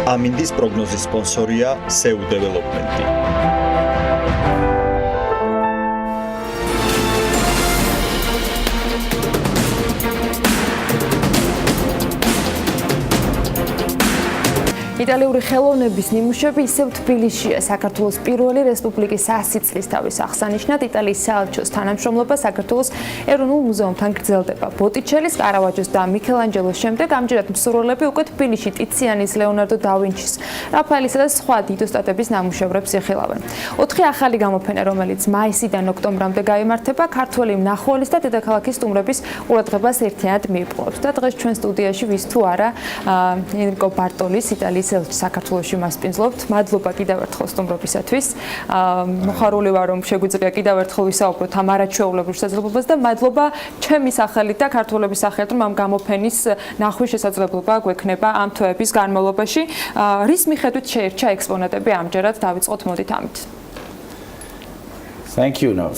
ამინდის პროგნოზის სპონსორია SEU დეველოპმენტი. იტალიური ხელოვნების ნიმუშები ისევ თბილისშია. საქართველოს პირველი რესპუბლიკის 100 წლის თავის აღსანიშნად იტალიის საელჩოს თანამშრომლობა საქართველოს ეროვნულ მუზეუმთან გრძელდება. ბოტიჩელის, კარავაჯოს და მიქელანჯელოს შემდეგ ამჯერად მსურველები უკვე თბილისში ტიციანის, ლეონარდო და ვინჩის, რაფაელისა და სხვა დიდოსტატების ნამუშევრებს იხილავენ. 4 ახალი გამოფენა, რომელიც მაისიდან ოქტომბრამდე გაიმართება, ქართველი მნახველის და დედაქალაქის სტუმრების ყურადღებას ერთიანად მიიპყრობს. და დღეს ჩვენ სტუდიაში ვის თუ არა ენრიკო ბარტოლის იტალიის საქართველოში მასპინძლობთ. მადლობა კიდევ ერთხელ სტუმრობისათვის. მოხარული ვარ რომ შეგვიძლია კიდევ ერთხელ ვისაუბროთ ამ არაჩვეულებრივ შესაძლებლობას და მადლობა ჩემი სახელით და ქართველების სახელით რომ ამ გამოფენის ნახვის შესაძლებლობა გვექნება ამ თვეების განმავლობაში. რის მიხედვით შეირჩა ექსპონატები ამჯერად დავიწყოთ მოდით ამით. Thank you. No.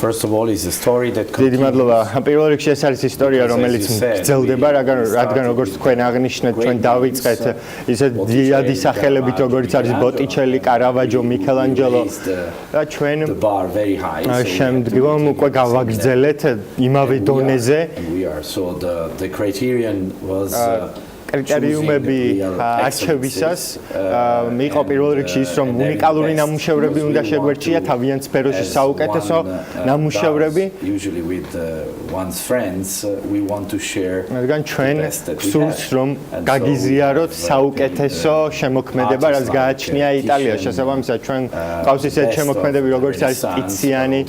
First of all, is a story that დიდი მადლობა. პირველ რიგში ეს არის ისტორია, რომელიც გრძელდება, რადგან როგორც თქვენ აღნიშნეთ, ჩვენ დავიწყეთ ისეთ დიდი სახელებით, როგორც არის ბოტიჩელი, კარავაჯო, მიქელანჯელო და ჩვენ შემდგომ უკვე გავაგრძელეთ იმავე დონეზე. The criterion was კრიტერიუმები არჩევისას იყო პირველ რიგში ის, რომ უნიკალური ნამუშევრები უნდა შეგვერჩია თავიანთ სფეროში საუკეთესო ნამუშევრები. რადგან ჩვენ გვსურს, რომ გაგიზიაროთ საუკეთესო შემოქმედება, რაც გააჩნია იტალიაში. შესაბამისად, ჩვენ ყავს ისეთ შემოქმედები, როგორც არის ტიციანი,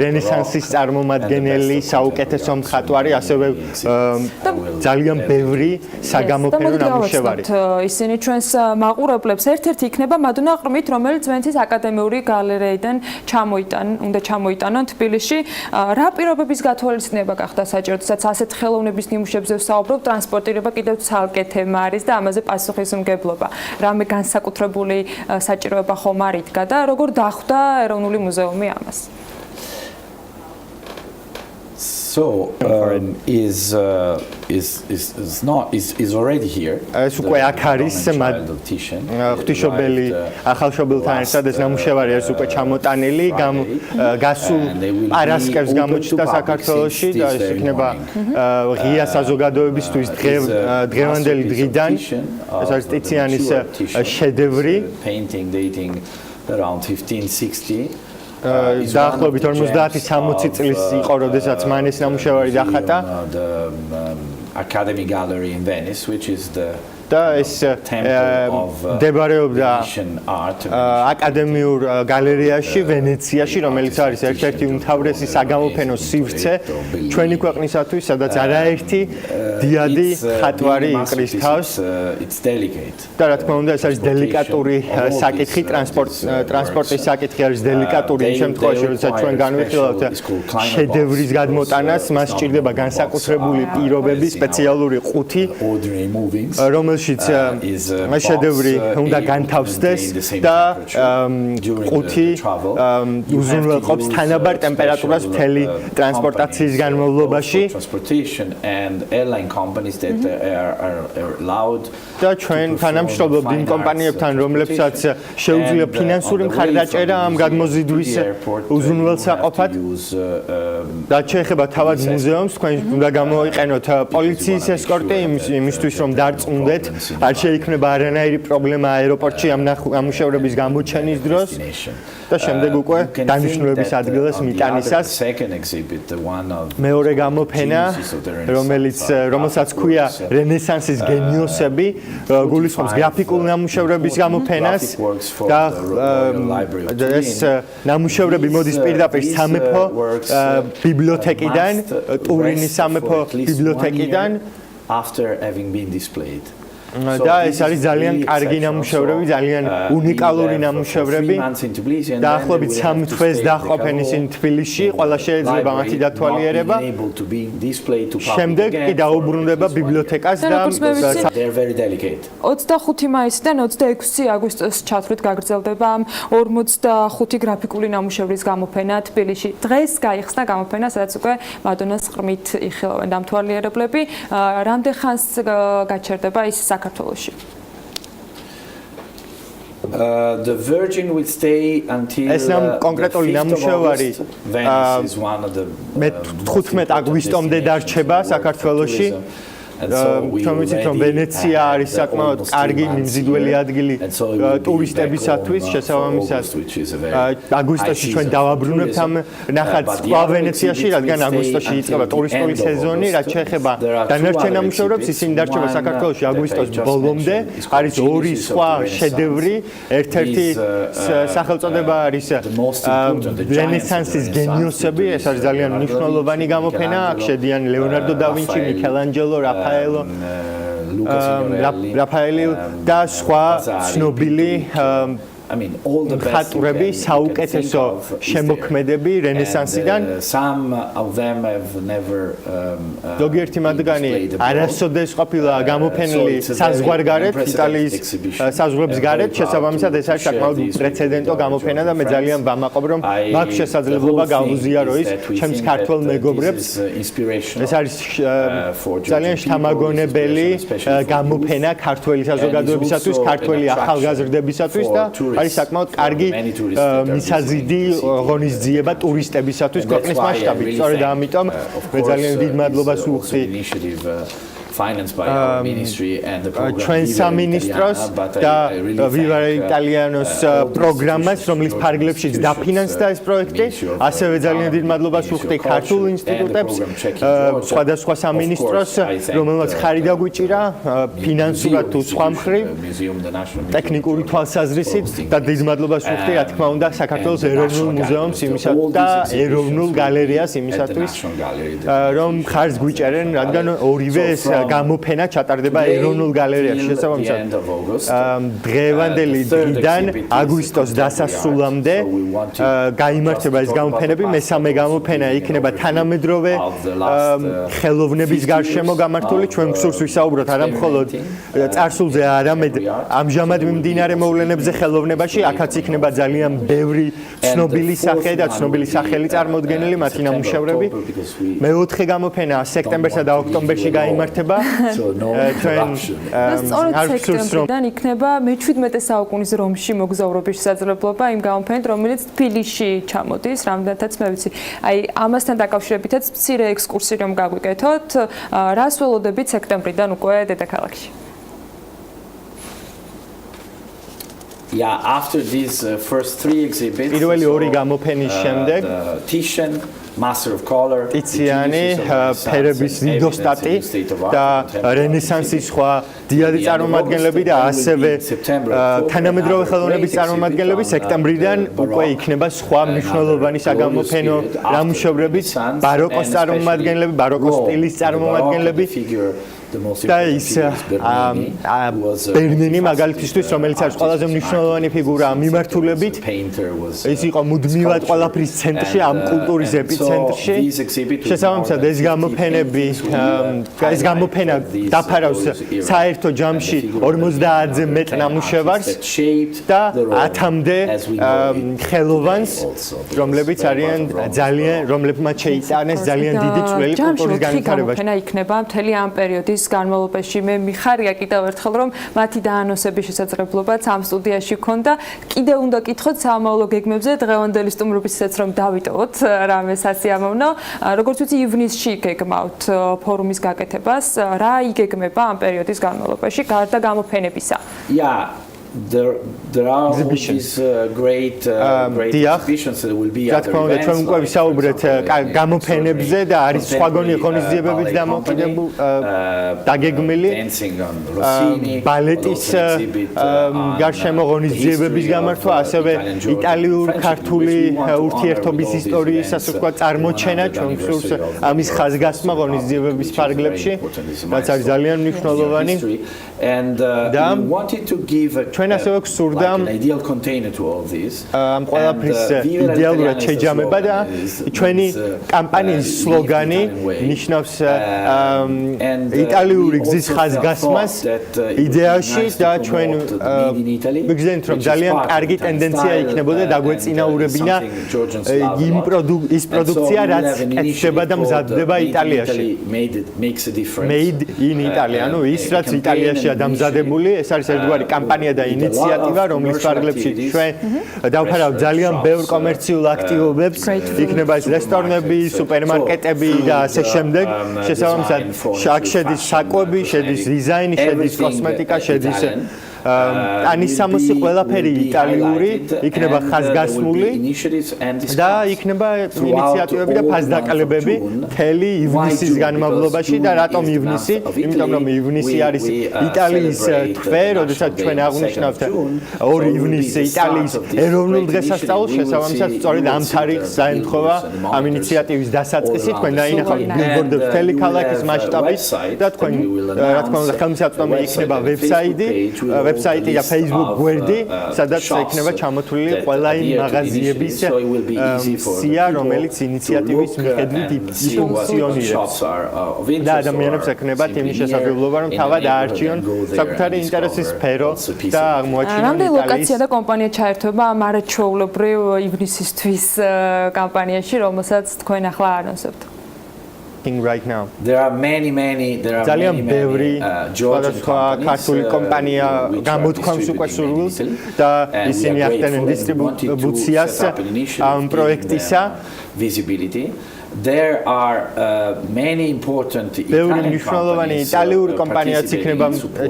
რენესანსის წარმომადგენელი, საუკეთესო მხატვარი, ასევე ძალიან ბევრი საგამოფენო ნამუშევარი. ისინი ჩვენს მაყურებლებს ერთ-ერთი იქნება მადონა ყრმით, რომელიც ვენცის აკადემიური გალერეიდან უნდა ჩამოიტანონ თბილისში. რა პირობების გათვალისწინება გახდა საჭირო, თუმცა ასეთ ხელოვნების ნიმუშებზე ვსაუბრობ, ტრანსპორტირება კიდევ ცალკე თემა არის და ამაზე პასუხისმგებლობა. რამე განსაკუთრებული საჭიროება ხომ არ იდგა და როგორ დახვდა ეროვნული მუზეუმი ამას? So is already here. ეს უკვე აქ არის ღვთისმშობელი ახალშობილთან ერთად ეს ნამუშევარი არის უკვე ჩამოტანილი, გასულ პარასკევს გამოჩნდა საქართველოში და ეს იქნება ღია საზოგადოებისთვის დღევანდელი დღიდან. ეს არის ტიციანის შედევრი. Painting dating around 1560. დაახლოებით 50-60 წლის იყო, როდესაც მან ეს ნამუშევარი დახატა. Academy Gallery in Venice, which is the და ეს მდებარეობდა აკადემიურ გალერეაში ვენეციაში, რომელიც არის ერთ-ერთი უმთავრესი საგამოფენო სივრცე ჩვენი ქვეყნისათვის, სადაც არაერთი დიადი ხატვარი იყრის თავს. და რა თქმა უნდა, ეს არის დელიკატური საკითხი, ტრანსპორტის საკითხი არის დელიკატური იმ შემთხვევაში, როდესაც ჩვენ განვიხილავთ შედევრის გადმოტანას, მას სჭირდება განსაკუთრებული პირობები, სპეციალური ყუთი, რომელშიც შედევრი უნდა განთავსდეს და ყუთი უზრუნველყოფს თანაბარ ტემპერატურას მთელი ტრანსპორტაციის განმავლობაში. და ჩვენ თანამშრომლობთ იმ კომპანიებთან, რომლებსაც შეუძლია ფინანსური მხარდაჭერა ამ გადმოზიდვის უზრუნველსაყოფად. და შეეხება თავად მუზეუმს, თქვენ უნდა გამოიყენოთ პოლიციის ესკორტი იმისთვის, რომ დარწმუნდეთ, არ შეიქმნება არანაირი პრობლემა აეროპორტში ამ ნამუშევრების გამოჩენის დროს და შემდეგ უკვე დანიშნულების ადგილას მიტანისას. მეორე გამოფენა, რომელსაც ქვია რენესანსის გენიოსები, გულისხმობს გრაფიკულ ნამუშევრების გამოფენას და ეს ნამუშევრები მოდის პირდაპირ სამეფო ბიბლიოთეკიდან, ტურინის სამეფო ბიბლიოთეკიდან. After having been displayed. და ეს არის ძალიან კარგი ნამუშევრები, ძალიან უნიკალური ნამუშევრები. დაახლოებით 3 თვეს დაჰყოფენ ისინი თბილისში, ყველა შეიძლება მათი დათვალიერება. შემდეგ კი დაუბრუნდება ბიბლიოთეკას და 25 მაისიდან 26 აგვისტოს ჩათვლით გაგრძელდება ამ 45 გრაფიკული ნამუშევრის გამოფენა თბილისში. დღეს გაიხსნა გამოფენა, სადაც უკვე მადონას ყრმით იხილავენ დამთვალიერებლები. რამდენ ხანს გაჩერდება ის საქართველოში? The Virgin will stay until ეს კონკრეტული ნამუშევარი 15 აგვისტომდე დარჩება საქართველოში. ჩვენ ვიცით, რომ ვენეცია არის საკმაოდ კარგი მიმზიდველი ადგილი ტურისტებისათვის, შესაბამისად აგვისტოში ჩვენ დავაბრუნებთ ამ ნახატს კვლავ ვენეციაში, რადგან აგვისტოში იწყება ტურისტული სეზონი, რაც შეეხება დანარჩენ ნამუშევრებს, ისინი დარჩება საქართველოში აგვისტოს ბოლომდე. არის ორი სხვა შედევრი, ერთ-ერთი სახელწოდება არის რენესანსის გენიოსები, ეს არის ძალიან მნიშვნელოვანი გამოფენა, აქ შედიან ლეონარდო და ვინჩი, მიქელანჯელო, რაფაელი და სხვა ცნობილი მხატვრები, საუკეთესო შემოქმედები რენესანსიდან. ზოგიერთი მათგანი არასოდეს ყოფილა გამოფენილი საზღვარგარეთ, იტალიის საზღვრების გარეთ, შესაბამისად ეს არის საკმაოდ პრეცედენტო გამოფენა და მე ძალიან ვამაყობ, რომ მაქვს შესაძლებლობა გავუზიარო ის ჩემს ქართველ მეგობრებს. ეს არის ძალიან შთამაგონებელი გამოფენა ქართველი საზოგადოებისათვის, ქართველი ახალგაზრდებისათვის და არის საკმაოდ კარგი მისაზიდი ღონისძიება ტურისტებისათვის ქვეყნის მასშტაბით. სწორედ ამიტომ მე ძალიან დიდ მადლობას ვუხდი financed by our ministry and the program ჩვენ სამინისტროს და ვივარ იტალიანოს პროგრამას, რომლის ფარგლებშიც დაფინანსდა ეს პროექტი. ასევე ძალიან დიდ მადლობას ვუხდი ქართულ ინსტიტუტებს, სხვადასხვა სამინისტროს, რომელმაც ხარი დაგვიჭირა ფინანსურად თუ სხვა მხრივ, ტექნიკური თვალსაზრისით და დიდ მადლობას ვუხდი, რა თქმა უნდა, საქართველოს ეროვნულ მუზეუმს იმისათვის და ეროვნულ გალერეას იმისათვის, რომ ხარს გვიჭერენ, რადგან ორივე ეს გამოფენა ჩატარდება ეროვნულ გალერეაში შესაბამისად დღევანდელი დღიდან აგვისტოს დასასრულამდე გაიმართება ეს გამოფენები მესამე გამოფენა იქნება თანამედროვე ხელოვნების გარშემო გამართული ჩვენ გსურს ვისაუბროთ არა მხოლოდ წარსულზე არამედ ამჟამად მიმდინარე მოვლენებზე ხელოვნებაში აქაც იქნება ძალიან ბევრი ცნობილი სახე და ცნობილი სახელი წარმოდგენილი მათი ნამუშევრები მეოთხე გამოფენა სექტემბერსა და ოქტომბერში გაიმართება ჩვენ სექტემბრიდან იქნება მე-17 საუკუნის რომში მოგზაურობის შესაძლებლობა იმ გამოფენით რომელიც თბილისში ჩამოდის რამდენადაც მე ვიცი აი ამასთან დაკავშირებითაც მცირე ექსკურსი რომ გაგვიკეთოთ რას ველოდებით სექტემბრიდან უკვე დედაქალაქში Yeah, after these first three exhibits, პირველი ორი გამოფენის შემდეგ Titian, Master of Color, ტიციანი, ფერების იდოსტატი და რენესანსის სხვა დიადი წარმომადგენლები და ასევე თანამედროვე ხელოვნების წარმომადგენლები სექტემბრიდან უკვე იქნება სხვა მნიშვნელოვანი საგამოფენო ნამუშევრებიც ბაროკოს წარმომადგენლები, ბაროკოს სტილის წარმომადგენლები და ის ბერნინი მაგალითისთვის რომელიც არის ყველაზე მნიშვნელოვანი ფიგურა მიმართულებით ის იყო მუდმივად ყველაფრის ცენტრში ამ კულტურის ეპიცენტრში შესაბამისად ეს გამოფენა დაფარავს საერთო ჯამში 50-ზე მეტ ნამუშევარს და 10-მდე ხელოვანს რომლებიც არიან რომლებმაც შეიტანეს ძალიან დიდი წვლილი კულტურის განვითარებაში გამოფენა იქნება მთელი ამ პერიოდის განმავლობაში მე მიხარია კიდევ ერთხელ რომ მათი დაანონსების შესაძლებლობაც ამ სტუდიაში ქონდა კიდევ უნდა კითხოთ საამავლო გეგმებზე დღევანდელი სტუმრობისას რომ დავიტოვოთ რამე სასიამოვნო როგორც ვიცი ივნისში გეგმავთ ფორუმის გაკეთებას რა იგეგმება ამ პერიოდის განმავლობაში გარდა გამოფენებისა There are these great exhibitions that will be at the events. ჩვენ უკვე ვისაუბრეთ გამოფენებზე და არის სხვაგონი ღონისძიებებიც დაგეგმილი ბალეტის გარშემო ღონისძიებების გამართვა ასევე იტალიურ-ქართული ურთიერთობის ისტორიის ასე ვთქვათ წარმოჩენა ჩვენ გვსურს ამის ხაზგასმა ღონისძიებების ფარგლებში რაც არის ძალიან მნიშვნელოვანი და ჩვენ ასევე გვსურდა ამ ყველაფრის იდეალურად შეჯამება და ჩვენი კამპანიის სლოგანი ნიშნავს იტალიური გზის ხაზგასმას იდეაში და ჩვენ ვიგზავნით რომ ძალიან კარგი ტენდენცია იქნებოდა დაგვეწინაურებინა ის პროდუქცია რაც კეთდება და მზადდება იტალიაში made in Italy ანუ ის რაც იტალიაშია დამზადებული ეს არის ერთგვარი კამპანია და ინიციატივა რომლის ფარგლებში ჩვენ დავფარავთ ძალიან ბევრ კომერციულ აქტივობებს იქნება ეს რესტორნები, სუპერმარკეტები და ასე შემდეგ შესაბამისად აქ შედის საკვები, შედის დიზაინი, შედის კოსმეტიკა, შედის ანის სამოსი ყველაფერი იტალიური იქნება ხაზგასმული და იქნება ინიციატივები და ფასდაკლებები მთელი ივნისის განმავლობაში და რატომ ივნისი? იმიტომ რომ ივნისი არის იტალიის თვე, როდესაც ჩვენ აღვნიშნავთ 2 ივნისს იტალიის ეროვნულ დღესასწაულს, შესაბამისად სწორედ ამ თარიღს დაემთხვევა ამ ინიციატივის დასაწყისი, თქვენ დაინახავთ ბილბორდებს მთელი ქალაქის მასშტაბით და თქვენ რა თქმა უნდა ხელმისაწვდომი იქნება ვებსაიტი და Facebook გვერდი, სადაც იქნება ჩამოთვლილი ყველა იმ მაღაზიების სია, რომელიც ინიციატივის მიხედვით იფუნქციონირებს. და ადამიანებს ექნებათ იმის შესაძლებლობა, რომ თავად აარჩიონ საკუთარი ინტერესის სფერო და აღმოაჩინონ რამდენი ლოკაცია და კომპანია ჩაერთვება ამ არაჩვეულებრივ ივნისისთვის კამპანიაში, რომელსაც თქვენ ახლა ანონსებთ? Right now. There are many ძალიან ბევრი სხვადასხვა ქართული კომპანია გამოთქვამს უკვე სურვილს და ისინი ახდენენ დისტრიბუციას ამ პროექტისა visibility. There are many important ბევრი მნიშვნელოვანი იტალიური კომპანიაც იქნება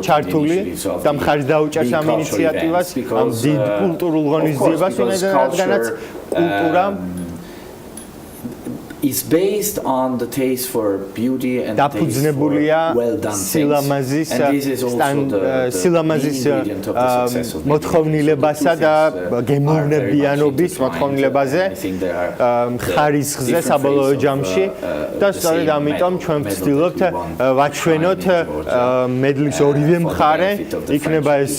ჩართული და მხარს დაუჭერს ამ ინიციატივას, ამ დიდ კულტურულ ღონისძიებას, რადგანაც კულტურა is based on the taste for beauty and დაფუძნებულია well done სილამაზის მოთხოვნილებასა და გემოვნებიანობის მოთხოვნილებაზე ხარისხზე საბოლოო ჯამში და სწორედ ამიტომ ჩვენ ვცდილობთ ვაჩვენოთ მედლის ორივე მხარე იქნება ეს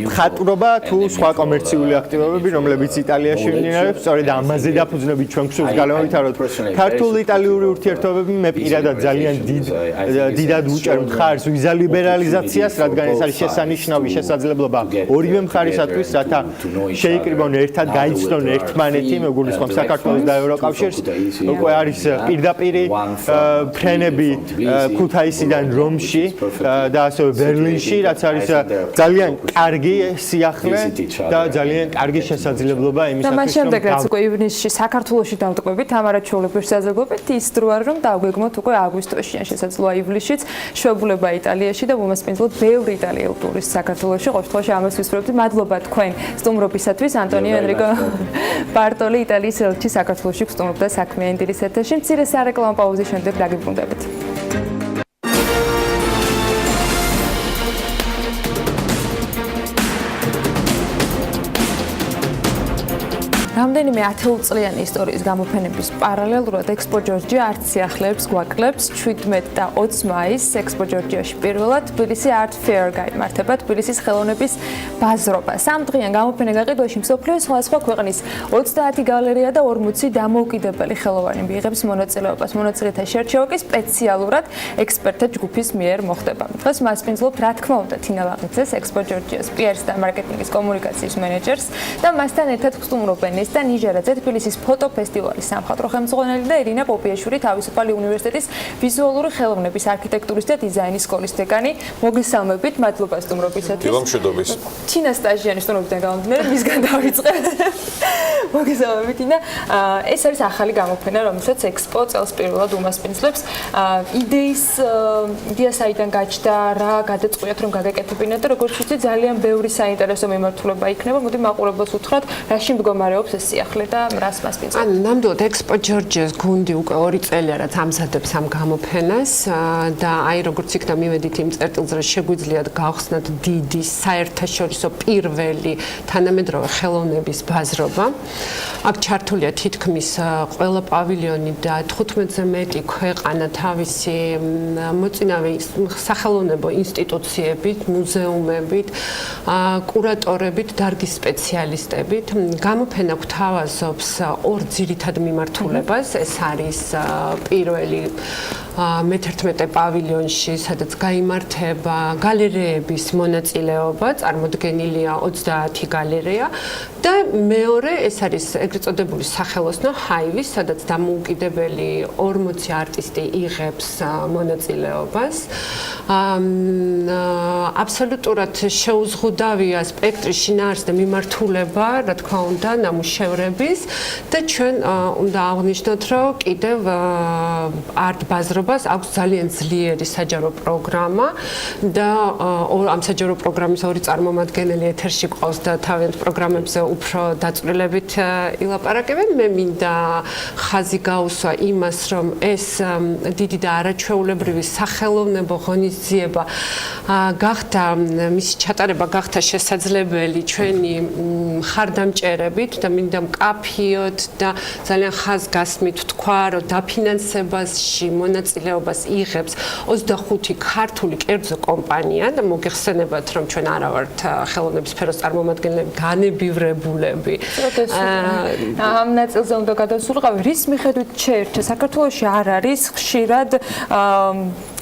მხატვრობა თუ სხვა კომერციული აქტივობები რომლებიც იტალიაში მიმდინარეობს სწორედ ამაზე დაფუძნებით ჩვენ გვსურს განავითაროთ ქართულ-იტალიური ურთიერთობები მე პირადად ძალიან დიდად ვუჭერ მხარს ვიზა ლიბერალიზაციას რადგან ეს არის შესანიშნავი შესაძლებლობა ორივე მხარისათვის რათა შეიკრიბონ ერთად გაიცნონ ერთმანეთი მე გულისხმობ საქართველოს და ევროკავშირს უკვე არის პირდაპირი ფრენები ქუთაისიდან რომში და ასევე ბერლინში რაც არის ძალიან კარგი სიახლე და ძალიან კარგი შესაძლებლობა იმისათვის რომ და მას შემდეგ რაც უკვე ივნისში საქართველოში დავტყვებით თამარა ჩოლოვის შესაძლებლობით ის დრო არის რომ დავგეგმოთ უკვე აგვისტოში ან შესაძლოა ივლისშიც შვებულება იტალიაში და მომასპინძლობ ბევრი იტალიელ ტურისტს საქართველოში ყოველ შემთხვევაში ამას ვისურვებთ მადლობა თქვენ სტუმრობისათვის ანტონიო ენრიკო ბარტოლი იტალიის ელჩი საქართველოში სტუმრობდა საქმიანი დილის ეთერში მცირე სარეკლამო პაუზის შემდეგ დაგიბრუნდებით რამდენიმე ათეულწლიანი ისტორიის გამოფენების პარალელურად ექსპო ჯორჯია არც სიახლეებს გვაკლებს 17 და 20 მაისს ექსპო ჯორჯიაში პირველად თბილისი art fair გაიმართება თბილისის ხელოვნების ბაზრობა სამდღიან გამოფენა გაყიდვაში მსოფლიოს სხვადასხვა ქვეყნის 30 გალერეა და 40 დამოუკიდებელი ხელოვანი მიიღებს მონაწილეობას მონაწილეთა შერჩევა კი სპეციალურად ექსპერტთა ჯგუფის მიერ მოხდება დღეს მასპინძლობთ რა თქმა უნდა თინა ლაღიძეს ექსპო ჯორჯიას PR-ს და მარკეტინგის კომუნიკაციის მენეჯერს და მასთან ერთად ხსტუმრობენ და ნიჟერაძე თბილისის ფოტოფესტივალის სამხატვრო ხელმძღვანელი და ირინა პოპიაშვილი თავისუფალი უნივერსიტეტის ვიზუალური ხელოვნების არქიტექტურის და დიზაინის სკოლის დეკანი მოგესალმებით მადლობა სტუმრობისათვის დილა მშვიდობის თინა სტაჟიანი სტუმრობიდან გამომდინარე მისგან დავიწყე მოგესალმებით თინა ეს არის ახალი გამოფენა რომელსაც ექსპო წელს პირველად უმასპინძლებს იდეა საიდან გაჩნდა რა გადაწყვეტთ რომ გაგაკეთებინათ და როგორც ვთქვი ძალიან ბევრი საინტერესო მიმართულება იქნება მოდი მაყურებელს უთხრათ რაში მდგომარეობს ეს სიახლე და რას მასპინძლობს? ანუ ნამდვილად ექსპო ჯორჯიას გუნდი უკვე 2 წელია რაც ამზადებს ამ გამოფენას და აი როგორც იქნა მივედით იმ წერტილზე რომ შეგვიძლიათ გავხსნათ დიდი საერთაშორისო პირველი თანამედროვე ხელოვნების ბაზრობა. აქ ჩართულია თითქმის ყველა პავილიონი და 15-ზე მეტი ქვეყანა თავისი მოწინავე სახელოვნებო ინსტიტუციებით, მუზეუმებით, კურატორებით, დარგის სპეციალისტებით. გამოფენა გვთავაზობს 2 ძირითად მიმართულებას. ეს არის პირველი მე-11 პავილიონში, სადაც გაიმართება გალერეების მონაწილეობა, წარმოდგენილია 30 გალერეა და მეორე ეს არის ეგრეთ წოდებული სახელოსნო ჰაივი, სადაც დამოუკიდებელი 40 არტისტი იღებს მონაწილეობას. აბსოლუტურად შეუზღუდავია სპექტრი შინაარსი და მიმართულება, რა თქმა უნდა, ნამუშევრების და ჩვენ უნდა აღვნიშნოთ, რომ კიდევ art ბაზრობას აქვს ძალიან ძლიერი საჯარო პროგრამა და ამ საჯარო პროგრამის 2 წარმომადგენელი ეთერში ყავს და თავიანთ პროგრამებზე უფრო დაწვრილებით ილაპარაკებენ. მე მინდა ხაზი გაუსვა იმას, რომ ეს დიდი და არაჩვეულებრივი სახელოვნებო ღონისძიება გახდა მისი ჩატარება გახდა შესაძლებელი ჩვენი ხარდამჭერებით და მინდა მკაფიოდ და ძალიან ხაზგასმით თქვა, რომ დაფინანსებაში მონაწილეობას იღებს 25 ქართული კერძო კომპანია და მოგეხსენებათ, რომ ჩვენ არა ვართ ხელოვნების სფეროს წარმომადგენლები, განებივრებულები. ამ ნაწილზე უნდა გადავსულიყავი, რის მიხედვით შეერჩა საქართველოში არ არის ხშირად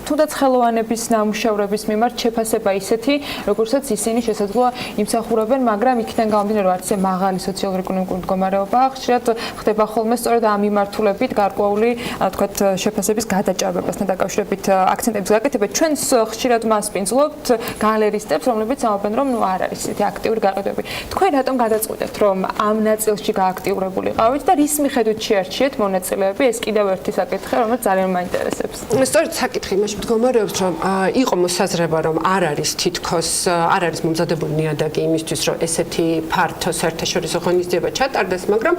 თუნდაც ხელოვანების ნამუშევრების მიმართ შეფასება ისეთი, როგორცაც ისინი შესაძლოა იმსახურებენ, მაგრამ იქიდან გამომდინარე, რომ არც მაღალი სოციალურ-ეკონომიკური მდგომარეობა ხშირად ხდება ხოლმე სწორედ ამ მიმართულებით გარკვეული, თქვათ, შეფასების გადაჭარბებასთან დაკავშირებით აქცენტების გაკეთება. ჩვენ ხშირად მასპინძლობთ გალერისტებს, რომლებიც ამბობენ, რომ არ არის ისეთი აქტიური გაყიდვები. თქვენ რატომ გადაწყვეტეთ, რომ ამ ნაწილში გააქტიურებულიყავით და რის მიხედვით შეარჩიეთ მონაწილეები? ეს კიდევ ერთი საკითხი, რომელიც ძალიან მაინტერესებს. სწორედ საკითხი იმაში იმაში მდგომარეობს, რომ იყო მოსაზრება, რომ არ არის მომზადებული ნიადაგი იმისთვის, რომ ესეთი ფართო საერთაშორისო ღონისძიება ჩატარდეს, მაგრამ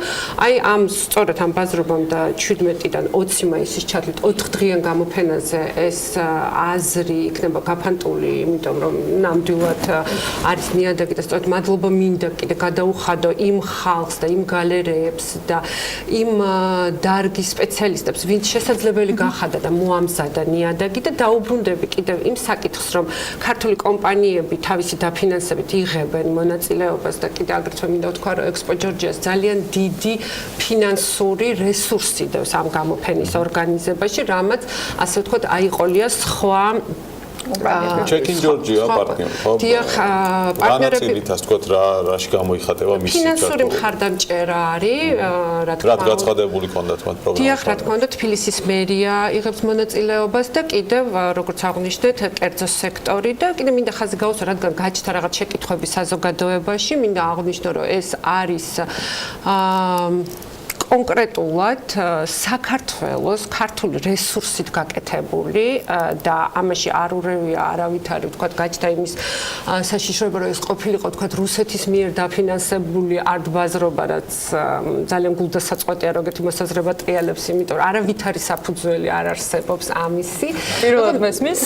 სწორედ ამ ბაზრობამ და 17-დან 20 მაისის ჩათვლით 4 დღიან გამოფენაზე ეს აზრი იქნება გაფანტული, იმიტომ რომ ნამდვილად არის ნიადაგი და სწორედ მადლობა მინდა კიდე გადაუხადო იმ ხალხს და იმ გალერეებს და იმ დარგის სპეციალისტებს, ვინც შესაძლებელი გახადა და მოამზადა ნიადაგი და დაუბრუნდები კიდევ იმ საკითხს, რომ ქართული კომპანიები თავისი დაფინანსებით იღებენ მონაწილეობას და კიდე აგრეთვე მინდა ვთქვა, რომ ექსპო ჯორჯიას ძალიან დიდი ფინანსური რესურსი დევს ამ გამოფენის ორგანიზებაში, რამაც ასე ვთქვათ, აიყოლია სხვა ჩეკინ ჯორჯია პარტნიორი, ხო? დიახ, პარტნიორები ასე ვთქვათ, რაში გამოიხატება მისი ფინანსური მხარდამჭერა არის, რა თქმა უნდა. გაცხადებული კონდათ მათ პროგრამა. დიახ, რა თქმა უნდა, თბილისის მერია იღებს მონაწილეობას და კიდევ როგორც აღვნიშნეთ, კერძო სექტორი და კიდევ მინდა ხაზი გაუსვა, რადგან გაჩნდა რაღაც შეკითხვები საზოგადოებაში, მინდა აღვნიშნო, რომ ეს არის კონკრეტულად საქართველოს ქართული რესურსით გაკეთებული და ამაში არ ურევია არავითარი ვთქვათ გაჩნდა იმის საშიშროება რომ ეს ყოფილიყო ვთქვათ რუსეთის მიერ დაფინანსებული არტბაზრობა რაც ძალიან გულდასაწყვეტია როგორც მოსაზრება ტრიალებს იმიტომ რომ არავითარი საფუძველი არ არსებობს ამისი პირველად მესმის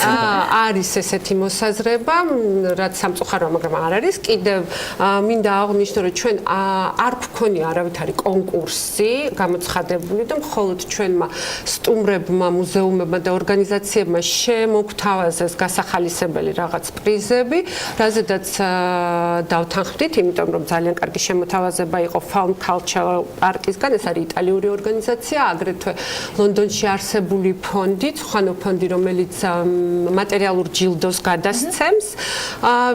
არის ესეთი მოსაზრება რაც სამწუხაროა მაგრამ არ არის კიდევ მინდა აღვნიშნო რომ ჩვენ არ გვქონია არავითარი კონკურსი გამოცხადებული და მხოლოდ ჩვენმა სტუმრებმა, მუზეუმებმა და ორგანიზაციებმა შემოგთავაზეს გასახალისებელი რაღაც პრიზები, რაზედაც დავთანხმდით, იმიტომ რომ ძალიან კარგი შემოთავაზება იყო Found Cultural Park-ისგან, ეს არის იტალიური ორგანიზაცია, აგრეთვე ლონდონში არსებული ფონდი, ცხანო ფონდი, რომელიც მატერიალურ ჯილდოს გადასცემს,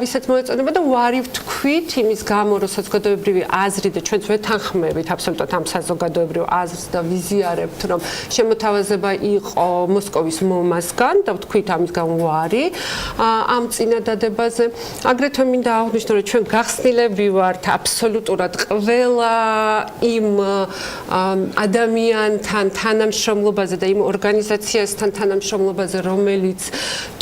ვისაც მოეწონება და ვარი ვთქვით იმის გამო, რომ საზოგადოებრივი აზრი და ჩვენც ვეთანხმებით აბსოლუტურად ამ საზოგადოებრივ აზრს და ვიზიარებთ, რომ შემოთავაზება იყო მოსკოვის მომასგან და ვთქვით ამისგან ვარი ამ წინადადებაზე. აგრეთვე მინდა აღვნიშნო, რომ ჩვენ გახსნილები ვართ აბსოლუტურად ყველა იმ ადამიანთან თანამშრომლობაზე და იმ ორგანიზაციასთან თანამშრომლობაზე, რომელიც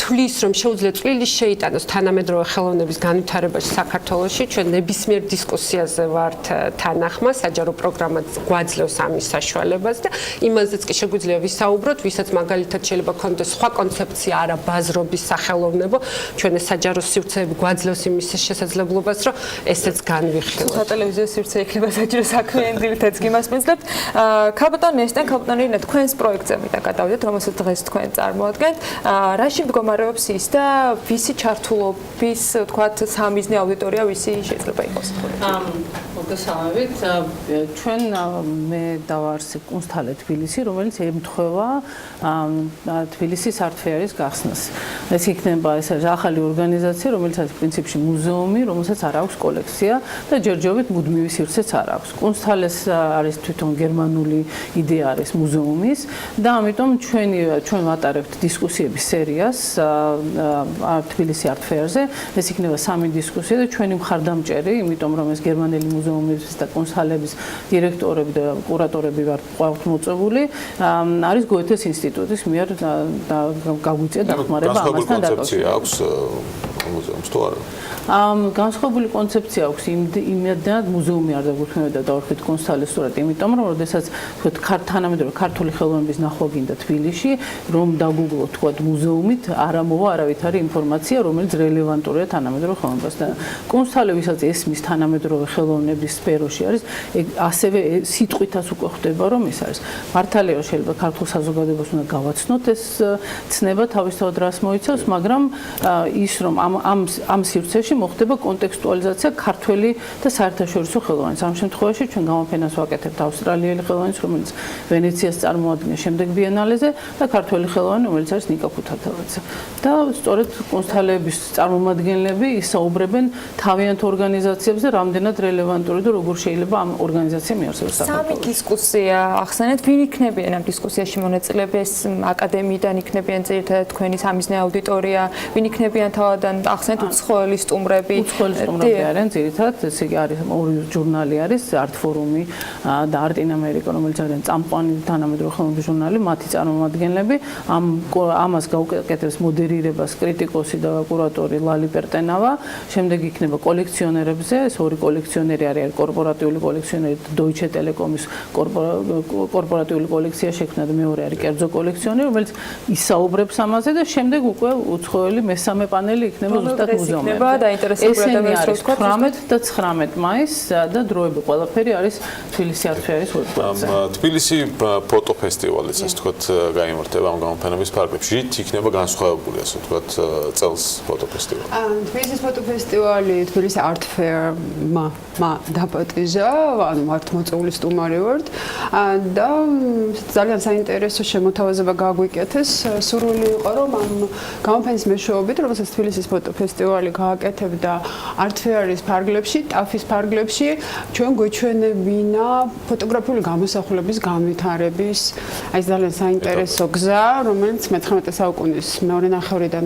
თვლის, რომ შეუძლია წვლილი შეიტანოს თანამედროვე ხელოვნების განვითარებაში საქართველოში. ჩვენ ნებისმიერ დისკუსიაზე ვართ თანახმა, საჯარო პროგრამა გვაძლევს ამის საშუალებას და იმაზეც კი შეგვიძლია ვისაუბროთ, ვისაც მაგალითად შეიძლება ქონდეს სხვა კონცეფცია არა ბაზრობის სახელოვნებო, ჩვენ ეს საჯარო სივრცეები გვაძლევს იმის შესაძლებლობას, რომ ესეც განვიხილოთ. სატელევიზიო სივრცე იქნება საჯარო საქმიანი დილითაც გიმასპინძლებთ. ქალბატონ ნესტან, ქალბატონ ირინა, თქვენს პროექტზე მინდა გადავიდეთ, რომელსაც დღეს თქვენ წარმოადგენთ. რაში მდგომარეობს ის და ვისი ჩართულობის, თქვათ, სამიზნე აუდიტორია, ვისი შეიძლება იყოს? მოგესალმებით. ჩვენ მე დავარსებ კუნსთალე თბილისი, რომელიც ემთხვევა თბილისის არტფეარის გახსნას. ეს იქნება ეს არის ახალი ორგანიზაცია, რომელიც არის პრინციპში მუზეუმი, რომელსაც არ აქვს კოლექცია და ჯერჯერობით მუდმივი სივრცეც არ აქვს. კუნსთალეს არის თვითონ გერმანული იდეა არის მუზეუმის და ამიტომ ჩვენ ვატარებთ დისკუსიების სერიას თბილისი არტფეარზე. ეს იქნება 3 დისკუსია და ჩვენი მხარდამჭერი, იმიტომ რომ ეს გერმანელი მუზეუმების და კუნსთალების დირექტორები და კურატორები ვართ მოწვეული, არის გოეთეს ინსტიტუტის მიერ გაგვიწია დახმარება ამასთან დაკავშირებით. აქვს მუზეუმს თუ არა? განსხვავებული კონცეფცია აქვს იმედად მუზეუმი არ დაგუქმებდა დავარქვით კუნსთალეს სწორედ იმიტომ რომ შესაძ თქვათ თანამედროვე ქართული ხელოვნების ნახვა გინდა თბილისში რომ დაგუგლოთ თქვათ მუზეუმით არ ამოვა არავითარი ინფორმაცია რომელიც რელევანტურია თანამედროვე ხელოვნებას და კუნსთალე ვისაც ესმის თანამედროვე ხელოვნების სფეროში არის ასევე სიტყვითაც უკვე ხვდება რომ ეს არის მართალია რომ შეიძლება ქართულ საზოგადოებას უნდა გავაცნოთ ეს ცნება თავისთავად რას მოიცავს მაგრამ ის რომ ამ სივრცეში მოხდება კონტექსტუალიზაცია ქართველი და საერთაშორისო ხელოვანის. ამ შემთხვევაში ჩვენ გამოფენას ვაკეთებთ ავსტრალიელი ხელოვანის, რომელიც ვენეციას წარმოადგენს შემდეგ ბიენალეზე და ქართველი ხელოვანი, რომელიც არის ნიკა ქუთათელაძე. და სწორედ კუნსთალეების წარმომადგენლები ისაუბრებენ თავიანთ ორგანიზაციებზე, რამდენად რელევანტური და როგორ შეიძლება ამ ორგანიზაციამ მიარსებოს საქართველოში. 3 დისკუსია ახსენეთ, ვინ იქნებიან ამ დისკუსიაში მონაწილეები? აკადემიიდან იქნებიან ძირითადად თქვენი სამიზნე აუდიტორია, ვინ იქნებიან თავადან ახსენეთ უცხოელი სტუმრები. უცხოელი სტუმრები არიან ძირითადად, ესე იგი არის ორი ჟურნალი არის Art Forum-ი და Art in America, რომელიც არის წამყვანი თანამედროვე ხელოვნების ჟურნალი, მათი წარმომადგენლები. ამას გაუკეთებს მოდერირებას კრიტიკოსი და კურატორი ლალი პერტენავა. შემდეგ იქნება კოლექციონერებზე, ეს ორი კოლექციონერი არის კორპორატიული კოლექციონერი Deutsche Telekom-ის კორპორატიული კოლექცია შექმნა და მეორე არის კერძო კოლექციონერი, რომელიც ისაუბრებს ამაზე და შემდეგ უკვე უცხოელი მესამე პანელი იქნება ზუსტად მუზეუმი. ესენი არის 18 და 19 მაისს და დროები ყველაფერი არის თბილისი Art Fair-ის ვებგვერდზე. თბილისი ფოტოფესტივალიც ასე ვთქვათ გაიმართება ამ გამოფენების ფარგლებში. რით იქნება განსხვავებული ასე ვთქვათ წელს ფოტოფესტივალი? თბილისის ფოტოფესტივალი თბილისი Art Fair-მა დაპატიჟა, ანუ მართლმოწეული სტუმარი ვართ და ძალიან საინტერესო შემოთავაზება გაგვიკეთეს. სურვილი იყო რომ ამ გამოფენის მეშვეობით, რომელსაც თბილისის ფოტოფესტივალი გააკეთებდა Art Fair-ის ფარგლებში, TAF-ის ფარგლებში, ჩვენ გვეჩვენებინა ფოტოგრაფიული გამოსახულების განვითარების აი ძალიან საინტერესო გზა, რომელიც მე-19 საუკუნის მეორე ნახევრიდან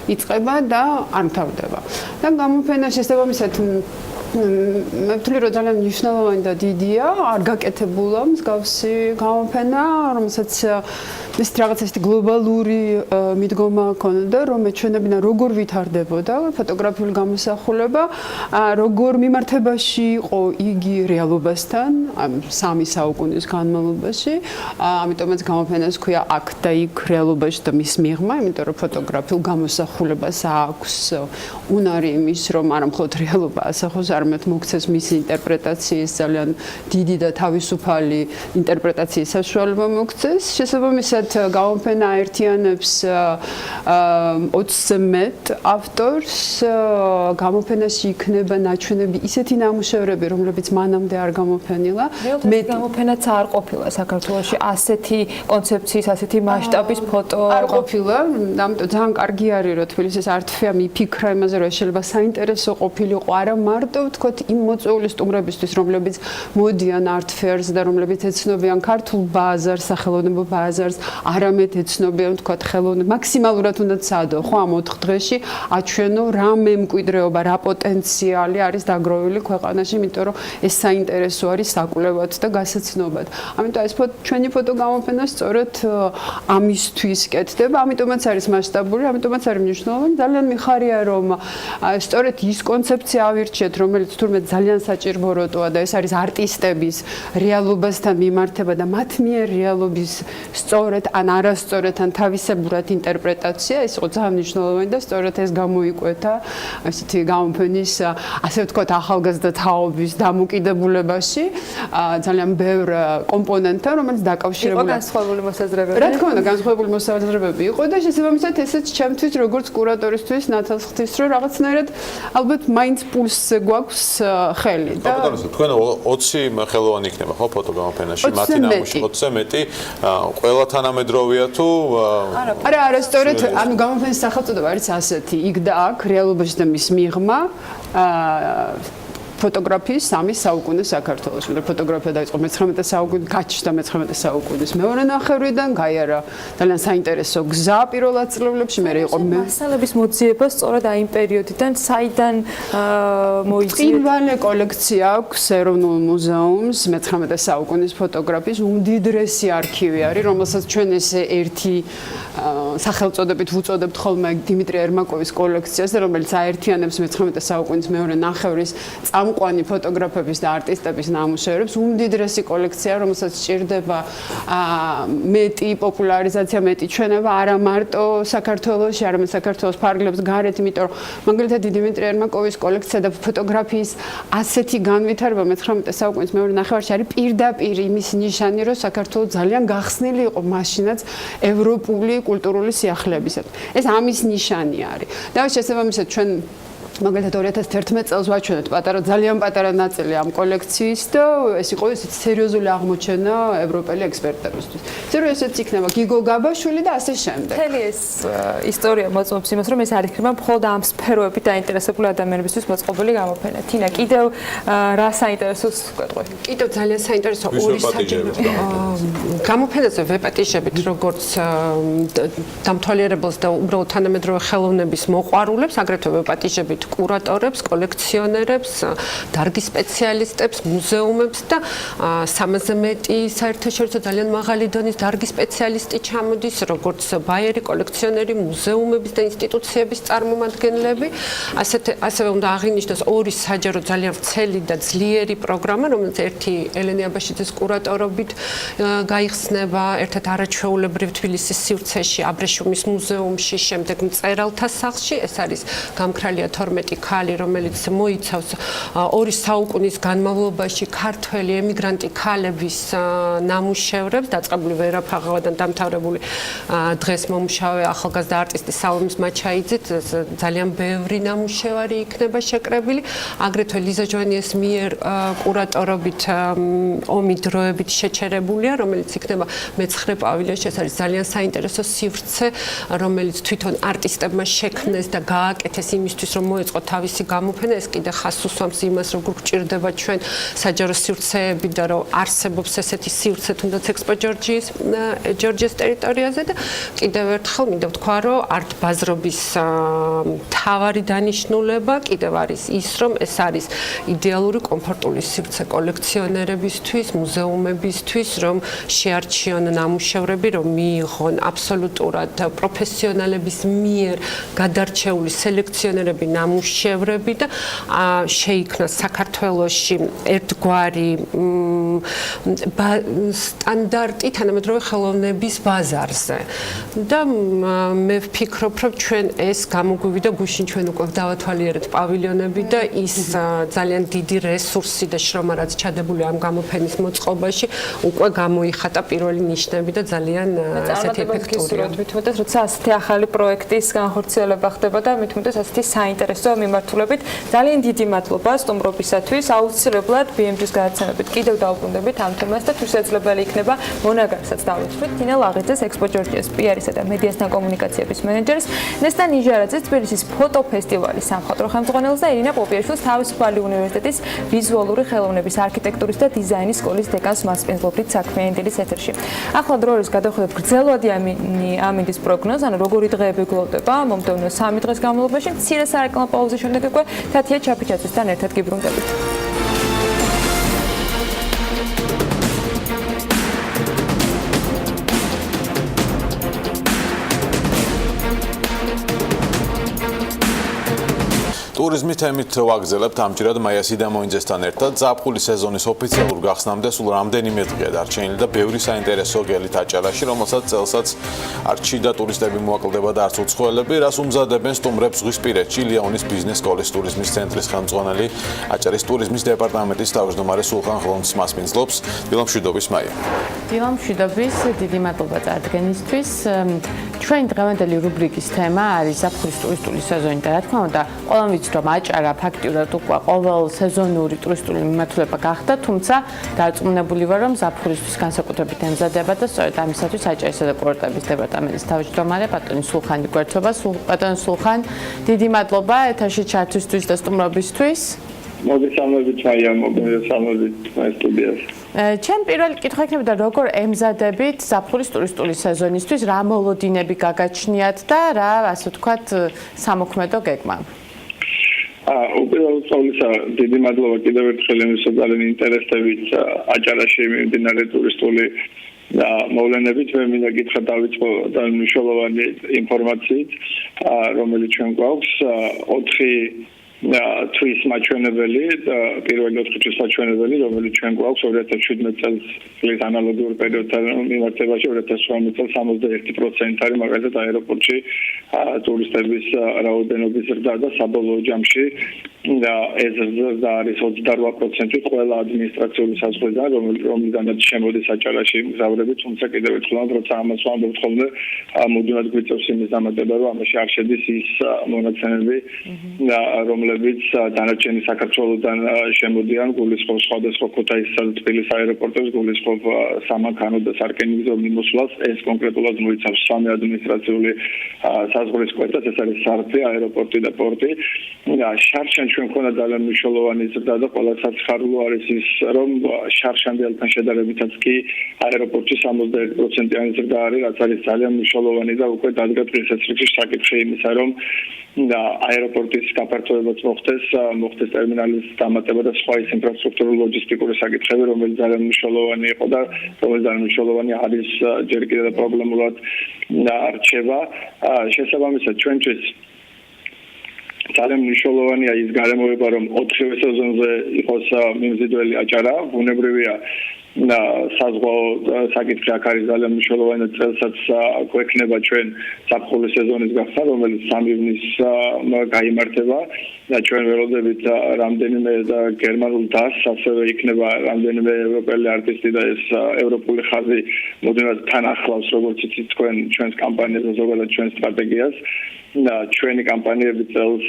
იწყება და არ მთავრდება. და გამოფენა შესაბამისად მე ვთვლი რომ ძალიან მნიშვნელოვანი და დიდია, არ გაკეთებულა მსგავსი გამოფენა, რომელსაც ეს რაღაც ისეთი გლობალური მიდგომა ჰქონდა, რომ ეჩვენებინა როგორ ვითარდებოდა ფოტოგრაფიული გამოსახულება, როგორ მიმართებაში იყო იგი რეალობასთან, სამი საუკუნის განმავლობაში, ამიტომაც გამოფენას ქვია აქ და იქ რეალობაში და მის მიღმა, იმიტომ რომ ფოტოგრაფიულ გამოსახულებას აქვს უნარი იმის, რომ არა მხოლოდ რეალობა ასახოს, არამედ მოგცეს მისი ინტერპრეტაციის ძალიან დიდი და თავისუფალი ინტერპრეტაციის საშუალება მოგცეს. შესაბამისად გამოფენა აერთიანებს 20-ზე მეტ ავტორს. გამოფენაში იქნება ნაჩვენები ისეთი ნამუშევრები, რომლებიც მანამდე არ გამოფენილა. მე გამოფენაც არ ყოფილა საქართველოში ასეთი კონცეფციის, ასეთი მასშტაბის ფოტო არ ყოფილა. ამიტომ ძალიან კარგი არის, რომ თბილისის Art Fair მიფიქრა იმაზე, რომ შეიძლება საინტერესო ყოფილიყო არა მარტო ვთქვათ იმ მოწვეული სტუმრებისთვის, რომლებიც მოდიან Art Fair-ს და რომლებიც ეცნობიან ქართულ ბაზარს, სახელოვნებო ბაზარს, არამედ ეცნობიან ვთქვათ ხელოვნებას, მაქსიმალურად უნდა ცადო, ხო, ამ 4 დღეში აჩვენო რა მემკვიდრეობა, რა პოტენციალი არის დაგროვილი ქვეყანაში, იმიტომ რომ ეს საინტერესო არის საკვლევად და გასაცნობად. ამიტომ ეს ჩვენი ფოტოგამოფენა სწორედ ამისთვის კეთდება, ამიტომაც არის მასშტაბური, ამიტომაც არის მნიშვნელოვანი. ძალიან მიხარია, რომ სწორედ ის კონცეფცია ავირჩიეთ, რომელიც თურმე ძალიან საჭიროა და ეს არის არტისტების რეალობასთან მიმართება და მათ მიერ რეალობის სწორედ ან არასწორად ან თავისებურად ინტერპრეტაცია, ეს იყო ძალიან მნიშვნელოვანი და სწორედ ეს გამოიკვეთა ასეთი გამოფენის, ასე ვთქვათ, ახალგაზრდა თაობის დამოკიდებულებაში ძალიან ბევრ კომპონენტთან, რომელიც დაკავშირებულია. იყო განსხვავებული მოსაზრებები. რა თქმა უნდა, განსხვავებული მოსაზრებები იყო და შესაბამისად ესეც ჩემთვის როგორც კურატორისთვის ნათელს ხდის, რომ რაღაცნაირად ალბათ მაინც პულსზე გვაქვს ხელი და თქვენ 20 ხელოვანი იქნება ხო ფოტოგამოფენაში, მათი ნამუშევარი 20-ზე მეტი, ყველა თანამედროვეა თუ არა, სწორედ ანუ გამოფენის სახელწოდება არის ასეთი, იქ და აქ რეალობაში და მის მიღმა ფოტოგრაფიის 3 საუკუნის საქართველოში. მე ფოტოგრაფია დაიწყო მე-19 საუკუნით, გაჩნდა მე-19 საუკუნის მეორე ნახევრიდან, გაიარა ძალიან საინტერესო გზა პირველ წლებში, მე იყო მასალების მოძიება სწორედ აი იმ პერიოდიდან, საიდან მოიძიეთ. პირველი კოლექცია აქვს ეროვნულ მუზეუმს მე-19 საუკუნის ფოტოგრაფიის უმდიდრესი არქივი არის, რომელსაც ჩვენ ესე ერთი სახელწოდებით ვუწოდებთ ხოლმე დიმიტრი ერმაკოვის კოლექციას, რომელიც აერთიანებს მე-19 საუკუნის მეორე ნახევრის წამყვანი ფოტოგრაფების და არტისტების ნამუშევრებს, უმდიდრესი კოლექცია, რომელსაც სჭირდება მეტი პოპულარიზაცია, მეტი ჩვენება არა მარტო საქართველოში, არამედ საქართველოს ფარგლებს გარეთ, იმიტომ რომ მაგალითად დიმიტრი ერმაკოვის კოლექცია და ფოტოგრაფიის ასეთი განვითარება მე-19 საუკუნის მეორე ნახევარში არის პირდაპირ იმის ნიშანი, რომ საქართველო ძალიან გახსნილი იყო მაშინაც ევროპული კულტურული სიახლეებისად. ეს ამის ნიშანი არის. და შესაბამისად ჩვენ მაგალითად 2011 წელს ვაჩვენეთ ძალიან პატარა ნაწილი ამ კოლექციის და ეს იყო ისეთი სერიოზული აღმოჩენა ევროპელი ექსპერტებისთვის. ზოგადად ესეც იქნება გიგო გაბაშვილი და ასე შემდეგ. მთელი ეს ისტორია მოწმობს იმას, რომ ეს არ იქნება მხოლოდ ამ სფეროებით დაინტერესებული ადამიანებისთვის მოწყობილი გამოფენა. თინა, კიდევ რა საინტერესოს გვეტყვი? კიდევ ძალიან საინტერესო ორი საჯარო გამოფენაზე ვეპატიჟებით როგორც დამთვალიერებელს და უბრალოდ თანამედროვე ხელოვნების მოყვარულებს, აგრეთვე ვეპატიჟებით კურატორებს, კოლექციონერებს, დარგის სპეციალისტებს, მუზეუმებს და 300-ზე მეტი საერთაშორისო ძალიან მაღალი დონის დარგის სპეციალისტი ჩამოდის, როგორც ბაიერი კოლექციონერი, მუზეუმების და ინსტიტუციების წარმომადგენლები. ასევე უნდა აღინიშნოს ორი საჯარო ძალიან ვრცელი და ძლიერი პროგრამა, რომელიც ერთი ელენე აბაშიძის კურატორობით გაიხსნება, ერთად არაჩვეულებრივ თბილისის სივრცეში, აბრეშუმის მუზეუმში, შემდეგ მწერალთა სახლში. ეს არის გამქრალია 12 ქალი, რომელიც მოიცავს ორი საუკუნის განმავლობაში ქართველი ემიგრანტი ქალების ნამუშევრებს, დაწყებული ვერაფაღოვიდან დამთავრებული დღეს მომუშავე ახალგაზრდა არტისტი სალომის მაჩაიძით, ძალიან ბევრი ნამუშევარი იქნება შეკრებილი. აგრეთვე ლიზა ჯოანიეს მიერ კურატორობით ომი დროებით შეჩერებულია, რომელიც იქნება მე-9 პავილიონში. ეს არის ძალიან საინტერესო სივრცე, რომელიც თვითონ არტისტებმა შექმნეს და გააკეთეს იმისთვის, რომ მოეწყოთ თავისი გამოფენა. ეს კიდე ხაზს უსვამს იმას, როგორ გვჭირდება ჩვენ საჯარო სივრცეები და რომ არსებობს ესეთი სივრცე თუნდაც ექსპო ჯორჯიას ტერიტორიაზე და კიდევ ერთხელ მინდა ვთქვა, რომ არტ ბაზრობის მთავარი დანიშნულება კიდევ არის ის, რომ ეს არის იდეალური კომფორტული სივრცე კოლექციონერებისთვის, მუზეუმებისთვის, რომ შეარჩიონ ნამუშევრები, რომ მიიღონ აბსოლუტურად პროფესიონალების მიერ გადარჩეული სელექციონერები ნამუშევრები და შეიქმნას საქართველოში ერთგვარი სტანდარტი თანამედროვე ხელოვნების ბაზარზე. და მე ვფიქრობ, რომ ჩვენ ეს გამოგვივიდა გუშინ ჩვენ უკვე დავათვალიერეთ პავილიონები და ის ძალიან დიდი რესურსი და შრომა რაც ჩადებული ამ გამოფენის მოწყობაში უკვე გამოიხატა პირველი ნიშნები და ძალიან ასეთი ეფექტურია. მithumetes როცა ასეთი ახალი პროექტის განხორციელება ხდება და მithumetes ასეთი საინტერესო მიმართულებით ძალიან დიდი მადლობა სტუმრობისათვის. აუცილებლად BMG-ის გადაცემებით კიდევ დავუბრუნდებით ამ თემას და თუ შესაძლებელი იქნება მონაგარსაც დავუწყოთ დინა ლაღიძეს ექსპო ჯორჯიას PR-ისა და მედიასთან კომუნიკაციების მენეჯერს, ნესტა ნიჟარაძეს თბილისის ფოტოფესტივალის სამხატვრო ხელმძღვანელს და ირინა პოპიაშვილს თავისუფალი უნივერსიტეტის ვიზუალური ხელოვნების არქიტექტურის და დიზაინის სკოლის დეკანს მასპინძლობთ საქმიანი დილის ეთერში. ახლა დრო არის გადავხედოთ გრძელვადი ამინდის პროგნოზ, ანუ როგორი დღეები გლოვდება მომდევნო 3 დღის განმავლობაში. მცირე სარეკლამო პაუზის შემდეგ უკვე თათია ჩაფიჩაძესთან ერთად გიბრუნდებით. ტურიზმის თემით ვაგრძელებთ ამჯერად მაია სიდამოინძესთან ერთად. ზაფხულის სეზონის ოფიციალურ გახსნამდე სულ რამდენიმე დღეა დარჩენილი და ბევრი საინტერესო გელით აჭარაში, რომელსაც წელსაც არც შიდა ტურისტები მოაკლდება და არც უცხოელები, რას უმზადებენ სტუმრებს ზღვისპირეთში. ლეონის ბიზნეს სკოლის ტურიზმის ცენტრის ხელმძღვანელი აჭარის ტურიზმის დეპარტამენტის თავმჯდომარე სულხან ღლონს მასპინძლობს. დილა მშვიდობის მაია. დილა მშვიდობის, დიდი მადლობა წარდგენისთვის. ჩვენი დღევანდელი რუბრიკის თემა არის ზაფხულის ტურისტული სეზონი და რა თქმა უნდა, ყველამ ვიცით, რომ აჭარა ფაქტიურად უკვე ყოველ სეზონური ტურისტული მიმართულება გახდა, თუმცა დარწმუნებული ვარ, რომ ზაფხულისთვის განსაკუთრებით ემზადება და სწორედ ამისათვის აჭარისა და კურორტების დეპარტამენტის თავმჯდომარე ბატონი სულხანი გვერდდება. ბატონი სულხან, დიდი მადლობა ეთერში ჩართვისთვის და სტუმრობისთვის. მოგესალმებით მაია, მოგესალმებით სტუდიაში. ჩემ პირველი კითხვა იქნებოდა, როგორ ემზადებით ზაფხულის ტურისტული სეზონისთვის, რა მოლოდინები გაგაჩნიათ და რა, ასე ვთქვათ, სამოქმედო გეგმა? უპირველეს ყოვლისა, დიდი მადლობა კიდევ ერთხელ იმისა ძალიან ინტერესებით აჭარაში მიმდინარე ტურისტული მოვლენებით. მე მინდა გითხრათ დავიწყო მნიშვნელოვანი ინფორმაციით, რომელიც ჩვენ გვაქვს 4 თვის მაჩვენებელი და პირველი 4 თვის მაჩვენებელი, რომელიც ჩვენ გვაქვს 2017 წელს წლის ანალოგიურ პერიოდთან მიმართებაში 2018 წელს 61% არის მაგალითად აეროპორტში ტურისტების რაოდენობის ზრდა და საბოლოო ჯამში და ეს ზრდა არის 28% ყველა ადმინისტრაციული საზღვრიდან, რომლიდანაც შემოდის აჭარაში მგზავრები, თუმცა კიდევ ერთხელ როცა ამას ვამბობთ ხოლმე, მუდმივად გვიწევს იმის დამატება, რომ ამაში არ შედის ის მონაცემები, რომლებიც დანარჩენი საქართველოსთან შემოდიან, გულისხმობს სხვადასხვა ქუთაისსა და თბილისის აეროპორტებს, გულისხმობს სამანქანო და სარკინიგზო მიმოსვლას, ეს კონკრეტულად მოიცავს სამი ადმინისტრაციული საზღვრის კვეთას, ეს არის სარფი, აეროპორტი და პორტი. შარშან ჩვენ მქონდა ძალიან მნიშვნელოვანი ზრდა და ყველა საცხარულო არის ის, რომ შარშანდელთან შედარებითაც კი აეროპორტში 61%-იანი ზრდა არის, რაც არის ძალიან მნიშვნელოვანი და უკვე დადგა დღესაც რიგში საკითხი იმისა, რომ აეროპორტის გაფართოებაც მოხდეს ტერმინალის დამატება და სხვა ის ინფრასტრუქტურული ლოჯისტიკური საკითხები, რომელიც ძალიან მნიშვნელოვანი იყო და რომელიც ძალიან მნიშვნელოვანი არის ჯერ კიდევ და პრობლემულად არჩევა. შესაბამისად ჩვენთვის ძალიან მნიშვნელოვანია ის გარემოება, რომ 4 სეზონზე იყოს მიმზიდველი აჭარა, ბუნებრივია საზღვაო საკითხი აქ არის ძალიან მნიშვნელოვანი და წელსაც გვექნება ჩვენ ზაფხულის სეზონის გახსნა, რომელიც 3 ივნისს გაიმართება და ჩვენ ველოდებით რამდენიმე გერმანულ დასს, ასევე იქნება რამდენიმე ევროპელი არტისტი და ეს ევროპული ხაზი მუდმივად თან ახლავს, როგორც იცით თქვენ ჩვენს კამპანიას და ზოგადად ჩვენს სტრატეგიას. ჩვენი კამპანიები წელს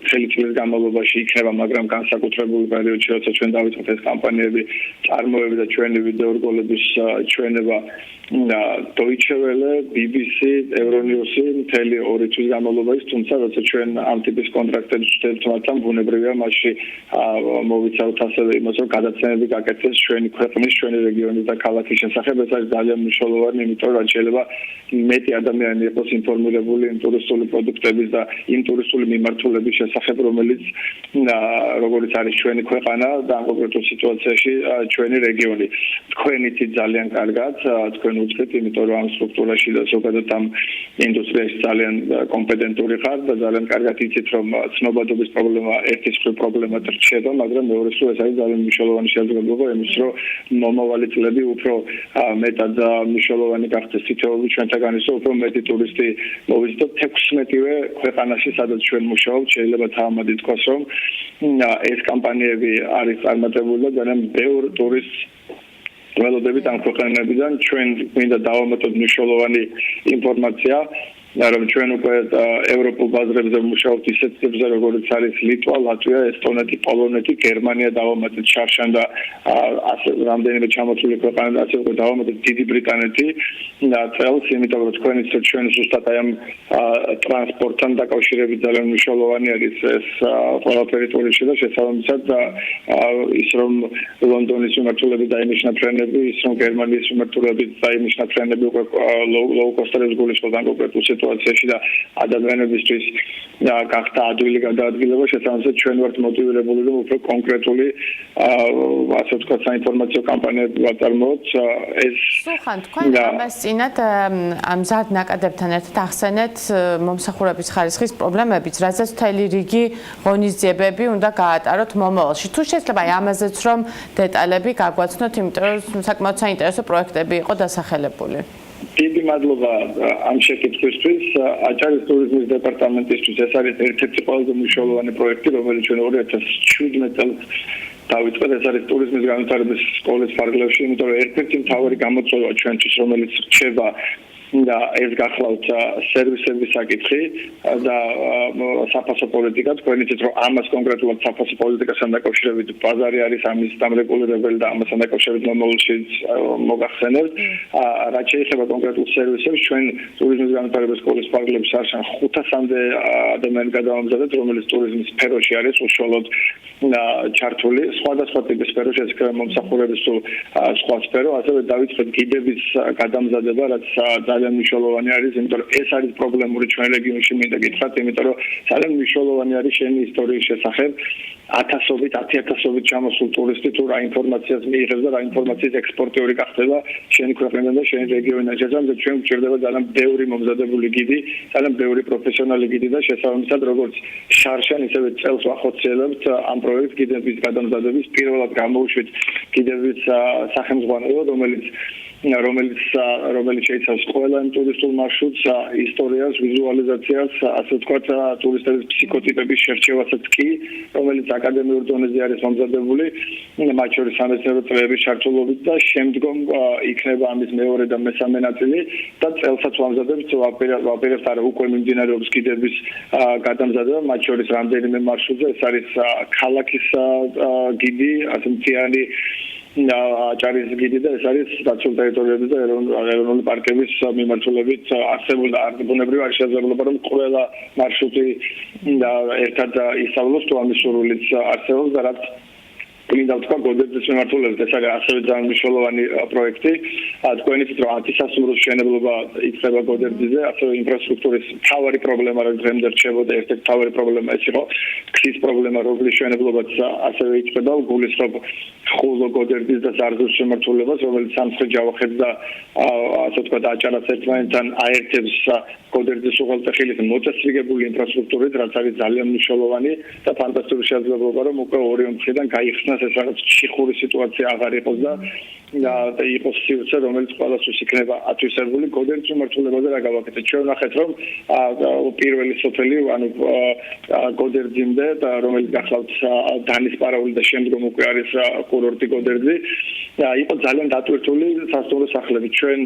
მთელი წლის განმავლობაში იქნება, მაგრამ განსაკუთრებული პერიოდში, როცა ჩვენ დავიწყოთ ეს კამპანიები, წარმოები და ჩვენი ვიდეორგოლების ჩვენება Deutsche Welle, BBC, Euronews მთელი 2 თვის განმავლობაში, თუმცა როცა ჩვენ ამ ტიპის კონტრაქტებს ვშევთ მათთან, ბუნებრივია მასში მოვიცავთ ასევე იმას, რომ გადაცემები გაკეთდეს ჩვენი ქვეყნის, ჩვენი რეგიონის და ქალაქის შესახებ. ეს არის ძალიან მნიშვნელოვანი, იმიტომ რომ შეიძლება მეტი ადამიანი იყოს ინფორმირებული იმ ტურისტული პროდუქტების და იმ ტურისტული მიმართულების შესახებ, რომელიც როგორც არის ჩვენი ქვეყანა და ამ კონკრეტულ სიტუაციაში ჩვენი რეგიონი. თქვენ იცით ძალიან კარგად, თქვენ უწყეთ, იმიტომ რომ ამ სტრუქტურაში და ზოგადად ამ ინდუსტრიაში ძალიან კომპეტენტური ხართ და ძალიან კარგად იცით, რომ ცნობადობის პრობლემა ერთის მხრივ პრობლემად რჩება, მაგრამ მეორე მხრივ ეს არის ძალიან მნიშვნელოვანი შესაძლებლობა იმის, რომ მომავალი წლები უფრო მეტად მნიშვნელოვანი გახდეს თითოეული ჩვენთაგან ისე უფრო მეტი ტურისტი მოვიზიდოთ 16-ვე ქვეყანაში, სადაც ჩვენ მუშაობთ. შეიძლება თამამად ითქვას, რომ ეს კამპანიები არის წარმატებული და ძალიან ბევრ ტურისტს ველოდებით ამ ქვეყნებიდან. ჩვენ გვინდა დავამატოთ მნიშვნელოვანი ინფორმაცია, რომ ჩვენ უკვე ევროპულ ბაზრებზე ვმუშაობთ ისეთ წებზე, როგორც არის ლიტვა, ლატვია, ესტონეთი, პოლონეთი, გერმანია დავამატეთ, შარშან და რამდენიმე ჩამოთვლილი ქვეყანა და ასე უკვე დავამატეთ დიდი ბრიტანეთი და წელს, იმიტომ რომ თქვენ იცით, ჩვენ ზუსტად აი ამ ტრანსპორტთან დაკავშირებით ძალიან მნიშვნელოვანი არის ეს ყველაფერი ტურისტში და შესაბამისად ის რომ ლონდონის მიმართულებით დაინიშნა ფრენები, ის რომ გერმანიის მიმართულებით დაინიშნა ფრენები უკვე ლოუ-კოსტერებს გულისხმობს ამ კონკრეტულ სიტუაციაში და ადამიანებისთვის გახდა ადვილი გადაადგილება. შესაბამისად ჩვენ ვართ მოტივირებული, რომ უფრო კონკრეტული ასე ვთქვათ საინფორმაციო კამპანიები ვაწარმოოთ. ეს სულხან, თქვენ ამას წინათ ამ მზად ნაკადებთან ერთად ახსენეთ მომსახურების ხარისხის პრობლემებიც, რაზეც მთელი რიგი ღონისძიებები უნდა გაატაროთ მომავალში. თუ შეიძლება აი ამაზეც რომ დეტალები გაგვაცნოთ, იმიტომ რომ საკმაოდ საინტერესო პროექტები იყო დასახელებული. დიდი მადლობა ამ შეკითხვისთვის. აჭარის ტურიზმის დეპარტამენტისთვის ეს არის ერთ-ერთი ყველაზე მნიშვნელოვანი პროექტი, რომელიც ჩვენ 2017 წელს დავიწყეთ. ეს არის ტურიზმის განვითარების სკოლის ფარგლებში, იმიტომ რომ ერთ-ერთი მთავარი გამოწვევა ჩვენთვის, რომელიც რჩება და ეს გახლავთ სერვისების საკითხი და საფასო პოლიტიკა. თქვენ იცით, რომ ამას კონკრეტულად საფასო პოლიტიკასთან დაკავშირებით ბაზარი არის ამის დამრეგულირებელი და ამასთან დაკავშირებით მომავალში მოგახსენებთ. რაც შეიძლება კონკრეტულ სერვისებს, ჩვენ ტურიზმის განვითარების სკოლის ფარგლებში შარშან 500-მდე ადამიანი გადავამზადეთ, რომელიც ტურიზმის სფეროში არის უშუალოდ ჩართული. სხვადასხვა ტიპის სფეროში, ეს მომსახურების თუ სხვა სფერო, ასევე დავიწყეთ გიდების გადამზადება, რაც ძალიან მნიშვნელოვანი არის, იმიტომ რომ ეს არის პრობლემური ჩვენ რეგიონში, მინდა გითხრათ, იმიტომ რომ ძალიან მნიშვნელოვანი არის შენი ისტორიის შესახებ. 1000-ობით ჩამოსულ ტურისტი თუ რა ინფორმაციას მიიღებს და რა ინფორმაციის ექსპორტიორი გახდება შენი ქვეყნიდან და შენი რეგიონიდან. შესაბამისად ჩვენ გვჭირდება ძალიან ბევრი მომზადებული გიდი, ძალიან ბევრი პროფესიონალი გიდი და შესაბამისად როგორც შარშან ისევე წელს ვახორციელებთ ამ პროექტ გიდების გადამზადების. პირველად გამოვუშვით გიდების სახელმძღვანელო, რომელიც რომელიც შეიცავს ყველა ტურისტულ მარშრუტს, ისტორიას, ვიზუალიზაციას, ასე ვთქვათ, ტურისტების ფსიქოტიპების შერჩევასაც კი, რომელიც აკადემიურ დონეზე არის მომზადებული, მათ შორის სამეცნიერო წრეების ჩართულობით და შემდგომ იქნება ამის მეორე და მესამე ნაწილი და წელსაც ვამზადებთ ვაპირებთ არა უკვე მიმდინარეობს კიდების გადამზადება, მათ შორის რამდენიმე მარშრუტზე, ეს არის ქალაქის გიდი, ასე მთიანი აჭარის გიდი და ეს არის დაცულ ტერიტორიების და ეროვნული პარკების მიმართულებით არსებული და ბუნებრივი არ შესაძლებლობა რომ ყველა მარშრუტი ერთად ისწავლოს თუ ამის სურვილიც არსებობს და რაც მინდა ვთქვა გოდერძის მიმართულებით ეს არის ასევე ძალიან მნიშვნელოვანი პროექტი თქვენით რომ ათისასუმროს მშენებლობა იწყება გოდერძიზე ასევე ინფრასტრუქტურის მთავარი პრობლემა რაც დღემდე რჩებოდა ერთ-ერთი მთავარი პრობლემა ეს იყო ქვის პრობლემა რომლის მშენებლობაც ასევე იწყება გულისხმობ ხოლო გოდერძის და ზარზუს შემართულებას რომელიც სამხრეთ ჯავახეთს და ასე ვთქვათ აჭარას ერთმანეთთან აერთებს გოდერძის უღელტეხილის მოწესრიგებული ინფრასტრუქტურით რაც არის ძალიან მნიშვნელოვანი და ფანტასტიკური შესაძლებლობა რომ უკვე ორივე მხრიდან გაიხსნას ეს რაღაც ჩიხური სიტუაცია აღარ იყოს და იყოს სივრცე რომელიც ყველასთვის იქნება ათვისებული გოდერძის მიმართულებაზე რა გავაკეთეთ ჩვენ ვნახეთ რომ პირველი სოფელი ანუ გოდერძიმდე და რომელიც გახლავთ დანის პარაული და შემდგომ უკვე არის კურორტი გოდერძი იყო ძალიან დატვირთული სასტუმრო სახლები ჩვენ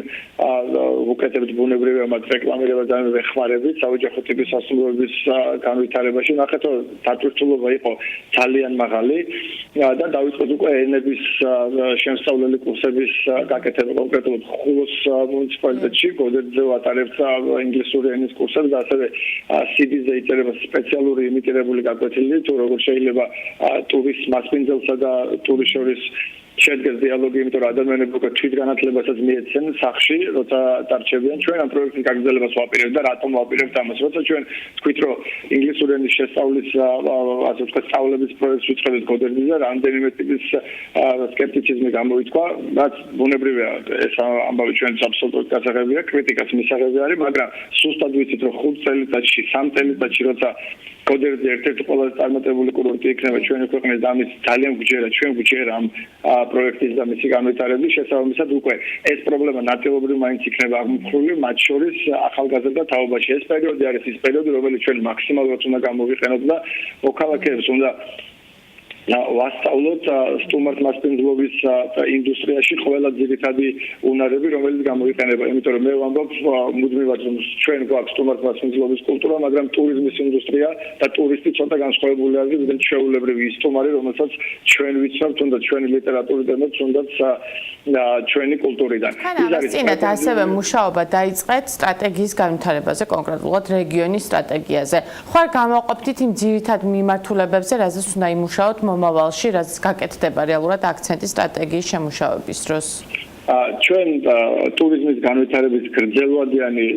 ვუკეთებთ ბუნებრივი ამათ რეკლამირება ძალიან ვეხმარებით საოჯახო ტიპის სასტუმროების განვითარებაში ვნახეთ რომ დატვირთულობა იყო ძალიან მაღალი და დავიწყოთ უკვე ენების შემსწავლელი კურსების გაკეთება კონკრეტულად ხულოს მუნიციპალიტეტში გოდერძზე ვატარებთ ინგლისური ენის კურსებს და ასევე CB-ზე იწერება სპეციალური იმიტირებული გაკვეთილი თუ როგორ შეიძლება ტურისტ მასპინძელსა და ტურისტ შორის შედგეს დიალოგი, იმიტომ რომ ადამიანები უკვე თვითგანათლებასაც მიეცენ სახში, როცა დარჩებიან. ჩვენ ამ პროექტის გაგრძელებას ვაპირებთ და რატომ ვაპირებთ ამას? როცა ჩვენ თქვით, რომ ინგლისური ენის შესწავლის ასე ვთქვათ, სწავლების პროექტს ვიწყებთ გოდერძზე, რამდენიმე ტიპის სკეპტიციზმი გამოიწვა, რაც ბუნებრივია, ეს ამბავი ჩვენს აბსოლუტურად გასაღებია, კრიტიკაც მისაღები არის, მაგრამ სუსტად ვიცით, რომ 5 წელიწადში, 3 წელიწადში, როცა გოდერძი ერთ-ერთი ყველაზე წარმატებული კურორტი იქნება ჩვენი ქვეყნის და ამის ძალიან გვჯერა, ჩვენ გვჯერა ამ პროექტის და მისი განვითარების შესაბამისად უკვე ეს პრობლემა ნაწილობრივ მაინც იქნება აღმოფხვრული, მათ შორის ახალგაზრდა თაობაში. ეს პერიოდი არის ის პერიოდი, რომელიც ჩვენ მაქსიმალურად უნდა გამოვიყენოთ და მოქალაქეებს უნდა ვასწავლოთ სტუმართ მასპინძლობის ინდუსტრიაში ყველა ძირითადი უნარები, რომელიც გამოიყენება. იმიტომ რომ მე ვამბობ მუდმივად რომ ჩვენ გვაქვს სტუმართ მასპინძლობის კულტურა, მაგრამ ტურიზმის ინდუსტრია და ტურისტი ცოტა განსხვავებული არის ვიდრე ჩვეულებრივი ის სტუმარი, რომელსაც ჩვენ ვიცნობთ, თუნდაც ჩვენი ლიტერატურიდან, თუნდაც ჩვენი კულტურიდან. ის არის წინათ ასევე მუშაობა დაიწყეთ სტრატეგიის განვითარებაზე, კონკრეტულად რეგიონის სტრატეგიაზე. ხარ გამოყოფთ იმ ძირითად მიმართულებებზე, რაზეც უნდა იმუშაოთ მომავალში, რაც გაკეთდება რეალურად აქცენტის სტრატეგიის შემუშავების დროს? ჩვენ ტურიზმის განვითარების გრძელვადიანი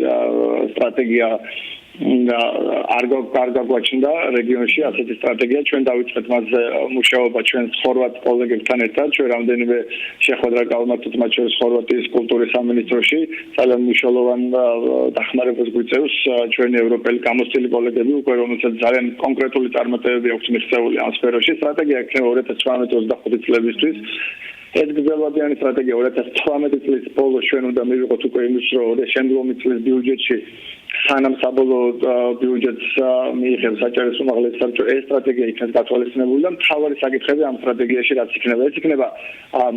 სტრატეგია არ გაგვაჩნდა რეგიონში ასეთი სტრატეგია ჩვენ დავიწყეთ მასზე მუშაობა ჩვენ ხორვატ კოლეგებთან ერთად ჩვენ რამდენიმე შეხვედრა გავმართოთ მათ შორის ხორვატიის კულტურის სამინისტროში ძალიან მნიშვნელოვან დახმარებას გვიწევს ჩვენი ევროპელი გამოცდილი კოლეგები უკვე რომელსაც ძალიან კონკრეტული წარმატებები აქვს მიღწეული ამ სფეროში სტრატეგია იქნება 2018-25 წლებისთვის ეს გრძელვადიანი სტრატეგია 2018 წლის ბოლოს ჩვენ უნდა მივიღოთ უკვე იმის რომ შემდგომი წლის ბიუჯეტში სანამ საბოლოო ბიუჯეტს მიიღებს საჭირო უმაღლესი საბჭო ეს სტრატეგია იქნება გათვალისწინებული და მთავარი საკითხები ამ სტრატეგიაში რაც იქნება ეს იქნება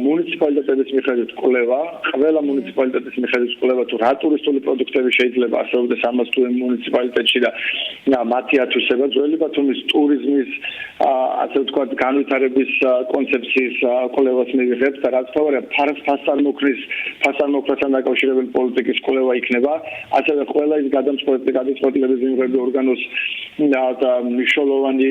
მუნიციპალიტეტების მიხედვით კვლევა ყველა მუნიციპალიტეტის მიხედვით კვლევა თუ რა ტურისტული პროდუქტები შეიძლება არსებობდეს ამას თუ მუნიციპალიტეტში და მათი ათვისება ძველი ბათუმის ტურიზმის ასე ვთქვათ განვითარების კონცეფციის კვლევას მივიღებთ და რაც თავარია ფასარმოქმედთან დაკავშირებული პოლიტიკის კვლევა იქნება ასევე ყველა ის გადაწყვეტილების მიღების ორგანოს მნიშვნელოვანი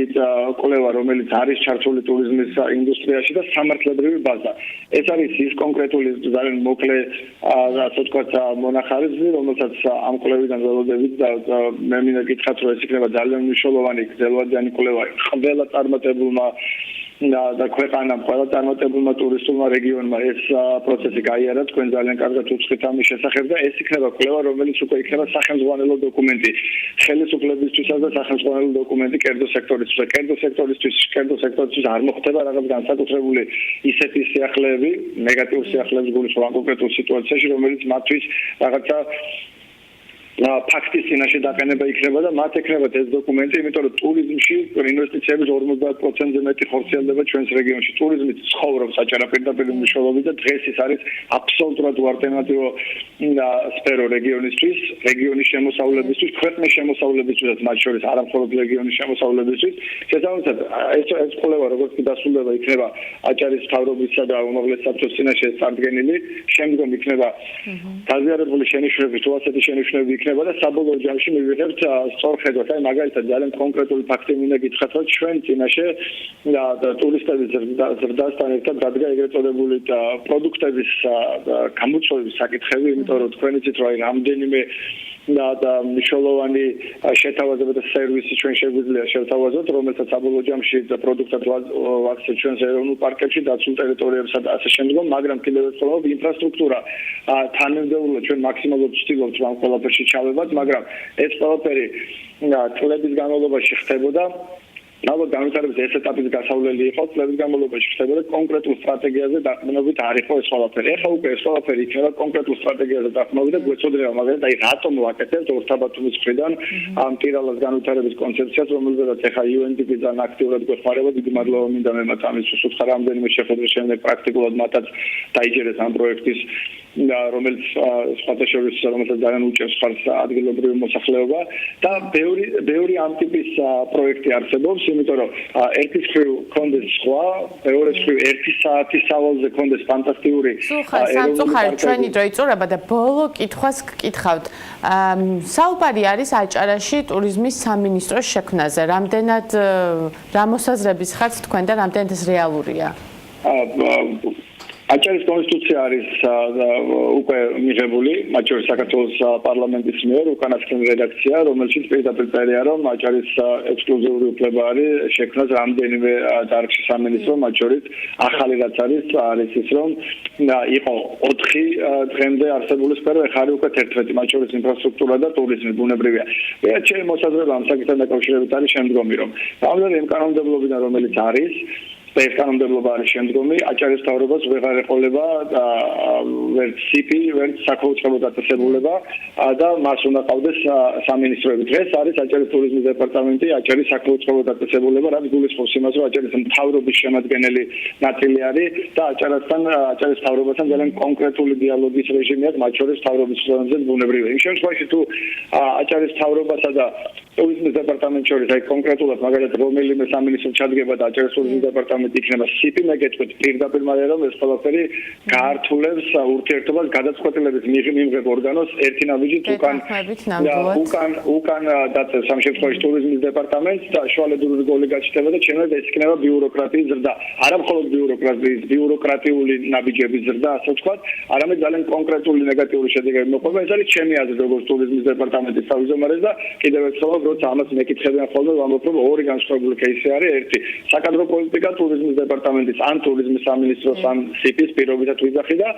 კვლევა რომელიც არის ჩართული ტურიზმის ინდუსტრიაში და სამართლებრივი ბაზა ეს არის ის კონკრეტული ძალიან მოკლე ასე ვთქვათ მონახაზი რომელსაც ამ კვლევიდან ველოდებით და მე მინდა გითხრათ რომ ეს იქნება ძალიან მნიშვნელოვანი გრძელვადიანი კვლევა ყველა წარმატებულმა და ქვეყანამ ყველა წარმატებულმა ტურისტულმა რეგიონმა ეს პროცესი გაიარა თქვენ ძალიან კარგად უცხით ამის შესახებ და ეს იქნება კვლევა რომელიც უკვე იქნება სახელმძღვანელო დოკუმენტი ხელისუფლებისთვისაც და სახელმძღვანელო დოკუმენტი კერძო სექტორისთვის არ მოხდება რაღაც განსაკუთრებული ისეთი სიახლეები ნეგატიურ სიახლეებს გულისხმობ კონკრეტულ სიტუაციაში რომელიც მათთვის რაღაცა ფაქტის წინაშე დაყენება იქნება და მათ ექნებათ ეს დოკუმენტი, იმიტომ რომ ტურიზმში ინვესტიციების 50%-ზე მეტი ხორციელდება ჩვენს რეგიონში. ტურიზმი ცხოვრობს საჭიროა პირდაპირ მნიშვნელობით და დღეს ის არის აბსოლუტურად ალტერნატივო სფერო რეგიონისთვის, რეგიონის შემოსავლებისთვის, ქვეყნის შემოსავლებისთვისაც მათ შორის არა მხოლოდ რეგიონის შემოსავლებისთვის. შესაბამისად, ეს კვლევა როგორც კი დასრულდება იქნება აჭარის მთავრობისა და უმაღლეს საბჭოს წინაშე წარდგენილი, შემდგომ იქნება დაზიანებული შენიშვნები, თუ ასეთი შენიშვნები იქნება და საბოლოო ჯამში მივიღებთ სწორხედვას, აი მაგალითად ძალიან კონკრეტული ფაქტი მინდა გითხრათ, რომ ჩვენ წინაშე ტურისტების ზრდასთან ერთად დადგა ეგრეთ წოდებული პროდუქტების გამოწვევის საკითხები, იმიტომ რომ თქვენ იცით რომ აი რამდენიმე და მნიშვნელოვანი შეთავაზება და სერვისი ჩვენ შეგვიძლია შევთავაზოთ, რომელსაც საბოლოო ჯამში პროდუქტად ვაქცევთ ჩვენს ეროვნულ პარკებში, დაცულ ტერიტორიებსა და ასე შემდგომ, მაგრამ კიდევ ერთხელ ინფრასტრუქტურა თანმიმდევრულად ჩვენ მაქსიმალურად ვცდილობთ ამ ყველაფერში ჩავებად, მაგრამ ეს ყველაფერი წლების განმავლობაში ხდებოდა ალბათ განვითარების ეს ეტაპის გასავლელი იყო, წლების განმავლობაში ხდებოდა კონკრეტულ სტრატეგიაზე დაყრდნობით არ იყო ეს ყველაფერი. ეხლა უკვე ეს ყველაფერი იქნება კონკრეტულ სტრატეგიაზე დაყრდნობით და გვეცოდება მაგალითად აი რატომ ვაკეთებთ ორთაბათუმის მხრიდან ამ ტირალას განვითარების კონცეფციას, რომელზედაც ეხლა UNDP ძალიან აქტიურად გვეხმარება, დიდი მადლობა მინდა მე მათ ამის უსუთხა რამდენიმე შეხვედრის შემდეგ პრაქტიკულად მათაც დაიჯერეს ამ პროექტის რომელიც სხვათა შორის რომელსაც ძალიან უჭერს ხარს ადგილობრივი მოსახლეობა და ბევრი ამ ტიპის პროექტი არსებობს, იმიტომ რომ ერთის მხრივ კონდეს სხვა, მეორეს მხრივ 1 საათის სავალზე კონდეს ფანტასტიკური სამწუხაროდ ჩვენი დრო იწურება და ბოლო კითხვას გკითხავთ. საუბარი არის აჭარაში ტურიზმის სამინისტროს შექმნაზე. რამდენად რა მოსაზრების ხართ თქვენ და რამდენად ეს რეალურია? აჭარის კონსტიტუცია არის უკვე მიღებული, მათ შორის საქართველოს პარლამენტის მიერ უკანასკნელი რედაქცია, რომელშიც პირდაპირ წერია, რომ აჭარის ექსკლუზიური უფლება არის შექმნას რამდენიმე დარგში სამინისტრო, მათ შორის ახალი რაც არის ის, რომ იყო 4 დღემდე არსებული სფერო, ეხლა არის უკვე 11, მათ შორის ინფრასტრუქტურა და ტურიზმი ბუნებრივია. ერთ ჩემი მოსაზრება ამ საკითხთან დაკავშირებით არის შემდგომი, რომ ამ კანონმდებლობიდან რომელიც არის ეს კანონმდებლობა არის შემდგომი, აჭარის მთავრობას ვეღარ ეყოლება ვერც CP, ვერც საქორწინებო დაწესებულება და მას უნდა ყავდეს სამინისტროები. დღეს არის აჭარის ტურიზმის დეპარტამენტი, აჭარის საქორწინებო დაწესებულება, რაც გულისხმობს იმას, რომ აჭარის მთავრობის შემადგენელი ნაწილი არის და აჭარის მთავრობასთან ძალიან კონკრეტული დიალოგის რეჟიმი აქვს, მათ შორის მთავრობის ხელმძღვანელზე ბუნებრივია. იმ შემთხვევაში თუ აჭარის მთავრობასა და ტურიზმის დეპარტამენტს შორის აი კონკრეტულად მაგალითად რომელიმე სამინისტრო ჩადგება და აჭარის ტურიზმის დეპარტამენტი იქნება CP, მე გეტყვით პირდაპირ მაგრამ ეს ყველაფერი გაართულებს ურთიერთობას გადაწყვეტილების მიღებ ორგანოს ერთი ნაბიჯით უკან დაწევს ამ შემთხვევაში ტურიზმის დეპარტამენტს და შუალედური როლი გაჩნდება და ჩემს ეს იქნება ბიუროკრატიის ზრდა. არა მხოლოდ ბიუროკრატიული ნაბიჯების ზრდა, ასე ვთქვათ, არამედ ძალიან კონკრეტული ნეგატიური შედეგები მოყვება. ეს არის ჩემი აზრი როგორც ტურიზმის დეპარტამენტის თავმჯდომარეს და კიდევ ერთხელ როცა ამას მეკითხებიან ხოლმე ვამბობ რომ ორი განსხვავებული кейსი არის. ერთი საკადრო პოლიტიკა ტურიზმის დეპარტამენტის ან ტურიზმის სამინისტროს ან CP-ს პირობითად ვიძახი და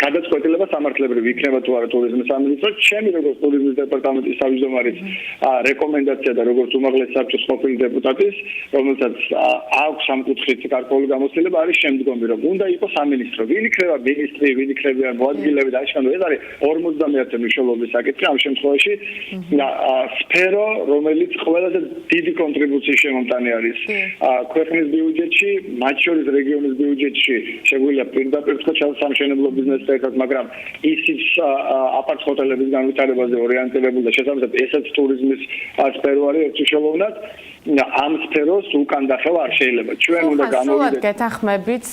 გადაწყვეტილება სამართლებრივი იქნება თუ არა ტურიზმის სამინისტროს. ჩემი როგორც ტურიზმის დეპარტამენტის თავმჯდომარის რეკომენდაცია და როგორც უმაღლეს საბჭოს ყოფილი დეპუტატის, რომელსაც აქვს ამ კუთხით გარკვეული გამოცდილება არის შემდგომი, რომ უნდა იყოს სამინისტრო. ვინ იქნება მინისტრი, ვინ იქნება მოადგილეები და ასე შემდეგ. ეს არის 50-ე მნიშვნელობის საკითხი ამ შემთხვევაში. სფერო, რომელიც ყველაზე დიდი კონტრიბუციის შემომტანი არის ქვეყნის ბიუჯეტში, მათ შორის რეგიონის ბიუჯეტში, შეგვიძლია პირდაპირ თქვა სამშენებლო ბიზნესთან ერთად, მაგრამ ისიც აპარტ-ჰოტელების განვითარებაზე ორიენტირებული და შესაბამისად ესაც ტურიზმის სფერო არის ერთუშეულოვნად. ამ სფეროს უკან დახევა არ შეიძლება. ჩვენ უნდა გამოვიდეთ. გეთანხმებით,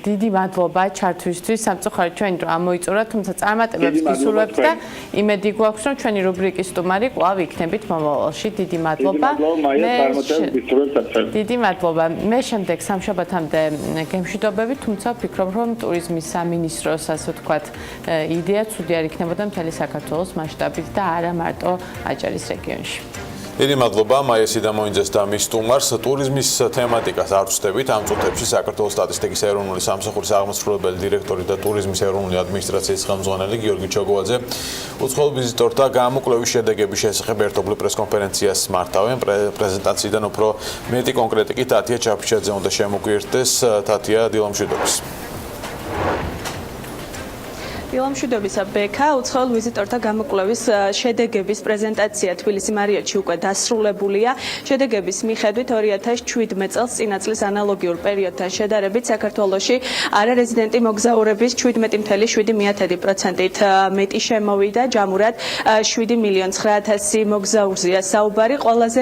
დიდი მადლობა ჩართვისთვის. სამწუხაროდ ჩვენ დრო ამოიწურა, თუმცა წარმატებებს გისურვებთ და იმედი გვაქვს, რომ ჩვენი რუბრიკის სტუმარი კვლავ იქნებით მომავალში. დიდი მადლობა. დიდი მადლობა. მე შემდეგ სამშაბათამდე გემშვიდობები, თუმცა ვფიქრობ, რომ ტურიზმის სამინისტროს, ასე ვთქვათ, იდეა ცუდი არ იქნებოდა მთელი საქართველოს მასშტაბით და არა მარტო აჭარის რეგიონში. დიდი მადლობა მაიასი და მოინძეს და მის სტუმარს. ტურიზმის თემატიკას არ ვწდებით ამ წუთებში საქართველოს სტატისტიკის ეროვნული სამსახურის აღმასრულებელი დირექტორი და ტურიზმის ეროვნული ადმინისტრაციის ხელმძღვანელი გიორგი ჩოგოვაძე უცხოელ ვიზიტორთა გამოკვლევის შედეგების შესახებ ერთობლივ პრესკონფერენციას მართავენ. პრეზენტაციიდან უფრო მეტი კონკრეტიკით თათია ჩაფიჩაძე უნდა შემოგვიერთდეს. თათია, დილამშვიდობის. დილამშვიდობისა ბექა, უცხოელ ვიზიტორთა გამოკვლევის შედეგების პრეზენტაცია თბილისი მარიოტში უკვე დასრულებულია. შედეგების მიხედვით 2017 წელს წინა წლის ანალოგიურ პერიოდთან შედარებით საქართველოში არარეზიდენტი მოგზაურების 17.7%-ით მეტი შემოვიდა. ჯამურად 7.900.000 მოგზაურზეა საუბარი. ყველაზე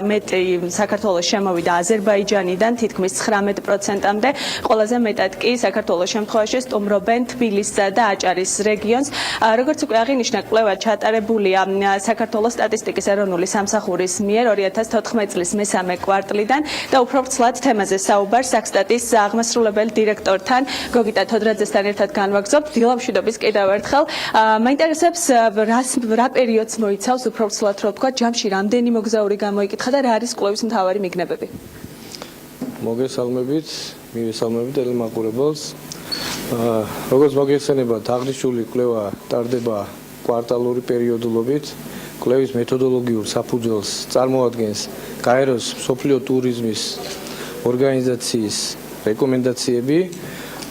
მეტი საქართველოს შემოვიდა აზერბაიჯანიდან თითქმის 19%-მდე. ყველაზე მეტად კი საქართველოს შემთხვევაში სტუმრობენ თბილისსა და აჭარის რეგიონს. როგორც უკვე აღინიშნა, კვლევა ჩატარებულია საქართველოს სტატისტიკის ეროვნული სამსახურის მიერ 2014 წლის მესამე კვარტლიდან და უფრო ვრცლად თემაზე საუბარს საქსტატის აღმასრულებელი დირექტორთან გოგიტა თოდრაძესთან ერთად განვაგრძობთ. დილამშვიდობის კიდევ ერთხელ. მაინტერესებს რა პერიოდს მოიცავს უფრო ვრცლად რო ვთქვა, ჯამში რამდენი მოგზაური გამოიკითხა და რა არის კვლევის მთავარი მიგნებები? მოგესალმებით, მივესალმებით ელემაყურებელს. როგორც მოგეხსენებათ, აღნიშნული კვლევა ტარდება კვარტალური პერიოდულობით. კვლევის მეთოდოლოგიურ საფუძველს წარმოადგენს გაეროს მსოფლიო ტურიზმის ორგანიზაციის რეკომენდაციები.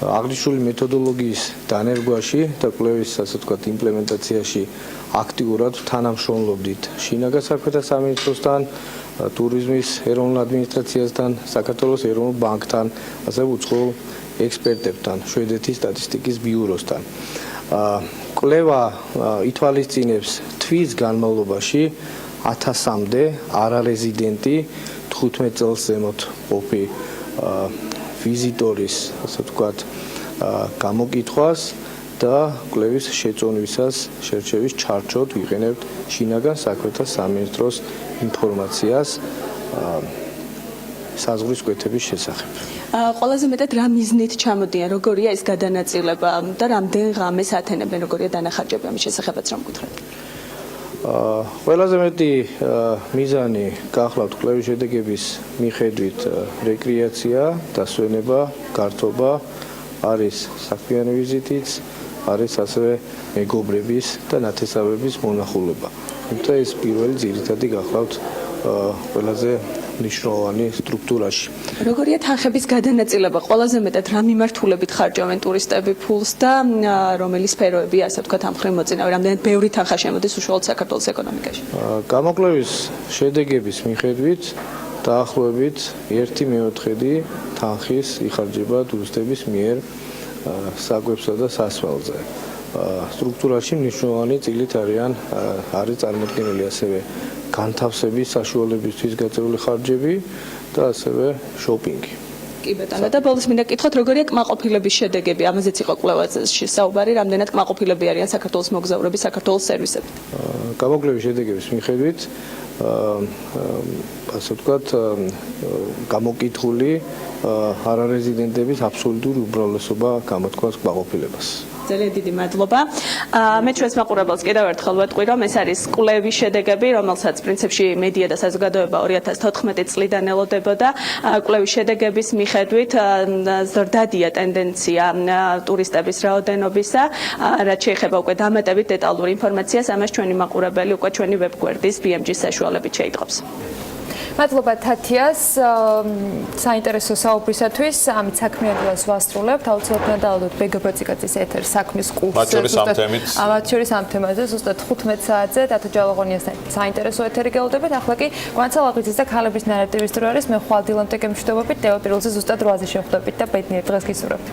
აღნიშნული მეთოდოლოგიის დანერგვაში და კვლევის, ასე ვთქვათ, იმპლემენტაციაში აქტიურად თანამშრომლობდით შინაგან საქმეთა სამინისტროსთან, ტურიზმის ეროვნულ ადმინისტრაციასთან, საქართველოს ეროვნულ ბანკთან, ასევე უცხოელ ექსპერტებთან, შვედეთის სტატისტიკის ბიუროსთან. კვლევა ითვალისწინებს თვის განმავლობაში 1000-მდე არარეზიდენტი 15 წელს ზემოთ ყოფი ვიზიტორის, ასე ვთქვათ, გამოკითხვას და კვლევის შეწონვისას შერჩევის ჩარჩოდ ვიყენებთ შინაგან საქმეთა სამინისტროს ინფორმაციას საზღვრის კვეთების შესახებ. ყველაზე მეტად რა მიზნით ჩამოდიან, როგორია ეს გადანაწილება და რამდენ ღამეს ათენებენ, როგორია დანახარჯები ამის შესახებაც რომ გითხრათ? ყველაზე მეტი მიზანი გახლავთ კვლევის შედეგების მიხედვით რეკრეაცია, დასვენება, გართობა, არის საქმიანი ვიზიტიც, არის ასევე მეგობრების და ნათესავების მონახულება. თუმცა ეს პირველი ძირითადი გახლავთ ყველაზე მნიშვნელოვანი სტრუქტურაში. როგორია თანხების გადანაწილება? ყველაზე მეტად რა მიმართულებით ხარჯავენ ტურისტები ფულს და რომელი სფეროები, ასე ვთქვათ, ამ მხრივ მოწინავე, რამდენად ბევრი თანხა შემოდის უშუალოდ საქართველოს ეკონომიკაში? გამოკვლევის შედეგების მიხედვით დაახლოებით 1/4 თანხის იხარჯება ტურისტების მიერ საკვებსა და სასმელზე. სტრუქტურაში მნიშვნელოვანი წილით არის წარმოქმნილი ასევე განთავსების საშუალებისთვის გაწერილი ხარჯები და ასევე შოპინგი. კი ბატონო, და ბოლოს მინდა გკითხოთ, როგორია კმაყოფილების შედეგები? ამაზეც იყო კვლევაში საუბარი, რამდენად კმაყოფილები არიან საქართველოს მოგზაურები, საქართველოს სერვისებით? გამოკვლევის შედეგების მიხედვით ასე ვთქვათ, გამოკითხული არარეზიდენტების აბსოლუტური უმრავლესობა გამოთქვას კმაყოფილებას. ძალიან დიდი მადლობა. მე ჩვენს მაყურებელს კიდევ ერთხელ ვეტყვი, რომ ეს არის კვლევის შედეგები, რომელსაც პრინციპში მედია და საზოგადოება 2014 წლიდან ელოდებოდა. კვლევის შედეგების მიხედვით ზრდადია ტენდენცია ტურისტების რაოდენობისა, რაც შეეხება უკვე დამატებით დეტალურ ინფორმაციას, ამას ჩვენი მაყურებელი უკვე ჩვენი ვებგვერდის BMG-ის საშუალებით შეიტყობს. მადლობა თათიას საინტერესო საუბრისათვის. ამით საქმიანობას ვასრულებთ. აუცილებლად უნდა დავადოთ ბეგაბაციკაძის ეთერ საქმის კურსზე. მათ შორის ამ თემაზე ზუსტად 15 საათზე დათო ჯავაღონიასთან საინტერესო ეთერი გელოდებათ. ახლა კი გვანცალაღვიძის და ქალების ნარატივის დრო არის. მე ხვალ დილამ ტეკემ მშვიდობებით. დევა პირველზე ზუსტად 8-ზე შევხვდებით და ბედნიერ დღეს გისურვებთ.